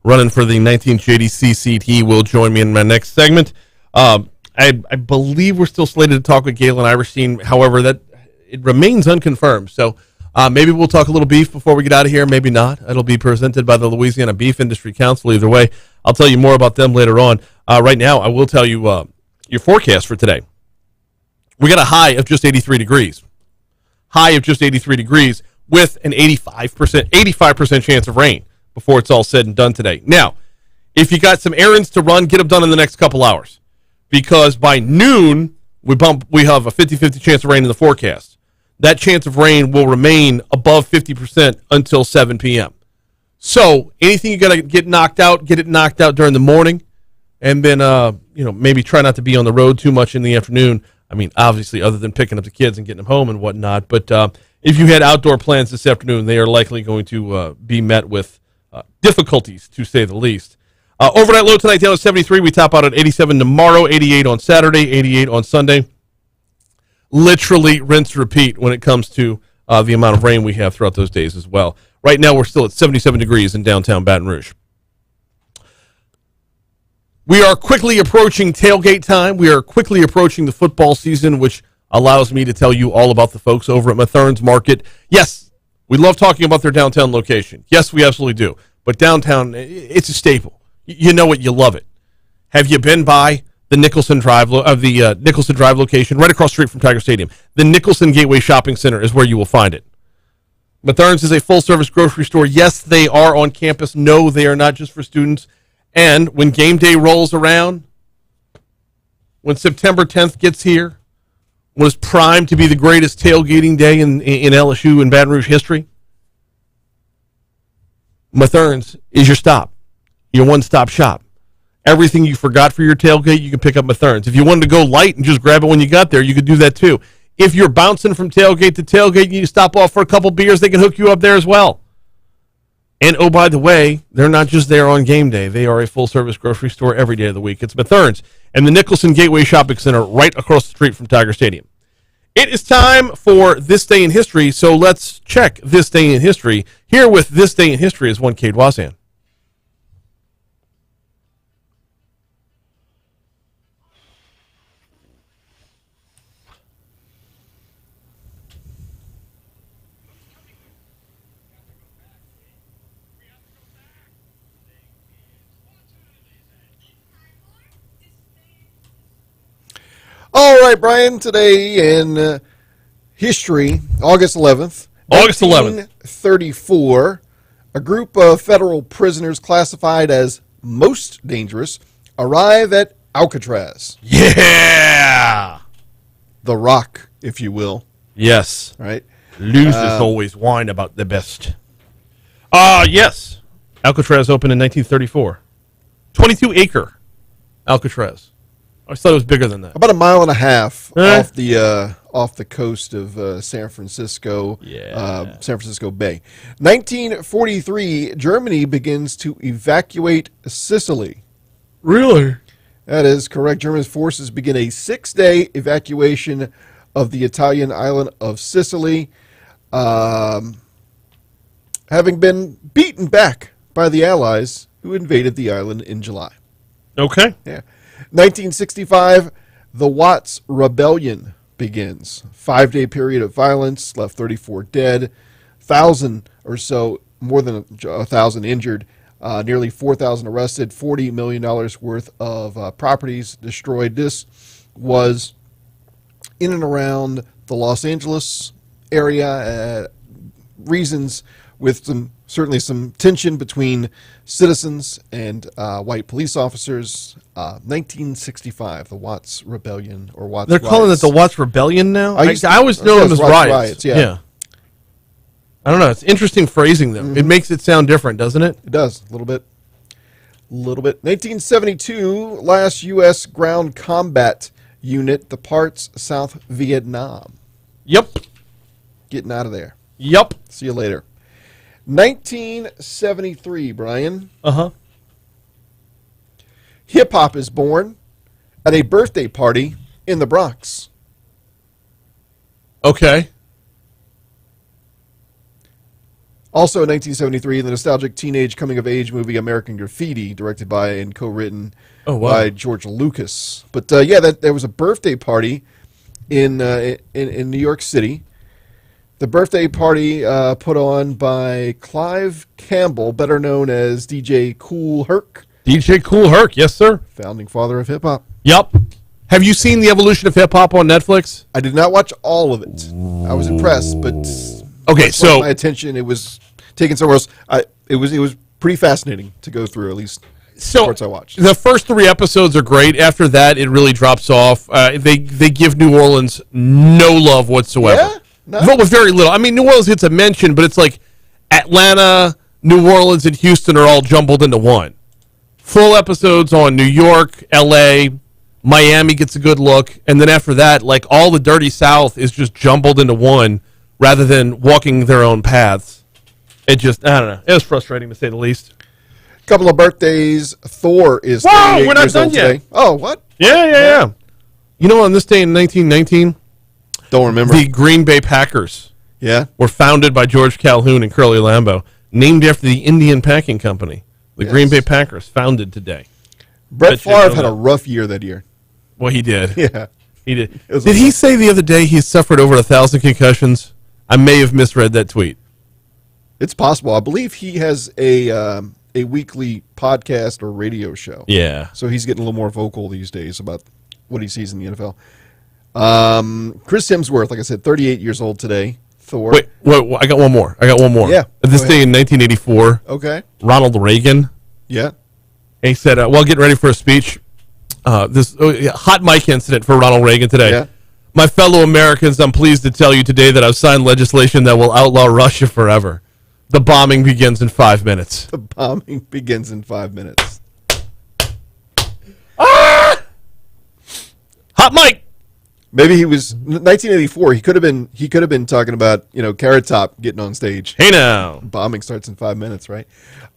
running for the 19th JDC seat. He will join me in my next segment. I believe we're still slated to talk with Galen Iverstine. However, that it remains unconfirmed. So maybe we'll talk a little beef before we get out of here. Maybe not. It'll be presented by the Louisiana Beef Industry Council. Either way, I'll tell you more about them later on. Right now, I will tell you your forecast for today. We got a high of just 83 degrees. High of just 83 degrees with an 85% chance of rain before it's all said and done today. Now, if you got some errands to run, get them done in the next couple hours. Because by noon, we have a 50-50 chance of rain in the forecast. That chance of rain will remain above 50% until 7 p.m. So anything you got to get knocked out, get it knocked out during the morning, and then maybe try not to be on the road too much in the afternoon. I mean, obviously, other than picking up the kids and getting them home and whatnot. But if you had outdoor plans this afternoon, they are likely going to be met with difficulties, to say the least. Overnight low tonight down at 73. We top out at 87 tomorrow, 88 on Saturday, 88 on Sunday. Literally rinse repeat when it comes to the amount of rain we have throughout those days as well. Right now, we're still at 77 degrees in downtown Baton Rouge. We are quickly approaching tailgate time. We are quickly approaching the football season, which allows me to tell you all about the folks over at Mathern's Market. Yes, we love talking about their downtown location. Yes, we absolutely do. But downtown, it's a staple. You know it, you love it. Have you been by the Nicholson Drive Nicholson Drive location, right across the street from Tiger Stadium? The Nicholson Gateway Shopping Center is where you will find it. Mathern's is a full-service grocery store. Yes, they are on campus. No, they are not just for students. And when game day rolls around, when September 10th gets here, when it's primed to be the greatest tailgating day in LSU and Baton Rouge history, Mathern's is your stop, your one-stop shop. Everything you forgot for your tailgate, you can pick up Mathern's. If you wanted to go light and just grab it when you got there, you could do that too. If you're bouncing from tailgate to tailgate, you stop off for a couple beers, they can hook you up there as well. And, oh, by the way, they're not just there on game day. They are a full-service grocery store every day of the week. It's Mathern's and the Nicholson Gateway Shopping Center right across the street from Tiger Stadium. It is time for This Day in History, so let's check This Day in History. Here with This Day in History is one Cade Wazan. All right, Brian, today in history, August 11th. August 11th. 1934, a group of federal prisoners classified as most dangerous arrive at Alcatraz. Yeah! The Rock, if you will. Yes. Right? Losers always whine about the best. Yes. Alcatraz opened in 1934. 22-acre Alcatraz. I always thought it was bigger than that. About a mile and a half off the coast of San Francisco, San Francisco Bay. 1943, Germany begins to evacuate Sicily. Really? That is correct. German forces begin a 6-day evacuation of the Italian island of Sicily, having been beaten back by the Allies who invaded the island in July. Okay. Yeah. 1965, the Watts Rebellion begins. 5-day period of violence, left 34 dead, 1,000 or so, more than 1,000 injured, nearly 4,000 arrested, $40 million worth of properties destroyed. This was in and around the Los Angeles area. Reasons with certainly some tension between citizens and white police officers. 1965, the Watts Rebellion or Watts They're Riots. calling it the Watts Rebellion now? I always know them as riots. Yeah. I don't know. It's interesting phrasing, though. It makes it sound different, doesn't it? It does, a little bit. 1972, last U.S. ground combat unit departs South Vietnam. Yep. Getting out of there. Yep. See you later. 1973, Brian. Uh-huh. Hip-hop is born at a birthday party in the Bronx. Okay. Also in 1973, the nostalgic teenage coming-of-age movie American Graffiti, directed by and co-written by George Lucas. But, there was a birthday party in New York City. The birthday party put on by Clive Campbell, better known as DJ Kool Herc. DJ Kool Herc, yes, sir. Founding father of hip-hop. Yep. Have you seen The Evolution of Hip-Hop on Netflix? I did not watch all of it. I was impressed, but okay, so my attention, it was taken somewhere else. It was pretty fascinating to go through, at least parts I watched. The first 3 episodes are great. After that, it really drops off. They give New Orleans no love whatsoever. Yeah? No? But with very little. I mean, New Orleans gets a mention, but it's like Atlanta, New Orleans, and Houston are all jumbled into one. Full episodes on New York, L.A., Miami gets a good look, and then after that, like all the Dirty South is just jumbled into one rather than walking their own paths. It just, I don't know. It was frustrating to say the least. Couple of birthdays. Thor is 38 we're not years done old yet. today. Oh, what? Yeah. You know, on this day in 1919, don't remember. The Green Bay Packers were founded by George Calhoun and Curly Lambeau, named after the Indian Packing Company. The Green Bay Packers, founded today. Brett Favre had a rough year that year. Well, he did. Yeah. He did. Did he say the other day he suffered over 1,000 concussions? I may have misread that tweet. It's possible. I believe he has a weekly podcast or radio show. Yeah. So he's getting a little more vocal these days about what he sees in the NFL. Chris Hemsworth, like I said, 38 years old today. Thor. Wait, I got one more. Yeah. This day in 1984. Okay. Ronald Reagan. Yeah. He said, while getting ready for a speech, this hot mic incident for Ronald Reagan today. Yeah. My fellow Americans, I'm pleased to tell you today that I've signed legislation that will outlaw Russia forever. The bombing begins in 5 minutes. The bombing begins in 5 minutes. Ah! Hot mic. Maybe he was 1984. He could have been talking about Carrot Top getting on stage. Hey now, bombing starts in 5 minutes, right?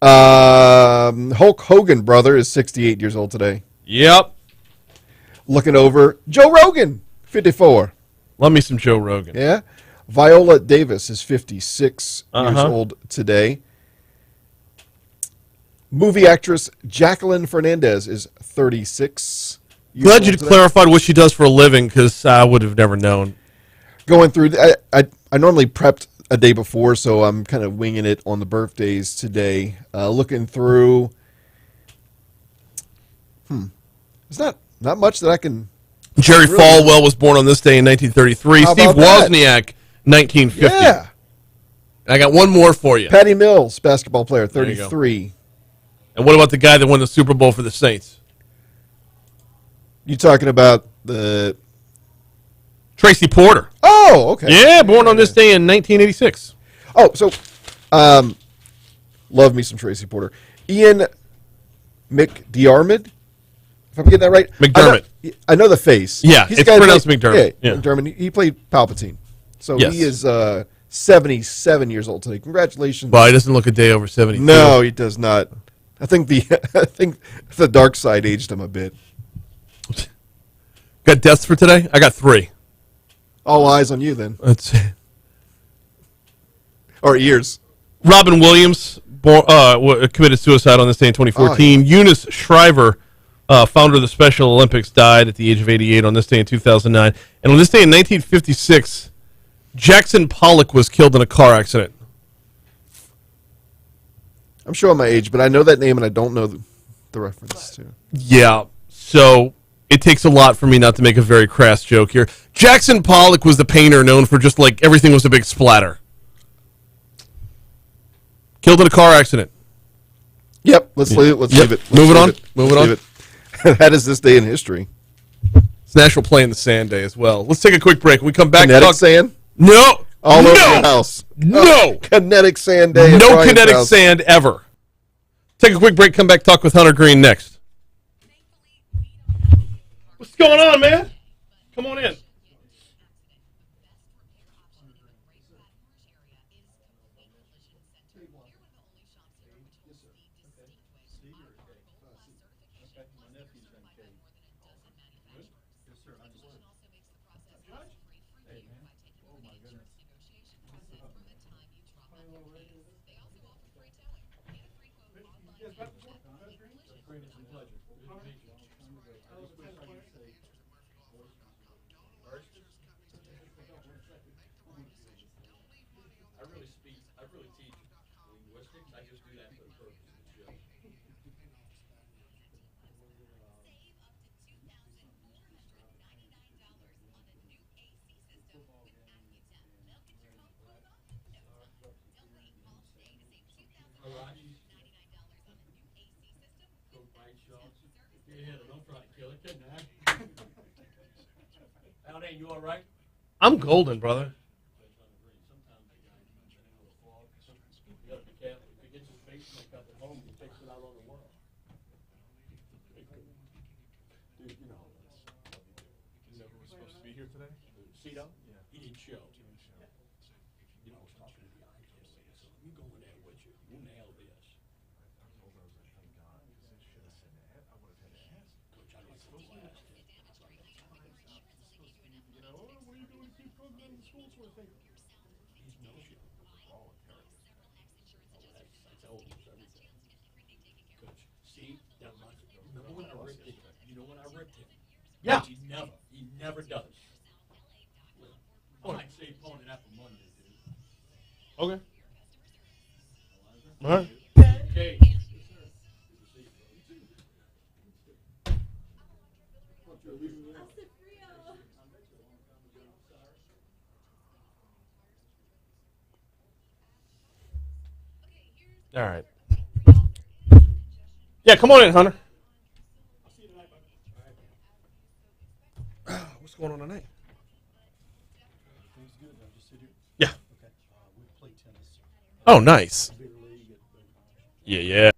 Hulk Hogan brother is 68 years old today. Yep. Looking over Joe Rogan, 54. Love me some Joe Rogan. Yeah. Viola Davis is 56 years old today. Movie actress Jacqueline Fernandez is 36. Glad you clarified what she does for a living, because I would have never known. Going through, I normally prepped a day before, so I'm kind of winging it on the birthdays today. Looking through, it's not much that I can. Jerry Falwell was born on this day in 1933. How Steve about that? Wozniak, 1950. Yeah. I got one more for you. Patty Mills, basketball player, 33. And what about the guy that won the Super Bowl for the Saints? You talking about the Tracy Porter? Oh, okay. Yeah, born on this day in 1986. Oh, so love me some Tracy Porter. Ian McDiarmid, if I'm getting that right. McDermott. I know the face. Yeah, it's pronounced McDermott. Yeah, McDermott. He played Palpatine. So Yes. he is 77 years old today. Congratulations. Well, he doesn't look a day over 72. No, he does not. I think the dark side aged him a bit. Got deaths for today? I got 3. All eyes on you then. Let's see. Or ears. Robin Williams committed suicide on this day in 2014. Eunice Shriver, founder of the Special Olympics, died at the age of 88 on this day in 2009. And on this day in 1956, Jackson Pollock was killed in a car accident. I'm showing my age, but I know that name and I don't know the reference to. Yeah, so it takes a lot for me not to make a very crass joke here. Jackson Pollock was the painter known for just like everything was a big splatter. Killed in a car accident. Yep, let's leave it. Let's leave it. Moving on. That is this day in history. It's National Play in the Sand Day as well. Let's take a quick break. When we come back. Kinetic sand? No. All over your house. No. Kinetic sand day. No kinetic sand ever. Take a quick break. Come back. Talk with Hunter Greene next. What's going on, man? Come on in. I really teach linguistics. I just do that for the purpose of the show. Don't try to kill it, couldn't I? Haldane, you all right? I'm golden, brother. Cito? Yeah. He didn't show. You know, I was talking to the eye so you go in there with you. We'll nail this. Coach, I like to blast. You know, what are you doing to keep programming the school sort of thing? He's no shit. That's old as everything. Coach, see, that much. Remember when I ripped it? You know when I ripped him? Yeah. He never does. I might say pony that for Monday, dude. Okay. All right. Okay. All right. Yeah, come on in, Hunter. going on tonight? Things good. I'll just sit here. Yeah. Okay. We play tennis. Oh, nice. Bigger league. Yeah.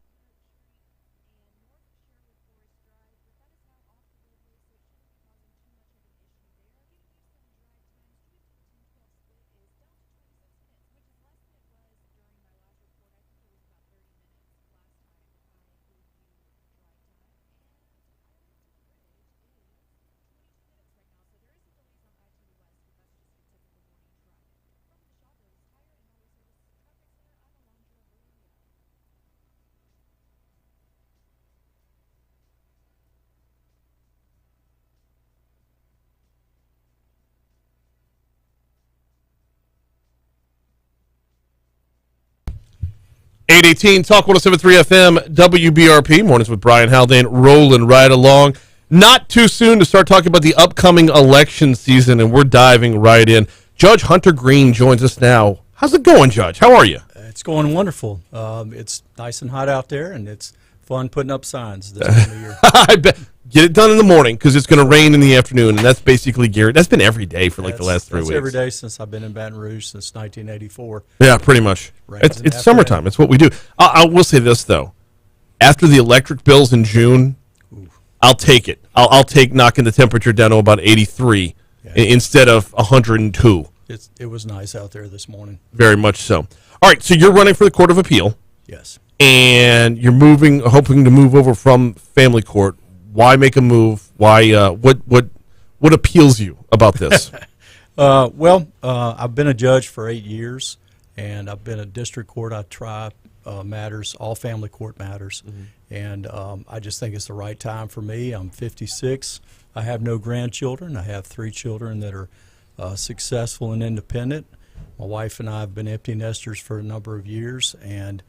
Eight 818 Talk 107.3 FM WBRP mornings with Brian Haldane rolling right along. Not too soon to start talking about the upcoming election season, and we're diving right in. Judge Hunter Greene joins us now. How's it going, Judge? How are you? It's going wonderful. It's nice and hot out there, and it's fun putting up signs this time of year. I bet. Get it done in the morning because it's going to rain in the afternoon, and that's basically Garrett. That's been every day for like the last 3 weeks. Every day since I've been in Baton Rouge since 1984. Yeah, pretty much. It's summertime. It's what we do. I will say this though, after the electric bills in June, I'll take it. I'll take knocking the temperature down to about 83 instead of 102. It was nice out there this morning. Very much so. All right, so you're running for the Court of Appeal. Yes. And you're hoping to move over from family court. Why make a move? Why? What appeals you about this? I've been a judge for 8 years, and I've been a district court. I try matters, all family court matters, and I just think it's the right time for me. I'm 56. I have no grandchildren. I have 3 children that are successful and independent. My wife and I have been empty nesters for a number of years, and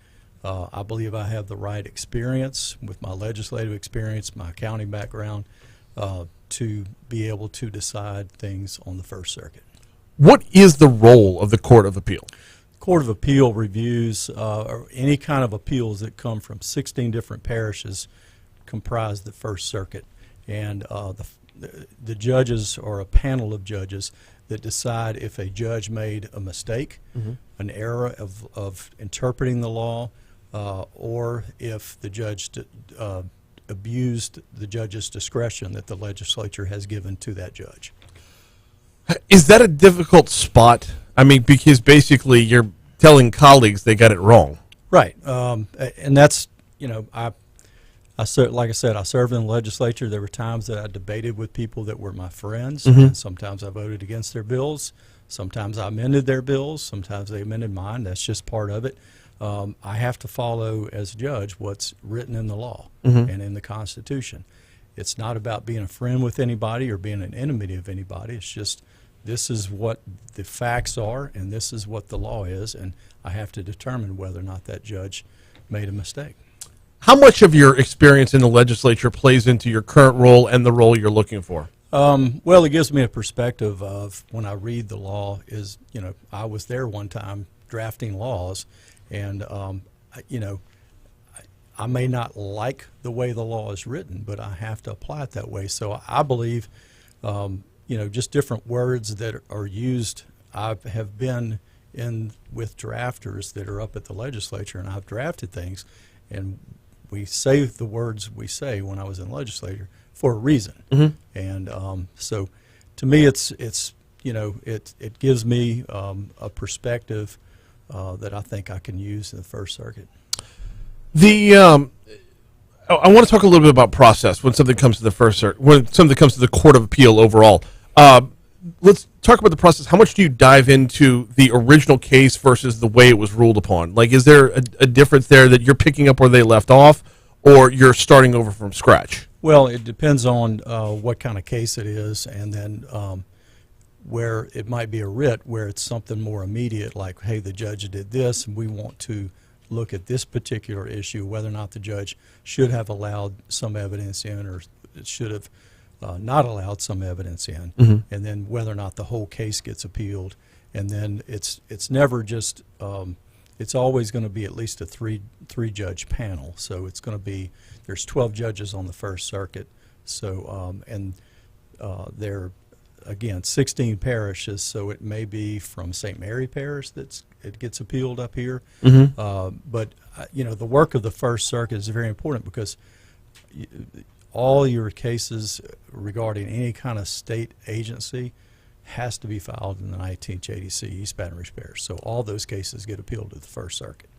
I believe I have the right experience with my legislative experience, my county background, to be able to decide things on the First Circuit. What is the role of the Court of Appeal? The Court of Appeal reviews any kind of appeals that come from 16 different parishes comprise the First Circuit. And the judges are a panel of judges that decide if a judge made a mistake, an error of interpreting the law, or if the judge abused the judge's discretion that the legislature has given to that judge. Is that a difficult spot? I mean, because basically you're telling colleagues they got it wrong. Right. And that's, like I said, I served in the legislature. There were times that I debated with people that were my friends, and sometimes I voted against their bills. Sometimes I amended their bills. Sometimes they amended mine. That's just part of it. I have to follow, as a judge, what's written in the law and in the Constitution. It's not about being a friend with anybody or being an enemy of anybody. It's just this is what the facts are and this is what the law is, and I have to determine whether or not that judge made a mistake. How much of your experience in the legislature plays into your current role and the role you're looking for? Well, it gives me a perspective of when I read the law is, I was there one time drafting laws, and, I may not like the way the law is written, but I have to apply it that way. So I believe, just different words that are used. I have been in with drafters that are up at the legislature, and I've drafted things, and we say the words we say when I was in the legislature for a reason. And so to me, it gives me a perspective that I think I can use in the First Circuit. I want to talk a little bit about process when something comes to the First Circuit, when something comes to the Court of Appeal overall. Let's talk about the process. How much do you dive into the original case versus the way it was ruled upon? Like, is there a difference there that you're picking up where they left off, or you're starting over from scratch? Well, it depends on what kind of case it is, and then where it might be a writ where it's something more immediate, like, hey, the judge did this, and we want to look at this particular issue, whether or not the judge should have allowed some evidence in or should have not allowed some evidence in, and then whether or not the whole case gets appealed. And then it's never just it's always going to be at least a three judge panel. So it's going to be, there's 12 judges on the First Circuit. So they're again, 16 parishes, so it may be from St. Mary Parish it gets appealed up here. But the work of the First Circuit is very important because all your cases regarding any kind of state agency has to be filed in the 19th JDC, East Baton Rouge Parish. So all those cases get appealed to the First Circuit.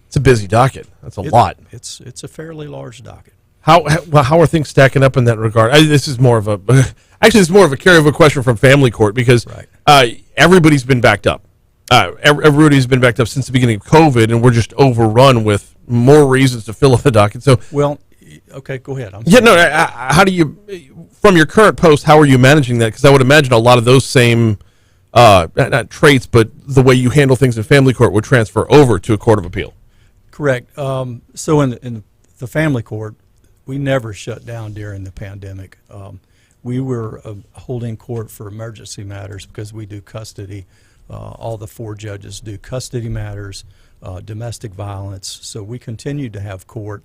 It's a busy docket. That's a lot. It's a fairly large docket. How are things stacking up in that regard? This is more of a carryover question from family court because everybody's been backed up. Everybody's been backed up since the beginning of COVID, and we're just overrun with more reasons to fill up the docket. So, well, okay, go ahead. How do you, from your current post, how are you managing that? Because I would imagine a lot of those same, not traits, but the way you handle things in family court would transfer over to a court of appeal. Correct. So in the family court, we never shut down during the pandemic. We were holding court for emergency matters because we do custody. All the 4 judges do custody matters, domestic violence. So we continued to have court.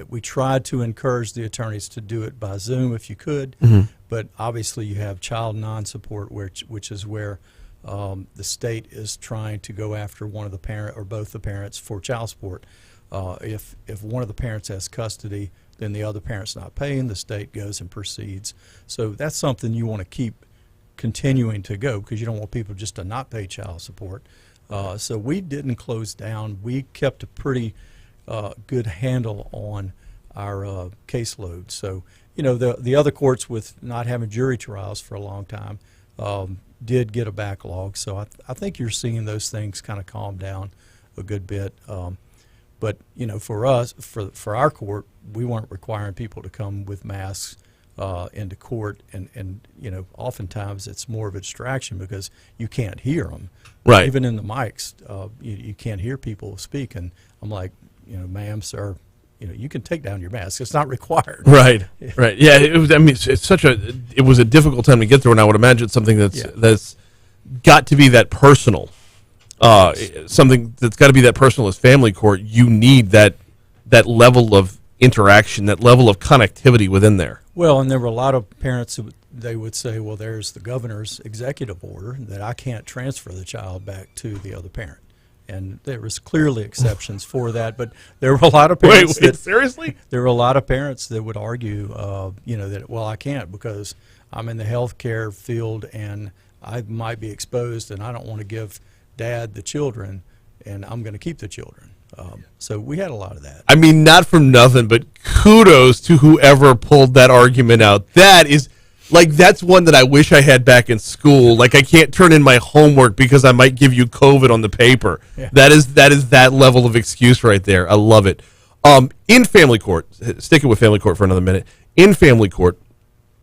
We tried to encourage the attorneys to do it by Zoom if you could, but obviously you have child non-support, which is where the state is trying to go after one of the parent or both the parents for child support. If one of the parents has custody, then the other parent's not paying, the state goes and proceeds. So that's something you want to keep continuing to go because you don't want people just to not pay child support. So we didn't close down. We kept a pretty good handle on our caseload. So, the other courts with not having jury trials for a long time did get a backlog. So I think you're seeing those things kind of calm down a good bit. But, for us, for our court, we weren't requiring people to come with masks into court. And oftentimes it's more of a distraction because you can't hear them. Right. Even in the mics, you can't hear people speak. And I'm like, ma'am, sir, you can take down your mask. It's not required. Right. Right. Yeah. It was. I mean, it was a difficult time to get through, and I would imagine something that's got to be that personal. Something that's got to be that personal as family court. You need that level of interaction, that level of connectivity within there. Well, and there were a lot of parents who they would say, well, there's the governor's executive order that I can't transfer the child back to the other parent. And there was clearly exceptions for that, but there were a lot of parents seriously? There were a lot of parents that would argue, that, well, I can't because I'm in the healthcare field and I might be exposed and I don't want to give dad the children and I'm going to keep the children. So we had a lot of that. I mean, not for nothing, but kudos to whoever pulled that argument out. That is... that's one that I wish I had back in school. Like, I can't turn in my homework because I might give you COVID on the paper. Yeah. That is that level of excuse right there. I love it. In family court, sticking with family court for another minute. In family court,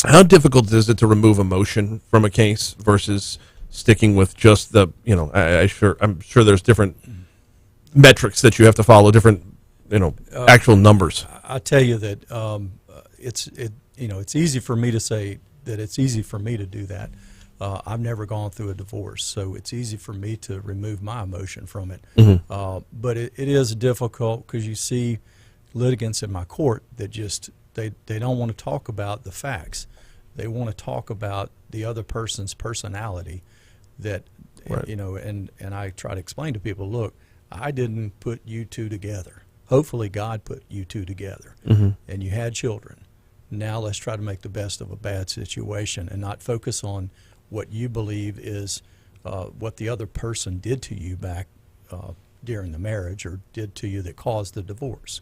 how difficult is it to remove emotion from a case versus sticking with just the, I'm sure there's different metrics that you have to follow, different, actual numbers. I tell you that it's easy for me to say that it's easy for me to do that. I've never gone through a divorce, so it's easy for me to remove my emotion from it. But it is difficult because you see litigants in my court that just they don't want to talk about the facts. They want to talk about the other person's personality. That right. And I try to explain to people, look, I didn't put you two together. Hopefully, God put you two together, and you had children. Now let's try to make the best of a bad situation and not focus on what you believe is what the other person did to you back during the marriage or did to you that caused the divorce.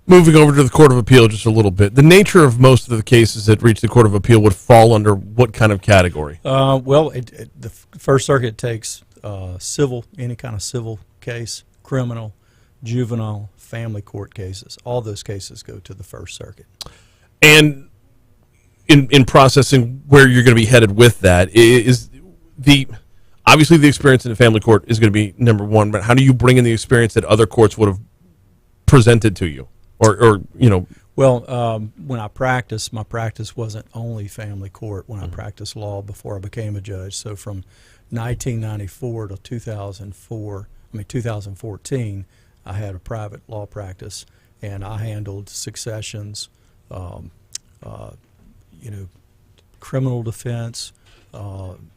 Moving over to the Court of Appeal just a little bit. The nature of most of the cases that reach the Court of Appeal would fall under what kind of category? The First Circuit takes civil, any kind of civil case, criminal, juvenile, family court cases. All those cases go to the First Circuit. And in processing where you're going to be headed with that, obviously the experience in the family court is going to be number one, but how do you bring in the experience that other courts would have presented to you? Well, when I practiced, my practice wasn't only family court when I practiced law before I became a judge. So from 1994 to 2014, I had a private law practice, and I handled successions, criminal defense,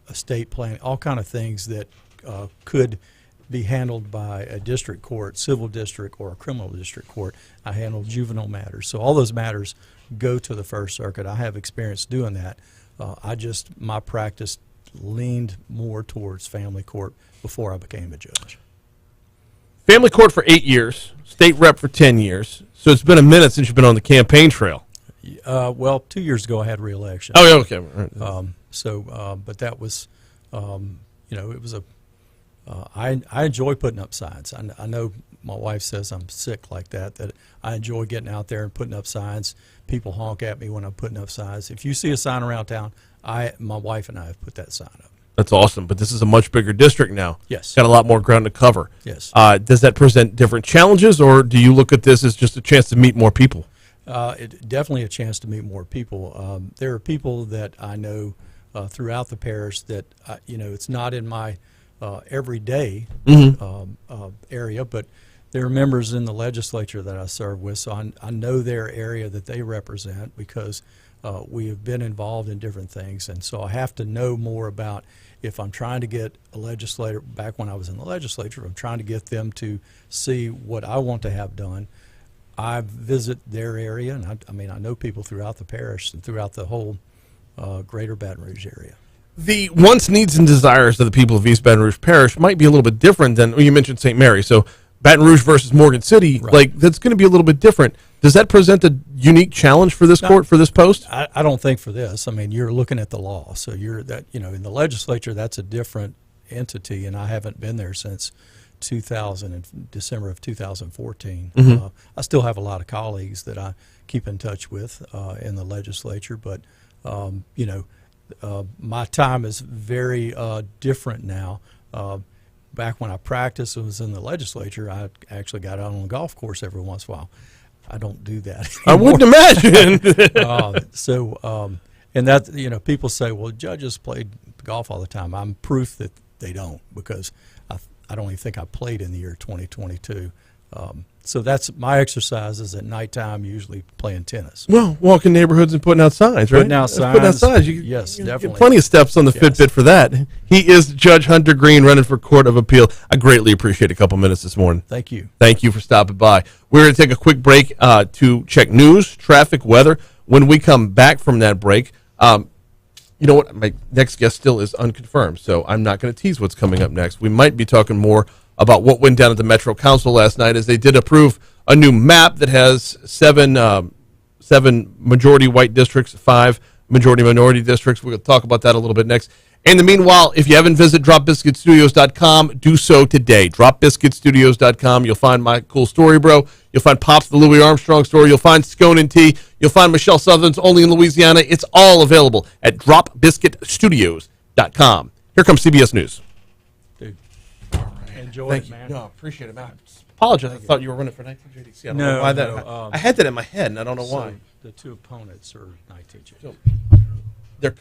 estate planning, all kind of things that could be handled by a district court, civil district, or a criminal district court. I handle juvenile matters. So all those matters go to the First Circuit. I have experience doing that. My practice leaned more towards family court before I became a judge. Family court for 8 years, state rep for 10 years. So it's been a minute since you've been on the campaign trail. Well, 2 years ago I had re-election. Oh, yeah, okay. Right. But that was, it was I enjoy putting up signs. I know my wife says I'm sick like that I enjoy getting out there and putting up signs. People honk at me when I'm putting up signs. If you see a sign around town, my wife and I have put that sign up. That's awesome, but this is a much bigger district now. Yes. Got a lot more ground to cover. Yes. Does that present different challenges, or do you look at this as just a chance to meet more people? Definitely a chance to meet more people. There are people that I know throughout the parish that, it's not in my everyday area, but there are members in the legislature that I serve with, so I know their area that they represent because we have been involved in different things, and so I have to know more about if I'm trying to get a legislator, back when I was in the legislature, I'm trying to get them to see what I want to have done. I visit their area, and I know people throughout the parish and throughout the whole greater Baton Rouge area. The wants, needs, and desires of the people of East Baton Rouge Parish might be a little bit different than, you mentioned St. Mary, so Baton Rouge versus Morgan City, right. That's going to be a little bit different. Does that present a unique challenge for this court, for this post? I don't think for this. You're looking at the law, so in the legislature, that's a different entity, and I haven't been there since December of 2014. Mm-hmm. I still have a lot of colleagues that I keep in touch with in the legislature, but my time is very different now. Back when I practiced and was in the legislature, I actually got out on the golf course every once in a while. I don't do that anymore. I wouldn't imagine. And that, people say, well, judges played golf all the time. I'm proof that they don't, because I don't even think I played in the year 2022. So that's my exercises at nighttime, usually playing tennis. Well, walking neighborhoods and putting out signs, right? Putting out signs. Putting out signs. Yes, you definitely. Get plenty of steps on the Fitbit for that. He is Judge Hunter Greene, running for Court of Appeal. I greatly appreciate a couple minutes this morning. Thank you. Thank you for stopping by. We're going to take a quick break to check news, traffic, weather. When we come back from that break, you know what? My next guest still is unconfirmed, so I'm not going to tease what's coming up next. We might be talking more about what went down at the Metro Council last night, as they did approve a new map that has seven majority white districts, 5 majority minority districts. We're going to talk about that a little bit next. In the meanwhile, if you haven't visited dropbiscuitstudios.com, do so today. Dropbiscuitstudios.com. You'll find my cool story, bro. You'll find Pops the Louis Armstrong story. You'll find Scone and Tea. You'll find Michelle Sutherland's Only in Louisiana. It's all available at dropbiscuitstudios.com. Here comes CBS News. Dude, enjoy Thank it, you. man. No, appreciate it, man. I apologize. I thought you were running for 19JDC. I don't know why that. I had that in my head, and I don't know why. The two opponents are 19JDC. So, they're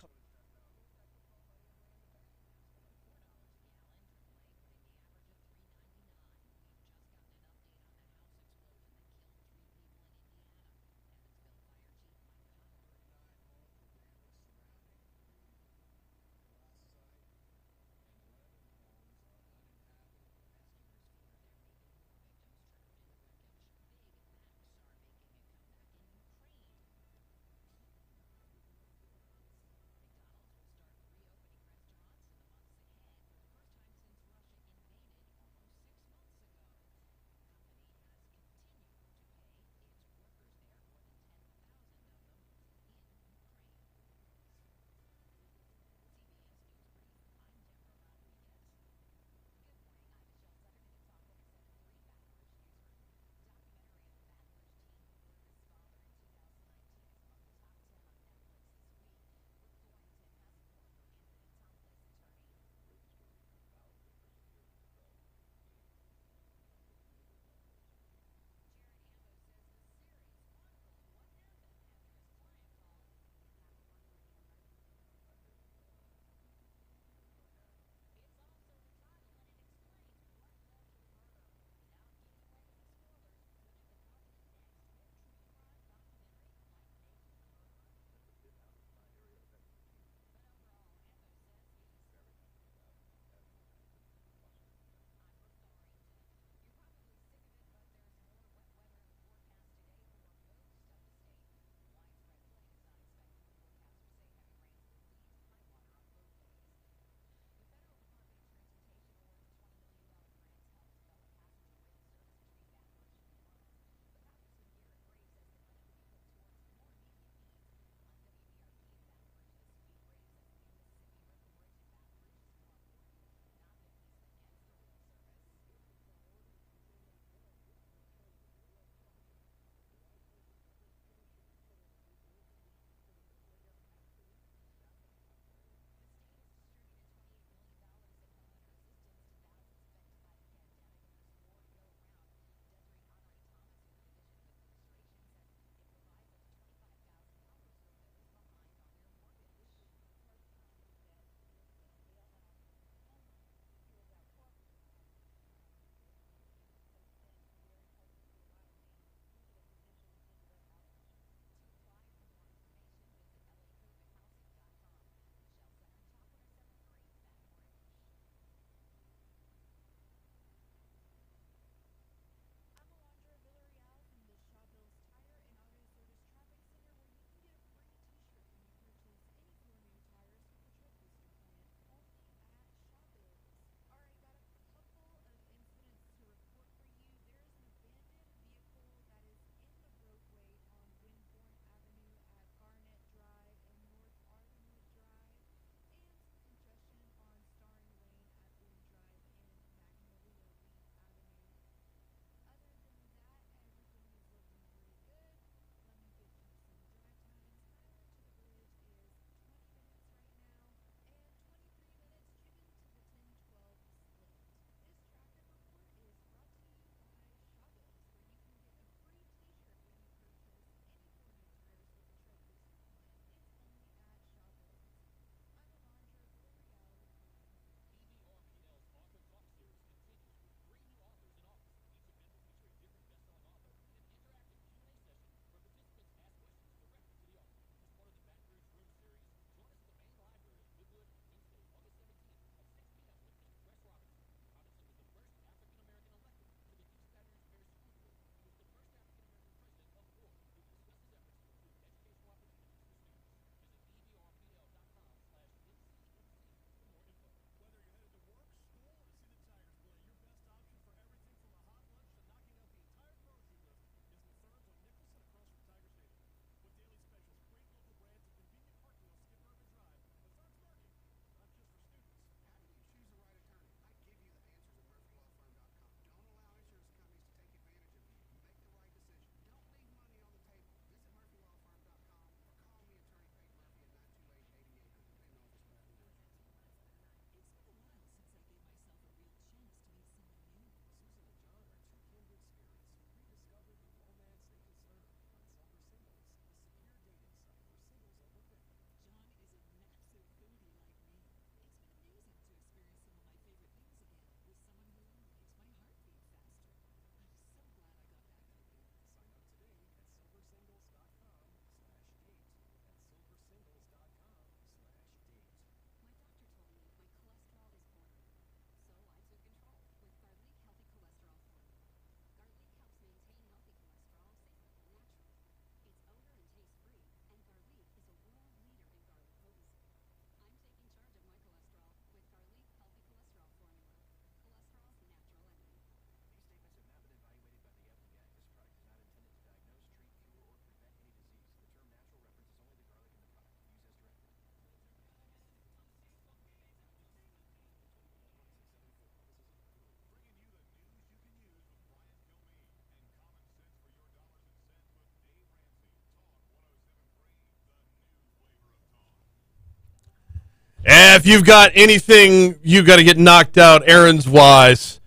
If you've got anything you got to get knocked out errands-wise,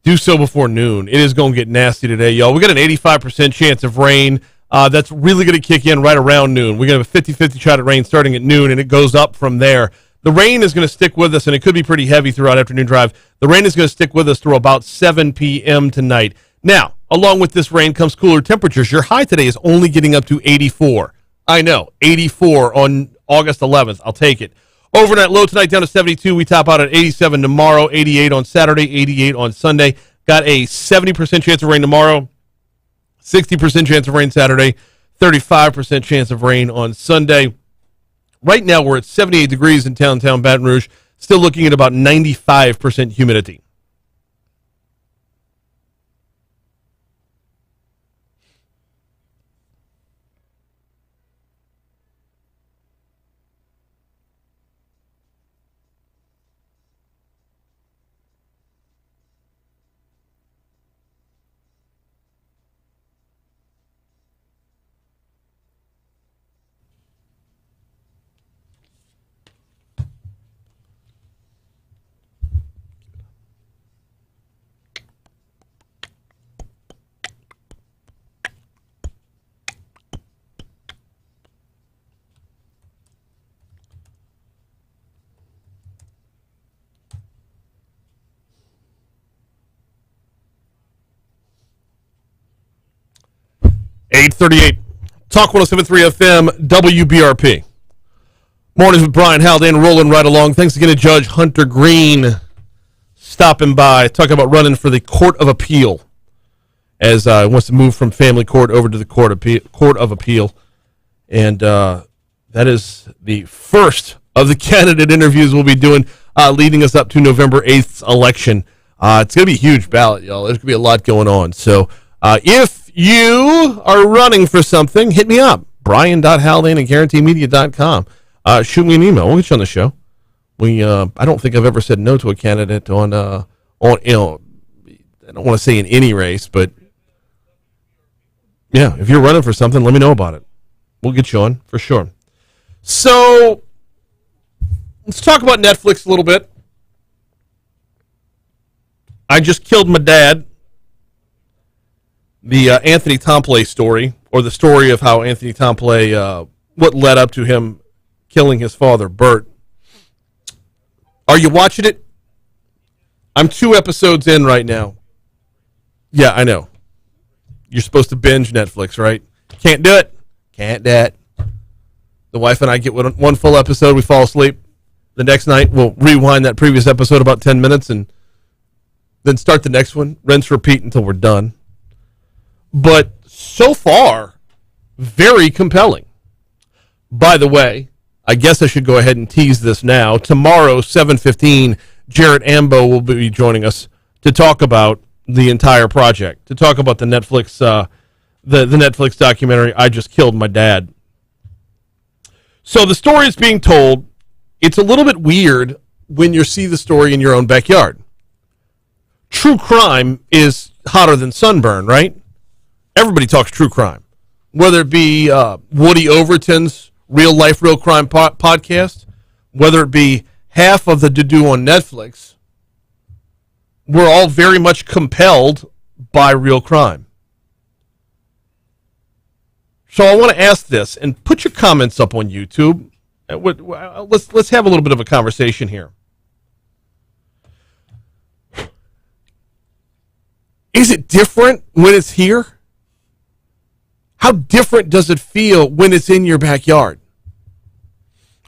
do so before noon. It is going to get nasty today, y'all. We got an 85% chance of rain. That's really going to kick in right around noon. We're going to have a 50-50 shot at rain starting at noon, and it goes up from there. The rain is going to stick with us, and it could be pretty heavy throughout afternoon drive. The rain is going to stick with us through about 7 p.m. tonight. Now, along with this rain comes cooler temperatures. Your high today is only getting up to 84. I know, 84 on August 11th. I'll take it. Overnight low tonight down to 72. We top out at 87 tomorrow, 88 on Saturday, 88 on Sunday. Got a 70% chance of rain tomorrow, 60% chance of rain Saturday, 35% chance of rain on Sunday. Right now we're at 78 degrees in downtown Baton Rouge, still looking at about 95% humidity. .838 Talk 107.3 FM WBRP. Mornings with Brian Haldane rolling right along. Thanks again to Judge Hunter Greene stopping by, talking about running for the Court of Appeal as he wants to move from family court over to the Court of Appeal. And that is the first of the candidate interviews we'll be doing leading us up to November 8th's election. It's going to be a huge ballot, y'all. There's going to be a lot going on. So if you are running for something, hit me up. Brian.Haldane at GuaranteeMedia.com. Shoot me an email. We'll get you on the show. I don't think I've ever said no to a candidate on I don't want to say in any race, but yeah, if you're running for something, let me know about it. We'll get you on for sure. So let's talk about Netflix a little bit. I just killed my dad. The Anthony Tomplay story, or the story of how Anthony Tomplay, what led up to him killing his father, Bert. Are you watching it? I'm 2 episodes in right now. Yeah, I know. You're supposed to binge Netflix, right? Can't do it. Can't do it. The wife and I get one full episode, we fall asleep. The next night, we'll rewind that previous episode about 10 minutes and then start the next one, rinse, repeat until we're done. But so far, very compelling. By the way, I guess I should go ahead and tease this now. Tomorrow, 7:15, Jarrett Ambo will be joining us to talk about the entire project, to talk about the Netflix the Netflix documentary, I Just Killed My Dad. So the story is being told. It's a little bit weird when you see the story in your own backyard. True crime is hotter than sunburn, right? Everybody talks true crime, whether it be Woody Overton's Real Life, Real Crime podcast, whether it be half of the to-do on Netflix. We're all very much compelled by real crime. So I want to ask this, and put your comments up on YouTube. Let's have a little bit of a conversation here. Is it different when it's here? How different does it feel when it's in your backyard?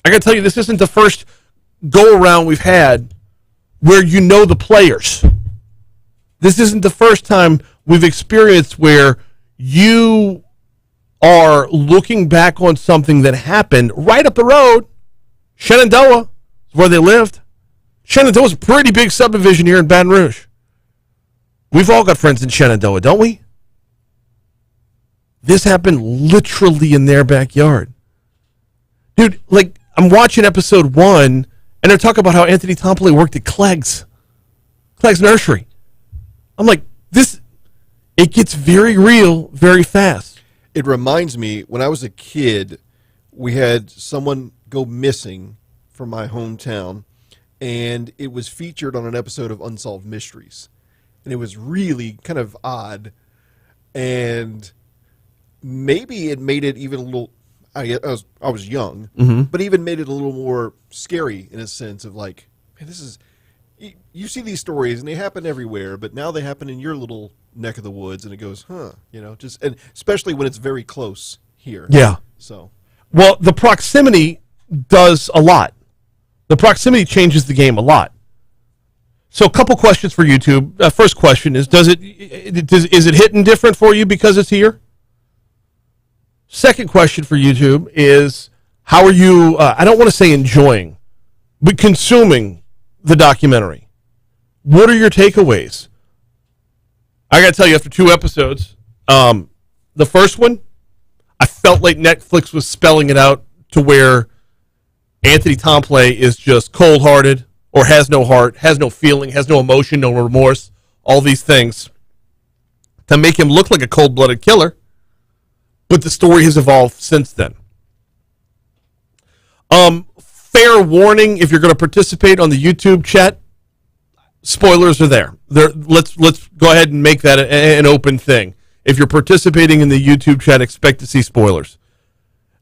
I got to tell you, this isn't the first go-around we've had where you know the players. This isn't the first time we've experienced where you are looking back on something that happened right up the road. Shenandoah is where they lived. Shenandoah is a pretty big subdivision here in Baton Rouge. We've all got friends in Shenandoah, don't we? This happened literally in their backyard. Dude, like, I'm watching episode 1, and they're talking about how Anthony Tomplay worked at Clegg's Nursery. I'm like, it gets very real very fast. It reminds me, when I was a kid, we had someone go missing from my hometown, and it was featured on an episode of Unsolved Mysteries. And it was really kind of odd, and maybe it made it even a little, I was young, but even made it a little more scary in a sense of like, man, this is, you see these stories and they happen everywhere, but now they happen in your little neck of the woods, and it goes, just, and especially when it's very close here. Yeah. So, well, the proximity does a lot. The proximity changes the game a lot. So, a couple questions for YouTube. First question is: is it hitting different for you because it's here? Second question for YouTube is: how are you? I don't want to say enjoying, but consuming the documentary. What are your takeaways? I got to tell you, after 2 episodes, the first one, I felt like Netflix was spelling it out to where Anthony Tomplay is just cold-hearted, or has no heart, has no feeling, has no emotion, no remorse, all these things to make him look like a cold-blooded killer. But the story has evolved since then. Fair warning, if you're going to participate on the YouTube chat, spoilers are there. Let's go ahead and make that an open thing. If you're participating in the YouTube chat, expect to see spoilers.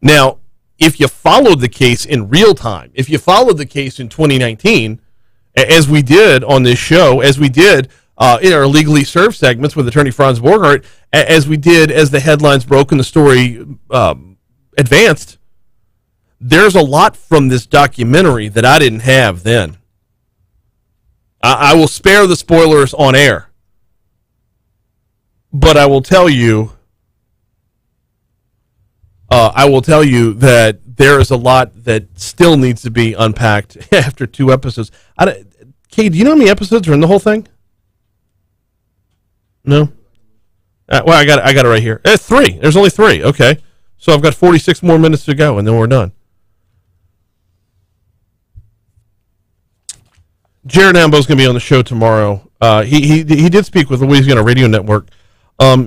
Now, if you followed the case in real time, if you followed the case in 2019, as we did on this show, as we did in our Legally Served segments with attorney Franz Borghardt, as we did as the headlines broke and the story advanced, there's a lot from this documentary that I didn't have then. I will spare the spoilers on air, but I will tell you that there is a lot that still needs to be unpacked after 2 episodes. Kay, do you know how many episodes are in the whole thing? No? Well, I got it right here. 3. There's only 3. Okay. So I've got 46 more minutes to go, and then we're done. Jared Ambo's going to be on the show tomorrow. He did speak with Louisiana Radio Network.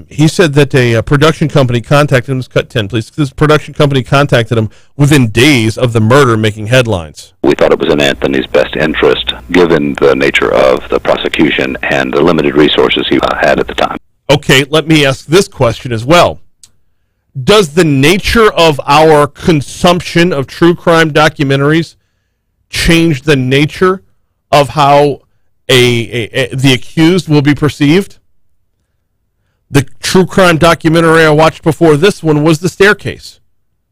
He said that a production company contacted him. Let's cut 10, please. This production company contacted him within days of the murder making headlines. We thought it was in Anthony's best interest, given the nature of the prosecution and the limited resources he had at the time. Okay, let me ask this question as well. Does the nature of our consumption of true crime documentaries change the nature of how the accused will be perceived? The true crime documentary I watched before this one was The Staircase,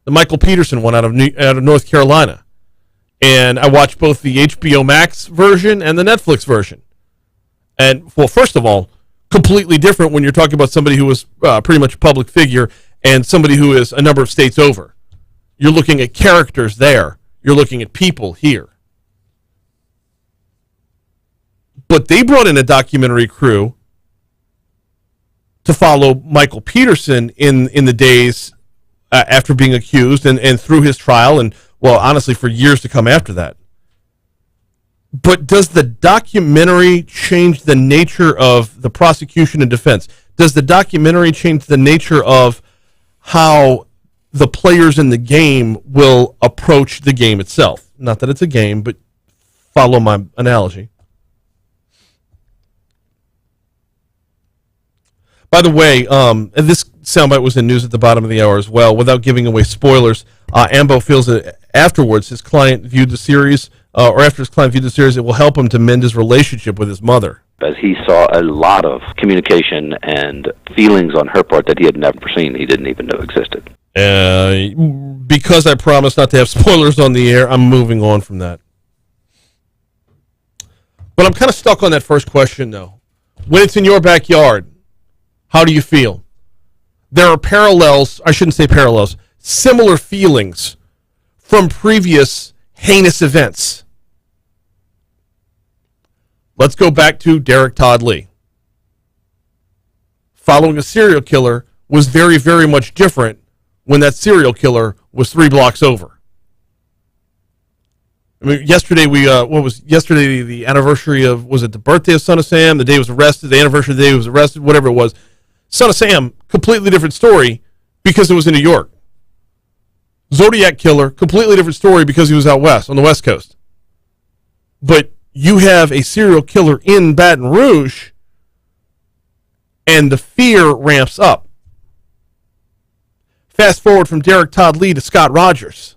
the Michael Peterson one out of North Carolina. And I watched both the HBO Max version and the Netflix version. And, well, first of all, completely different when you're talking about somebody who was pretty much a public figure and somebody who is a number of states over. You're looking at characters there. You're looking at people here. But they brought in a documentary crew to follow Michael Peterson in the days after being accused and through his trial and, well, honestly, for years to come after that. But does the documentary change the nature of the prosecution and defense? Does the documentary change the nature of how the players in the game will approach the game itself? Not that it's a game, but follow my analogy. By the way, and this soundbite was in news at the bottom of the hour as well. Without giving away spoilers, Ambo feels that afterwards his client viewed the series, or after his client viewed the series, it will help him to mend his relationship with his mother. As he saw a lot of communication and feelings on her part that he had never seen, he didn't even know existed. Because I promised not to have spoilers on the air, I'm moving on from that. But I'm kind of stuck on that first question, though. When it's in your backyard, how do you feel? There are parallels, I shouldn't say parallels, similar feelings from previous heinous events. Let's go back to Derek Todd Lee. Following a serial killer was very, very much different when that serial killer was 3 blocks over. I mean, yesterday the anniversary of, was it the birthday of Son of Sam? The day he was arrested, the anniversary of the day he was arrested, whatever it was. Son of Sam, completely different story because it was in New York. Zodiac killer, completely different story because he was out west, on the West Coast. But you have a serial killer in Baton Rouge, and the fear ramps up. Fast forward from Derek Todd Lee to Scott Rogers.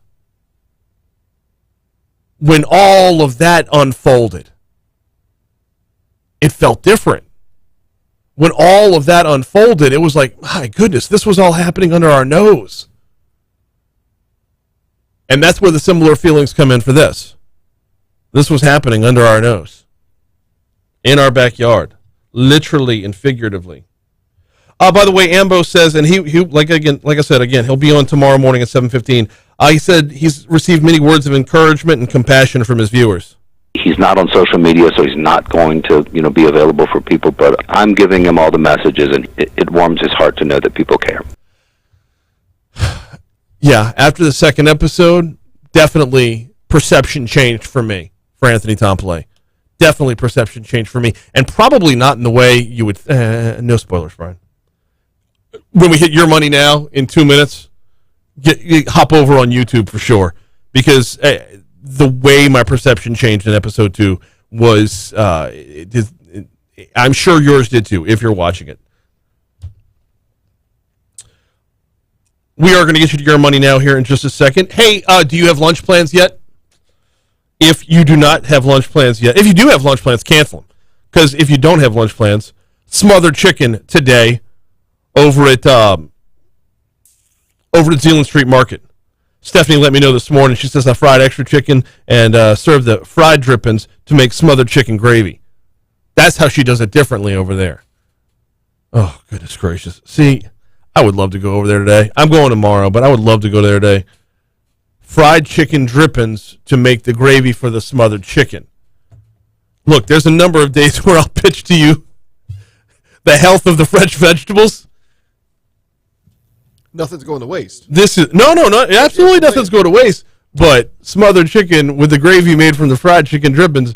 When all of that unfolded, it felt different. When all of that unfolded, it was like, my goodness, this was all happening under our nose. And that's where the similar feelings come in for this. This was happening under our nose. In our backyard. Literally and figuratively. By the way, Ambo says, and he like I said, he'll be on tomorrow morning at 7:15. He said he's received many words of encouragement and compassion from his viewers. He's not on social media, so he's not going to, be available for people, but I'm giving him all the messages, and it warms his heart to know that people care. Yeah, after the second episode, definitely perception changed for me, for Anthony Tompole. Definitely perception changed for me, and probably not in the way you would... no spoilers, Brian. When we hit Your Money Now in 2 minutes, hop over on YouTube for sure, because the way my perception changed in episode 2 was... I'm sure yours did too, if you're watching it. We are going to get you to Your Money Now here in just a second. Hey, do you have lunch plans yet? If you do not have lunch plans yet, if you do have lunch plans, cancel them. Because if you don't have lunch plans, smothered chicken today over at Zealand Street Market. Stephanie let me know this morning. She says I fried extra chicken and served the fried drippings to make smothered chicken gravy. That's how she does it differently over there. Oh, goodness gracious. See, I would love to go over there today. I'm going tomorrow, but I would love to go there today. Fried chicken drippings to make the gravy for the smothered chicken. Look, there's a number of days where I'll pitch to you the health of the fresh vegetables. Nothing's going to waste. This is no, absolutely nothing's going to waste. But smothered chicken with the gravy made from the fried chicken drippings.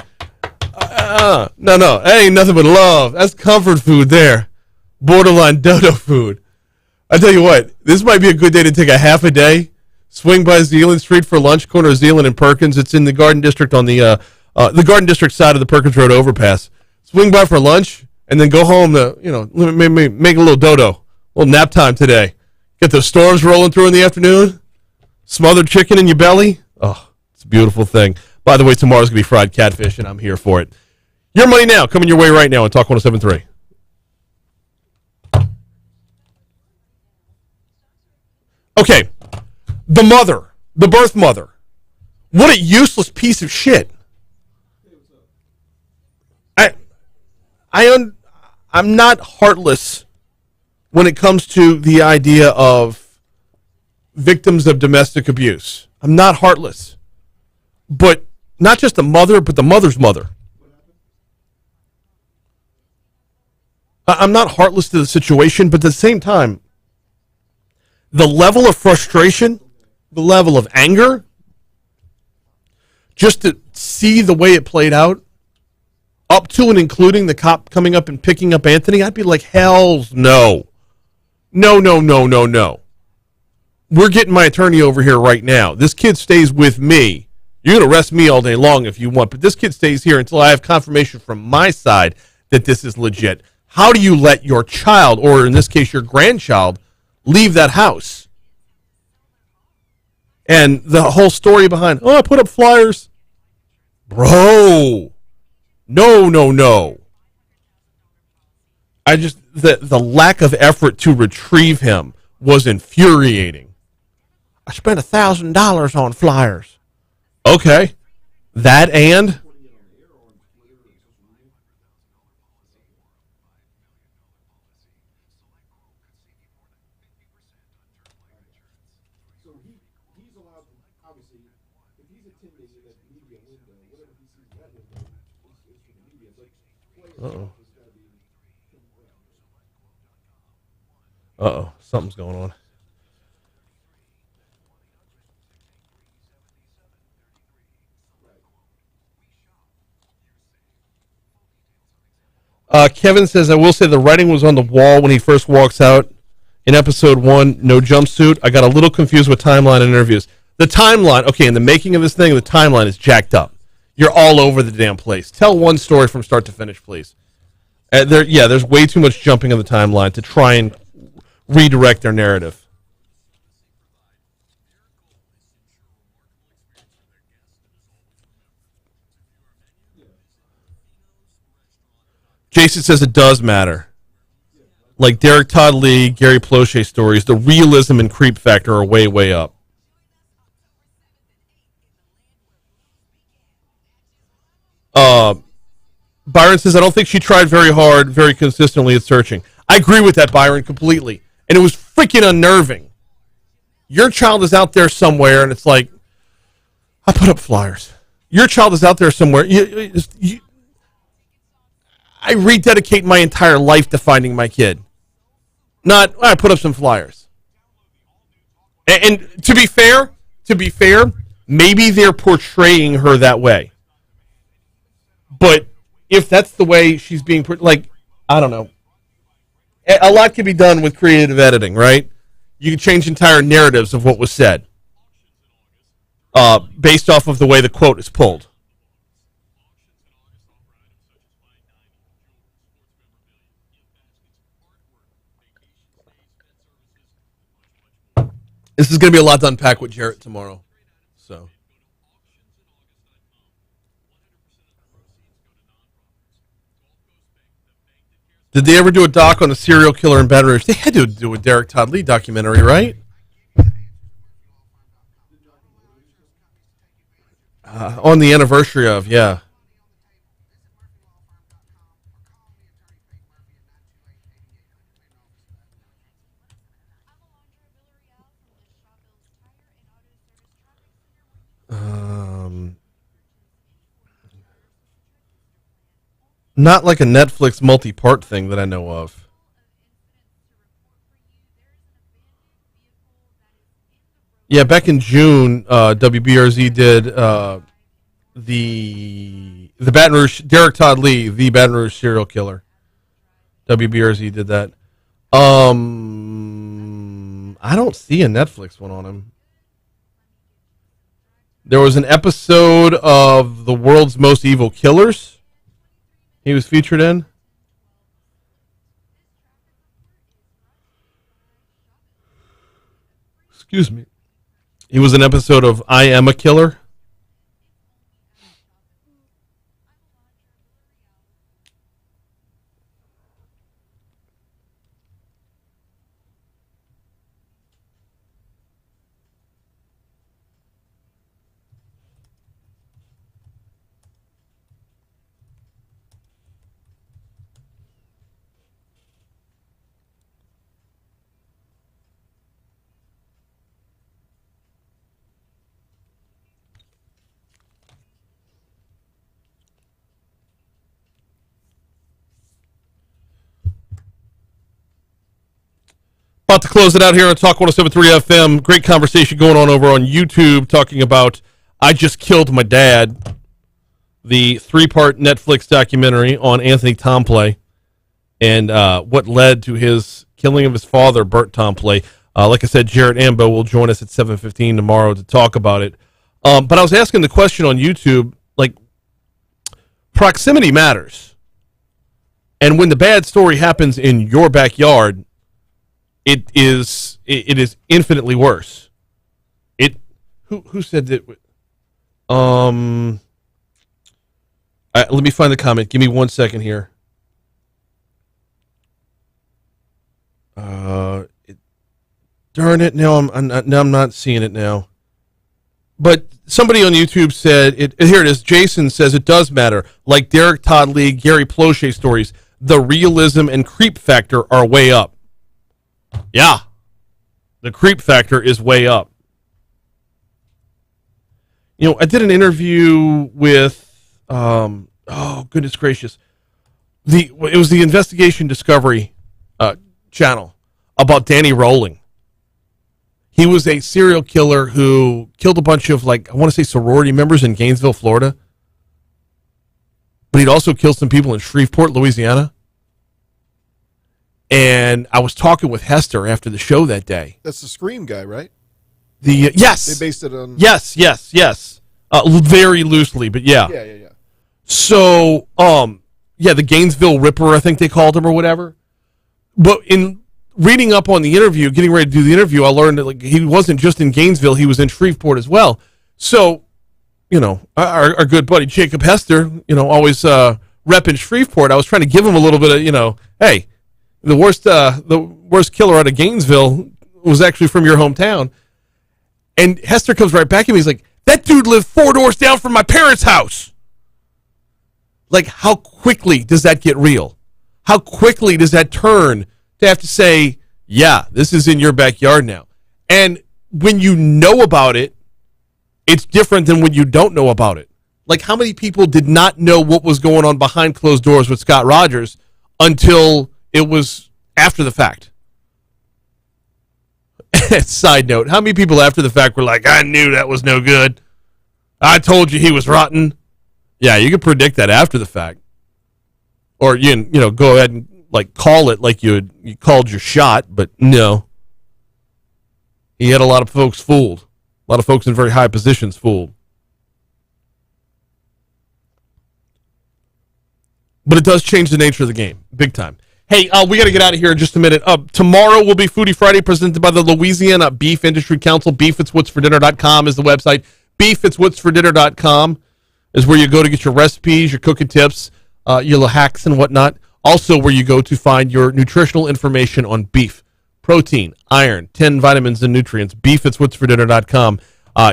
No, that ain't nothing but love. That's comfort food there. Borderline dodo food. I tell you what, this might be a good day to take a half a day. Swing by Zealand Street for lunch, corner of Zealand and Perkins. It's in the Garden District on the Garden District side of the Perkins Road overpass. Swing by for lunch and then go home to, make a little dodo, a little nap time today. Get those storms rolling through in the afternoon. Smothered chicken in your belly. Oh, it's a beautiful thing. By the way, tomorrow's going to be fried catfish, and I'm here for it. Your Money Now, coming your way right now on Talk 107.3. Okay. The mother, the birth mother. What a useless piece of shit. I'm not heartless when it comes to the idea of victims of domestic abuse. I'm not heartless. But not just the mother, but the mother's mother. I'm not heartless to the situation, but at the same time, the level of frustration, the level of anger, just to see the way it played out, up to and including the cop coming up and picking up Anthony, I'd be like, hell's no. No. We're getting my attorney over here right now. This kid stays with me. You're going to arrest me all day long if you want, but this kid stays here until I have confirmation from my side that this is legit. How do you let your child, or in this case your grandchild, leave that house? And the whole story behind, I put up flyers. Bro. No. I just, the lack of effort to retrieve him was infuriating. I spent $1,000 on flyers. Okay. That and? Uh-oh. Something's going on. Kevin says, I will say the writing was on the wall when he first walks out in episode 1, no jumpsuit. I got a little confused with timeline and interviews. The timeline, okay, in the making of this thing, the timeline is jacked up. You're all over the damn place. Tell one story from start to finish, please. There's way too much jumping on the timeline to try and redirect their narrative. Jason says it does matter. Like Derek Todd Lee, Gary Plauché stories, the realism and creep factor are way, way up. Byron says, I don't think she tried very hard, very consistently at searching. I agree with that, Byron, completely. And it was freaking unnerving. Your child is out there somewhere, and it's like, I put up flyers. Your child is out there somewhere. I rededicate my entire life to finding my kid. Not, I put up some flyers. And to be fair, maybe they're portraying her that way. But if that's the way she's being, I don't know. A lot can be done with creative editing, right? You can change entire narratives of what was said based off of the way the quote is pulled. This is going to be a lot to unpack with Jarrett tomorrow. So. Did they ever do a doc on a serial killer in Baton Rouge? They had to do a Derek Todd Lee documentary, right? On the anniversary of, yeah. Not like a Netflix multi-part thing that I know of. Yeah, back in June, WBRZ did the Baton Rouge, Derek Todd Lee, the Baton Rouge serial killer. WBRZ did that. I don't see a Netflix one on him. There was an episode of The World's Most Evil Killers he was featured in. Excuse me. He was an episode of I Am a Killer. About to close it out here on Talk 107.3 FM. Great conversation going on over on YouTube talking about I Just Killed My Dad, the 3-part Netflix documentary on Anthony Tomplay and what led to his killing of his father, Bert Tomplay. Like I said, Jarrett Ambo will join us at 7:15 tomorrow to talk about it. But I was asking the question on YouTube, like, proximity matters. And when the bad story happens in your backyard, it is infinitely worse. Who said that? Let me find the comment. Give me 1 second here. Darn it! Now I'm not seeing it now. But somebody on YouTube said it. Here it is. Jason says it does matter. Like Derek Todd Lee, Gary Plauché stories, the realism and creep factor are way up. Yeah, the creep factor is way up. You know, I did an interview with, oh, goodness gracious. It was the Investigation Discovery channel about Danny Rowling. He was a serial killer who killed a bunch of, I want to say sorority members in Gainesville, Florida. But he'd also killed some people in Shreveport, Louisiana. And I was talking with Hester after the show that day. That's the Scream guy, right? Yes. They based it on... Yes. Very loosely, but yeah. Yeah. So, the Gainesville Ripper, I think they called him or whatever. But in reading up on the interview, getting ready to do the interview, I learned that he wasn't just in Gainesville, he was in Shreveport as well. So, our good buddy Jacob Hester, always repping Shreveport. I was trying to give him a little bit of, hey, the worst killer out of Gainesville was actually from your hometown. And Hester comes right back at me. He's like, that dude lived 4 doors down from my parents' house. Like, how quickly does that get real? How quickly does that turn to have to say, yeah, this is in your backyard now? And when you know about it, it's different than when you don't know about it. Like, how many people did not know what was going on behind closed doors with Scott Rogers until it was after the fact? Side note, how many people after the fact were like, I knew that was no good. I told you he was rotten. Yeah, you can predict that after the fact. Or, go ahead and, call it like you called your shot, but no. He had a lot of folks fooled. A lot of folks in very high positions fooled. But it does change the nature of the game, big time. Hey, we got to get out of here in just a minute. Tomorrow will be Foodie Friday, presented by the Louisiana Beef Industry Council. BeefIt'sWhat'sForDinner.com is the website. BeefIt'sWhat'sForDinner.com is where you go to get your recipes, your cooking tips, your little hacks and whatnot. Also where you go to find your nutritional information on beef. Protein, iron, 10 vitamins and nutrients. BeefIt'sWhat'sForDinner.com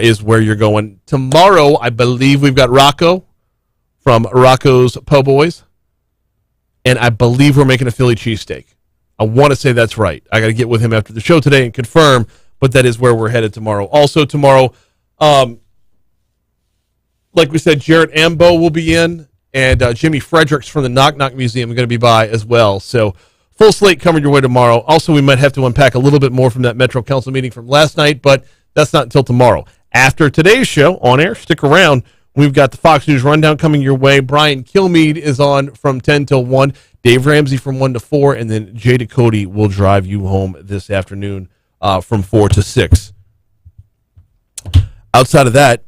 is where you're going. Tomorrow, I believe we've got Rocco from Rocco's Po' Boys. And I believe we're making a Philly cheesesteak. I want to say that's right. I got to get with him after the show today and confirm, but that is where we're headed tomorrow. Also tomorrow, like we said, Jarrett Ambo will be in, and Jimmy Fredericks from the Knock Knock Museum are going to be by as well. So full slate coming your way tomorrow. Also, we might have to unpack a little bit more from that Metro Council meeting from last night, but that's not until tomorrow. After today's show on air, stick around. We've got the Fox News Rundown coming your way. Brian Kilmeade is on from 10 till 1. Dave Ramsey from 1 to 4. And then Jay Ducote will drive you home this afternoon from 4 to 6. Outside of that,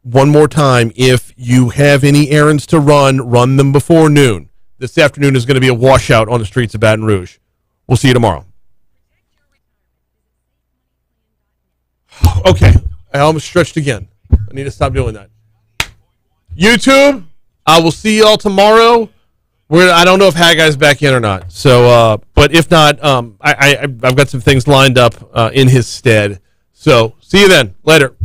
one more time, if you have any errands to run them before noon. This afternoon is going to be a washout on the streets of Baton Rouge. We'll see you tomorrow. Okay, I almost stretched again. I need to stop doing that. YouTube, I will see y'all tomorrow. I don't know if Haggai's back in or not. So, but if not, I've got some things lined up in his stead. So, see you then. Later.